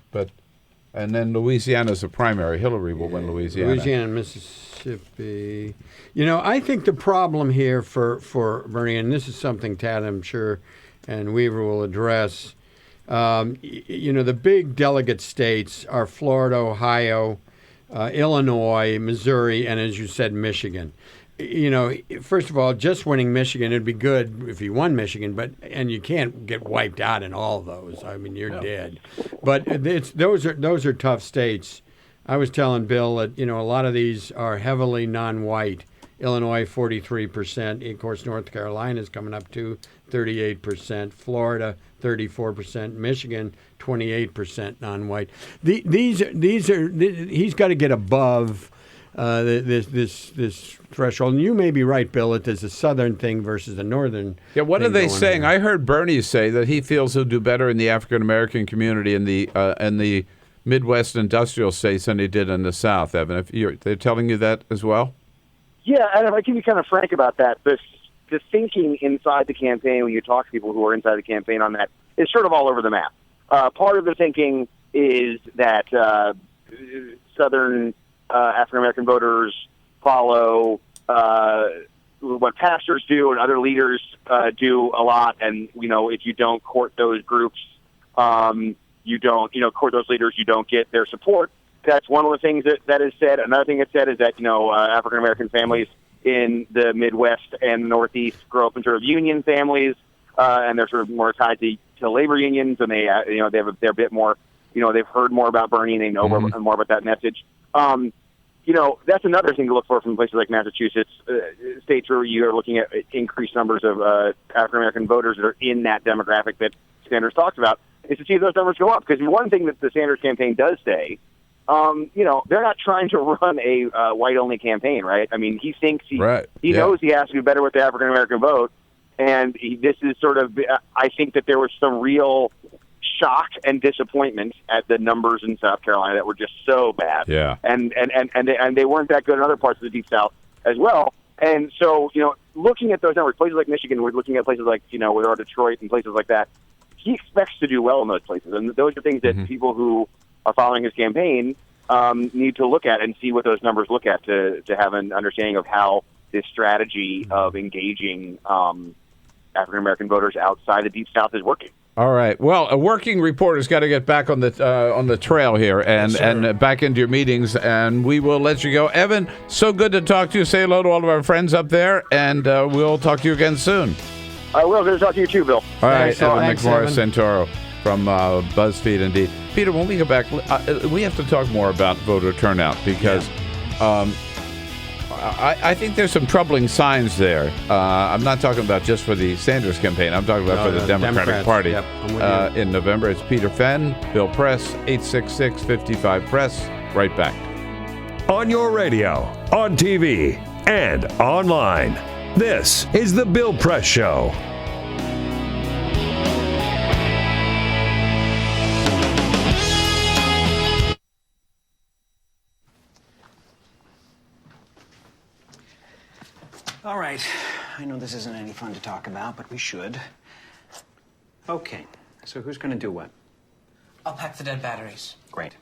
And then Louisiana's a primary. Hillary will win Louisiana.
Louisiana and Mississippi. I think the problem here for Bernie, and this is something Tad, I'm sure, and Weaver will address. The big delegate states are Florida, Ohio, Illinois, Missouri, and as you said, Michigan. First of all, just winning Michigan, it'd be good if you won Michigan, and you can't get wiped out in all of those. I mean, you're dead. But those are tough states. I was telling Bill that a lot of these are heavily non-white. Illinois, 43%. Of course, North Carolina is coming up to 38%. Florida, 34%. Michigan, 28% non-white. These are he's got to get above this threshold. And you may be right, Bill, that there's a southern thing versus a northern.
Yeah, what are they saying? I heard Bernie say that he feels he'll do better in the African American community in the Midwest industrial states than he did in the South. Evan, they're telling you that as well.
Yeah, and if I can be kind of frank about that, the thinking inside the campaign when you talk to people who are inside the campaign on that is sort of all over the map. Part of the thinking is that Southern African American voters follow what pastors do and other leaders do a lot, and if you don't court those groups, you don't court those leaders, you don't get their support. That's one of the things that is said. Another thing that's said is that African American families in the Midwest and the Northeast grow up in sort of union families, and they're sort of more tied to labor unions, and they're a bit more, they've heard more about Bernie and they know more about that message. That's another thing to look for from places like Massachusetts, states where you are looking at increased numbers of African American voters that are in that demographic that Sanders talks about, is to see those numbers go up. Because one thing that the Sanders campaign does say, they're not trying to run a white-only campaign, right? I mean, he thinks he knows he has to do better with the African American vote, and this is sort of. I think that there was some real shock and disappointment at the numbers in South Carolina that were just so bad.
Yeah,
and they weren't that good in other parts of the Deep South as well. And so, looking at those numbers, places like Michigan, we're looking at places like, with our Detroit and places like that, he expects to do well in those places. And those are things that people who are following his campaign need to look at and see what those numbers look at to have an understanding of how this strategy of engaging African-American voters outside the Deep South is working.
All right. Well, a working reporter's got to get back on the trail here and back into your meetings, and we will let you go. Evan, so good to talk to you. Say hello to all of our friends up there, and we'll talk to you again soon.
I will. Good to talk to you too, Bill.
All right, Evan McMorris Santoro from BuzzFeed, indeed. Peter, when we go back, we have to talk more about voter turnout because I think there's some troubling signs there. I'm not talking about just for the Sanders campaign. I'm talking about for the Democratic Party.
Yep,
in November, it's Peter Fenn, Bill Press, 866-55-PRESS. Right back.
On your radio, on TV, and online. This is The Bill Press Show.
All right. I know this isn't any fun to talk about, but we should. Okay. So who's going to do what?
I'll pack the dead batteries.
Great.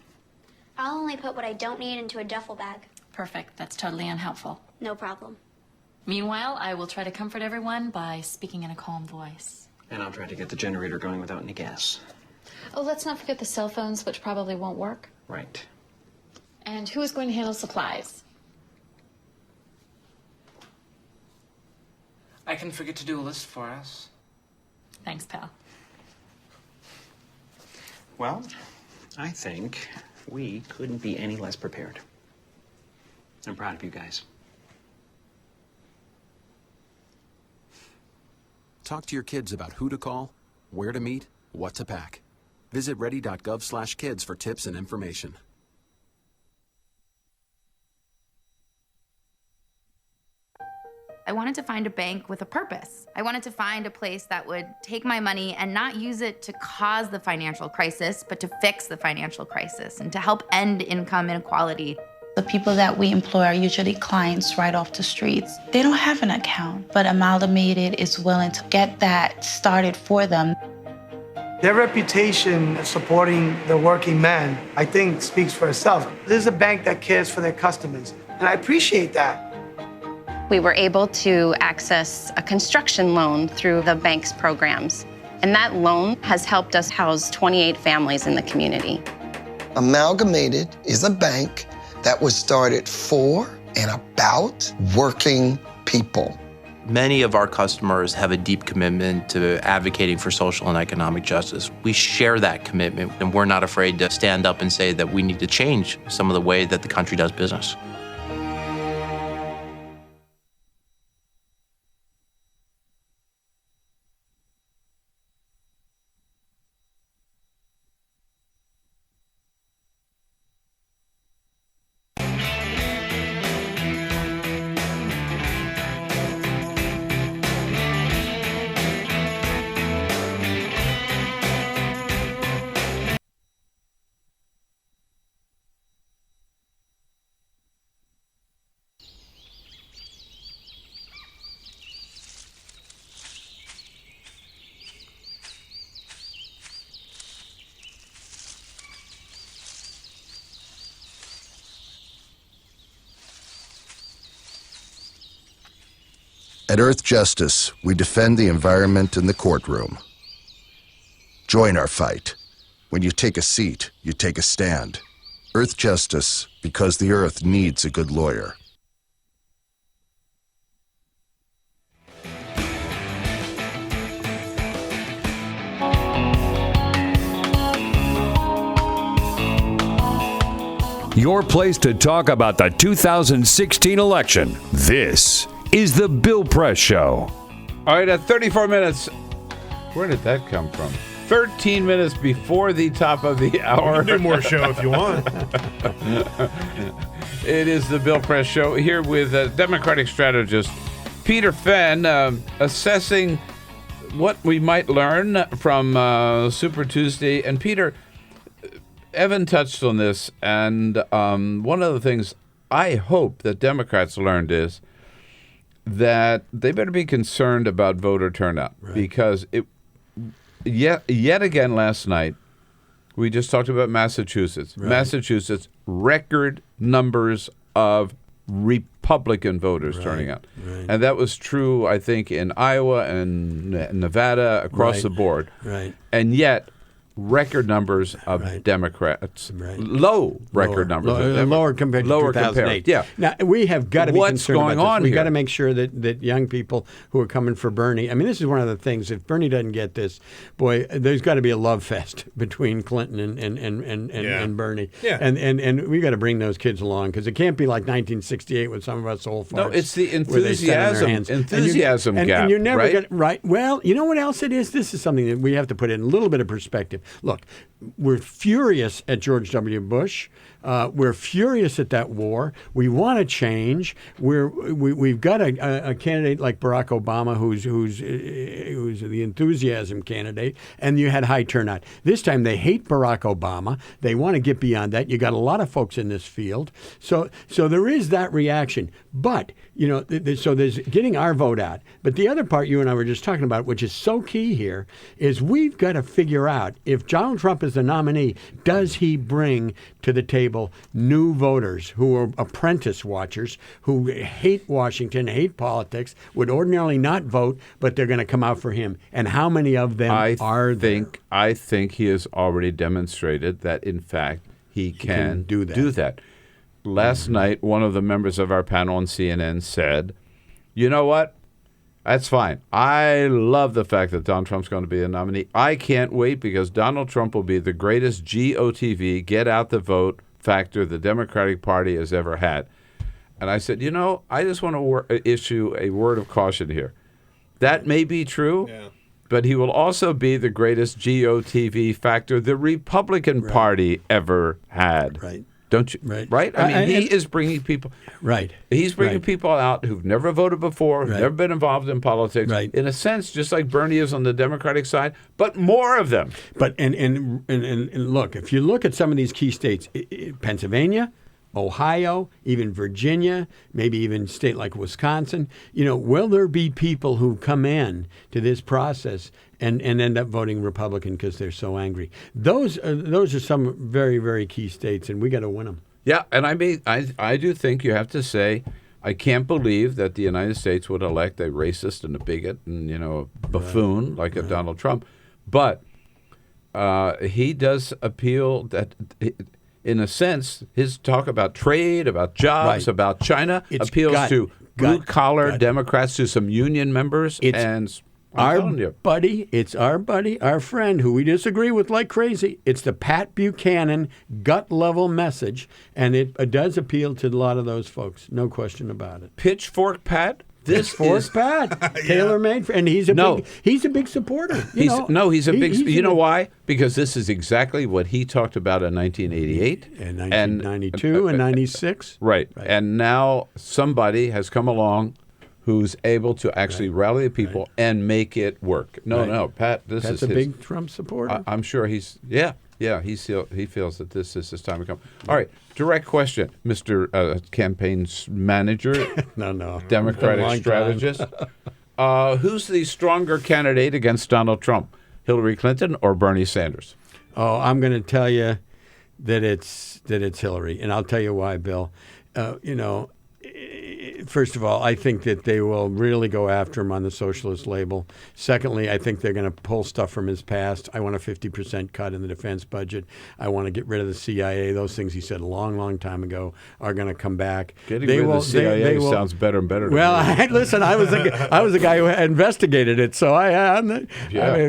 I'll only put what I don't need into a duffel bag.
Perfect. That's totally unhelpful.
No problem.
Meanwhile, I will try to comfort everyone by speaking in a calm voice.
And I'll try to get the generator going without any gas.
Oh, let's not forget the cell phones, which probably won't work.
Right.
And who is going to handle supplies?
I can forget to do a list for us.
Thanks, pal.
Well, I think we couldn't be any less prepared. I'm proud of you guys.
Talk to your kids about who to call, where to meet, what to pack. Visit ready.gov/kids for tips and information.
I wanted to find a bank with a purpose. I wanted to find a place that would take my money and not use it to cause the financial crisis, but to fix the financial crisis and to help end income inequality.
The people that we employ are usually clients right off the streets. They don't have an account, but Amalgamated is willing to get that started for them.
Their reputation of supporting the working man, I think, speaks for itself. This is a bank that cares for their customers, and I appreciate that.
We were able to access a construction loan through the bank's programs, and that loan has helped us house 28 families in the community.
Amalgamated is a bank that was started for and about working people.
Many of our customers have a deep commitment to advocating for social and economic justice. We share that commitment, and we're not afraid to stand up and say that we need to change some of the way that the country does business.
At Earth Justice, we defend the environment in the courtroom. Join our fight. When you take a seat, you take a stand. Earth Justice, because the earth needs a good lawyer.
Your place to talk about the 2016 election. This is The Bill Press Show.
All right, at 34 minutes, where did that come from? 13 minutes before the top of the hour.
You can do more show if you want.
It is The Bill Press Show here with Democratic strategist Peter Fenn, assessing what we might learn from Super Tuesday. And Peter, Evan touched on this, and one of the things I hope that Democrats learned is that they better be concerned about voter turnout because yet again last night, we just talked about Massachusetts.
Right.
Massachusetts, record numbers of Republican voters turning out.
Right.
And that was true, I think, in Iowa and Nevada, across the board.
Right.
And yet, record numbers of Democrats. Low record numbers.
Lower compared to 2008.
Yeah.
Now, we have got to be
What's
concerned
going
about
on
this. We've
here?
got to make sure that young people who are coming for Bernie, I mean, this is one of the things, if Bernie doesn't get this, boy, there's got to be a love fest between Clinton and Bernie.
Yeah.
And we've got to bring those kids along because it can't be like 1968 with some of us old farts.
No, it's the
where they sat on their hands.
enthusiasm
and
gap,
you're never
right?
gonna, right. Well, you know what else it is? This is something that we have to put in a little bit of perspective. Look, we're furious at George W. Bush. We're furious at that war. We want to change. We've got a candidate like Barack Obama who's the enthusiasm candidate, and you had high turnout. This time they hate Barack Obama. They want to get beyond that. You got a lot of folks in this field, so there is that reaction. But so there's getting our vote out. But the other part you and I were just talking about, which is so key here, is we've got to figure out if Donald Trump is the nominee, does he bring to the table new voters who are apprentice watchers, who hate Washington, hate politics, would ordinarily not vote, but they're going to come out for him? And how many of them are there?
I think he has already demonstrated that, in fact, he can do that. Last night, one of the members of our panel on CNN said, you know what? That's fine. I love the fact that Donald Trump's going to be a nominee. I can't wait because Donald Trump will be the greatest GOTV, get out the vote factor the Democratic Party has ever had. And I said, I just want to issue a word of caution here. That may be true, but he will also be the greatest GOTV factor the Republican Party ever had.
Right.
Don't you? Right? I mean, he is bringing people.
Right.
He's bringing people out who've never voted before, who've never been involved in politics.
Right.
In a sense, just like Bernie is on the Democratic side, but more of them.
But and look, if you look at some of these key states, Pennsylvania, Ohio, even Virginia, maybe even a state like Wisconsin, will there be people who come in to this process and end up voting Republican because they're so angry? Those are some very, very key states, and we got to win them.
Yeah, and I do think you have to say, I can't believe that the United States would elect a racist and a bigot and a buffoon like a Donald Trump, but he does appeal that. In a sense, his talk about trade, about jobs, about China appeals to blue-collar Democrats, to some union members, and
our buddy, our friend, who we disagree with like crazy. It's the Pat Buchanan gut-level message, and it does appeal to a lot of those folks, no question about it.
Pitchfork Pat? This is
Pat, tailor-made, and he's a big supporter.
He's a big. You know why? Because this is exactly what he talked about in 1988
and 1992 and 96.
Right, and now somebody has come along who's able to actually rally the people and make it work. No, Pat.
Pat's a big Trump supporter.
I'm sure he's. He feels that this is his time to come. All right, direct question, Mr. Campaign Manager.
No.
Democratic strategist. Who's the stronger candidate against Donald Trump, Hillary Clinton or Bernie Sanders?
Oh, I'm going to tell you that it's Hillary, and I'll tell you why, Bill. First of all, I think that they will really go after him on the socialist label. Secondly, I think they're going to pull stuff from his past. I want a 50% cut in the defense budget. I want to get rid of the CIA. Those things he said a long, long time ago are going to come back.
Getting rid of the CIA sounds better and better to me.
Listen, I was a guy who investigated it, so I'm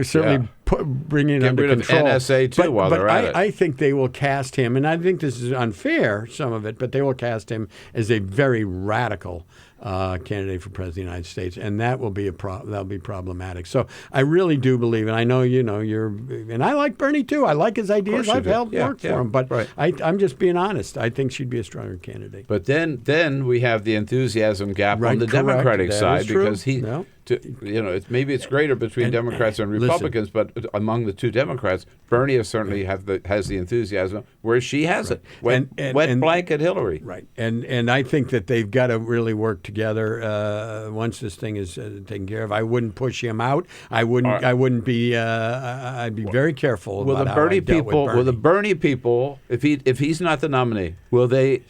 certainly bringing it under control.
Get rid of NSA too while they're at it.
I think they will cast him, and I think this is unfair, some of it, but they will cast him as a very radical candidate for president of the United States, and that will be that'll be problematic. So I really do believe, and I know and I like Bernie too. I like his ideas. I've helped work for him, but I'm just being honest. I think she'd be a stronger candidate.
But then we have the enthusiasm gap on the Democratic side because maybe it's greater between Democrats and Republicans, but among the two Democrats, Bernie certainly has the enthusiasm, whereas she hasn't. Wet blanket Hillary.
Right. And I think that they've got to really work together once this thing is taken care of. I wouldn't push him out. I wouldn't be. I'd be very careful.
Will
about
the
how
Bernie
I dealt with
people?
Bernie.
Will the Bernie people, if he's not the nominee, will they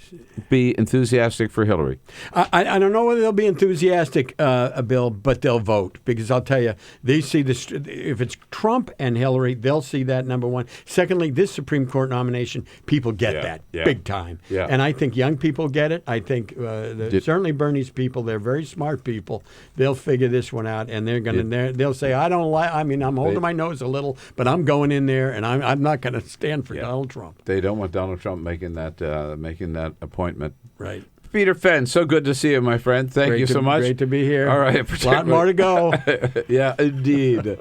be enthusiastic for Hillary?
I don't know whether they'll be enthusiastic, Bill, but they'll vote, because I'll tell you, they see this. If it's Trump and Hillary, they'll see that, number one. Secondly, this Supreme Court nomination, people get that big time. Yeah. And I think young people get it. I think certainly Bernie's people, they're very smart people. They'll figure this one out, and they'll say, I don't like. I mean, I'm holding my nose a little, but I'm going in there, and I'm not going to stand for Donald Trump.
They don't want Donald Trump making that appointment.
Right.
Peter Fenn, so good to see you, my friend. Thank you so much.
Great to be here.
All right.
A lot more to go.
Yeah, indeed.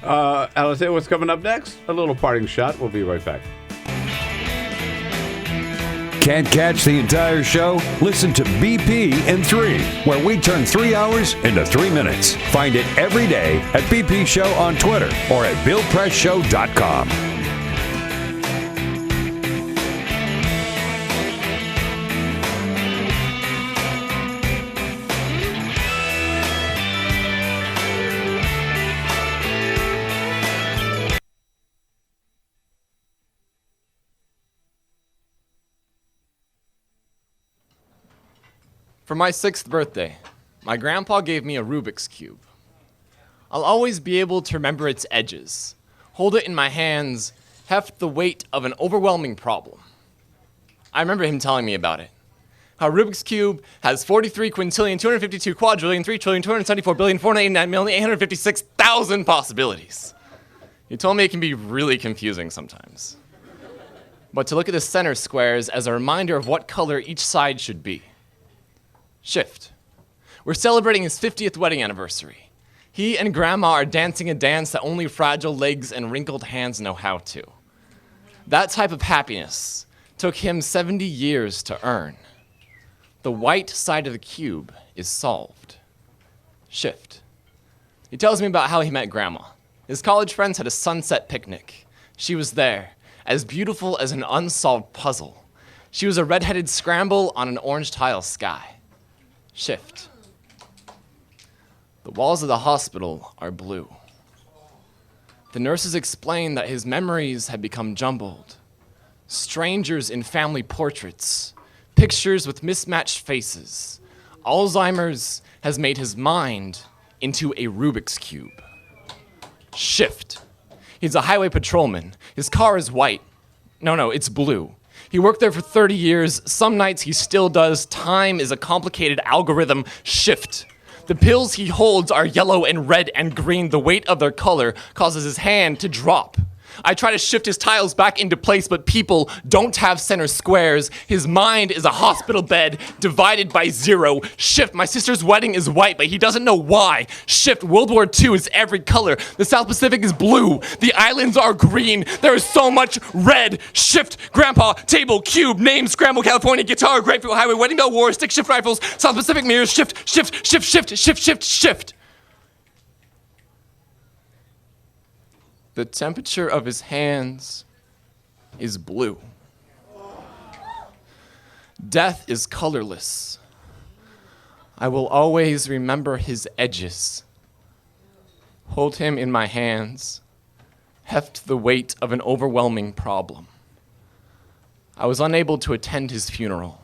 Alice, what's coming up next? A little parting shot. We'll be right back.
Can't catch the entire show? Listen to BP in 3, where we turn 3 hours into 3 minutes. Find it every day at BP Show on Twitter or at BillPressShow.com.
For my 6th birthday, my grandpa gave me a Rubik's Cube. I'll always be able to remember its edges, hold it in my hands, heft the weight of an overwhelming problem. I remember him telling me about it. How Rubik's Cube has 43 quintillion, 252 quadrillion, 3 trillion, 274 billion, 489 million, 856,000 possibilities. He told me it can be really confusing sometimes. But to look at the center squares as a reminder of what color each side should be. Shift. We're celebrating his 50th wedding anniversary. He and Grandma are dancing a dance that only fragile legs and wrinkled hands know how to. That type of happiness took him 70 years to earn. The white side of the cube is solved. Shift. He tells me about how he met Grandma. His college friends had a sunset picnic. She was there, as beautiful as an unsolved puzzle. She was a red-headed scramble on an orange tile sky. Shift. The walls of the hospital are blue. The nurses explain that his memories had become jumbled. Strangers in family portraits, pictures with mismatched faces. Alzheimer's has made his mind into a Rubik's Cube. Shift. He's a highway patrolman. His car is white. No, it's blue. He worked there for 30 years. Some nights he still does. Time is a complicated algorithm. Shift. The pills he holds are yellow and red and green. The weight of their color causes his hand to drop. I try to shift his tiles back into place, but people don't have center squares. His mind is a hospital bed divided by 0. Shift. My sister's wedding is white, but he doesn't know why. Shift. World War II is every color. The South Pacific is blue. The islands are green. There is so much red. Shift. Grandpa, table, cube, name, scramble, California, guitar, grapefruit highway, wedding bell, war, stick shift rifles, South Pacific mirrors. Shift, shift, shift, shift, shift, shift, shift. The temperature of his hands is blue. Death is colorless. I will always remember his edges. Hold him in my hands. Heft the weight of an overwhelming problem. I was unable to attend his funeral.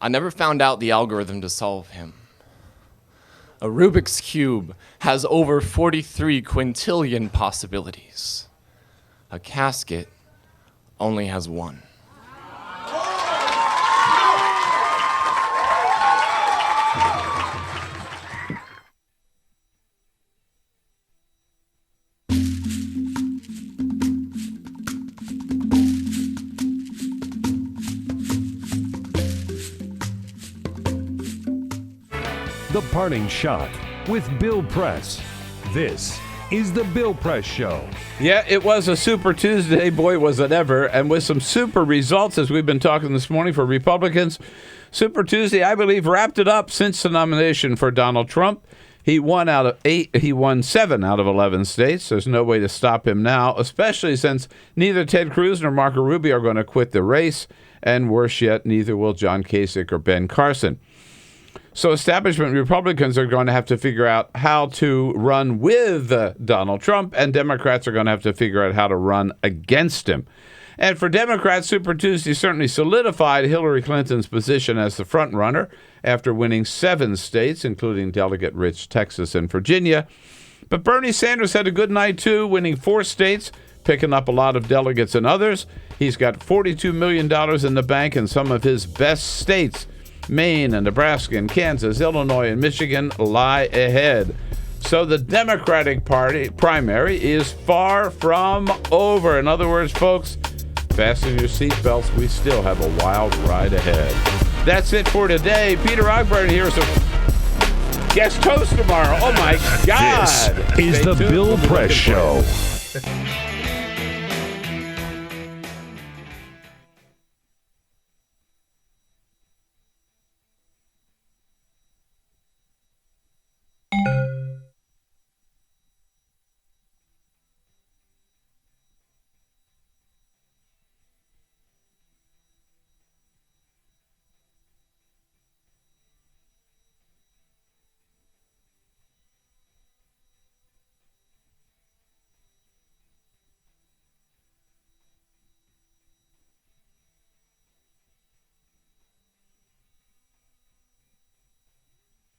I never found out the algorithm to solve him. A Rubik's Cube has over 43 quintillion possibilities. A casket only has one.
The Parting Shot with Bill Press. This is the Bill Press Show.
Yeah, it was a Super Tuesday. Boy, was it ever. And with some super results, as we've been talking this morning for Republicans, Super Tuesday, I believe, wrapped it up since the nomination for Donald Trump. He won 7 out of 11 states. There's no way to stop him now, especially since neither Ted Cruz nor Marco Rubio are going to quit the race, and worse yet, neither will John Kasich or Ben Carson. So establishment Republicans are going to have to figure out how to run with Donald Trump, and Democrats are going to have to figure out how to run against him. And for Democrats, Super Tuesday certainly solidified Hillary Clinton's position as the front runner after winning 7 states, including delegate-rich Texas and Virginia. But Bernie Sanders had a good night, too, winning 4 states, picking up a lot of delegates in others. He's got $42 million in the bank in some of his best states. Maine and Nebraska and Kansas, Illinois and Michigan lie ahead. So the Democratic Party primary is far from over. In other words, folks, fasten your seatbelts. We still have a wild ride ahead. That's it for today. Peter Ogburn here is a guest host tomorrow. Oh, my God.
This is the Bill Press Show.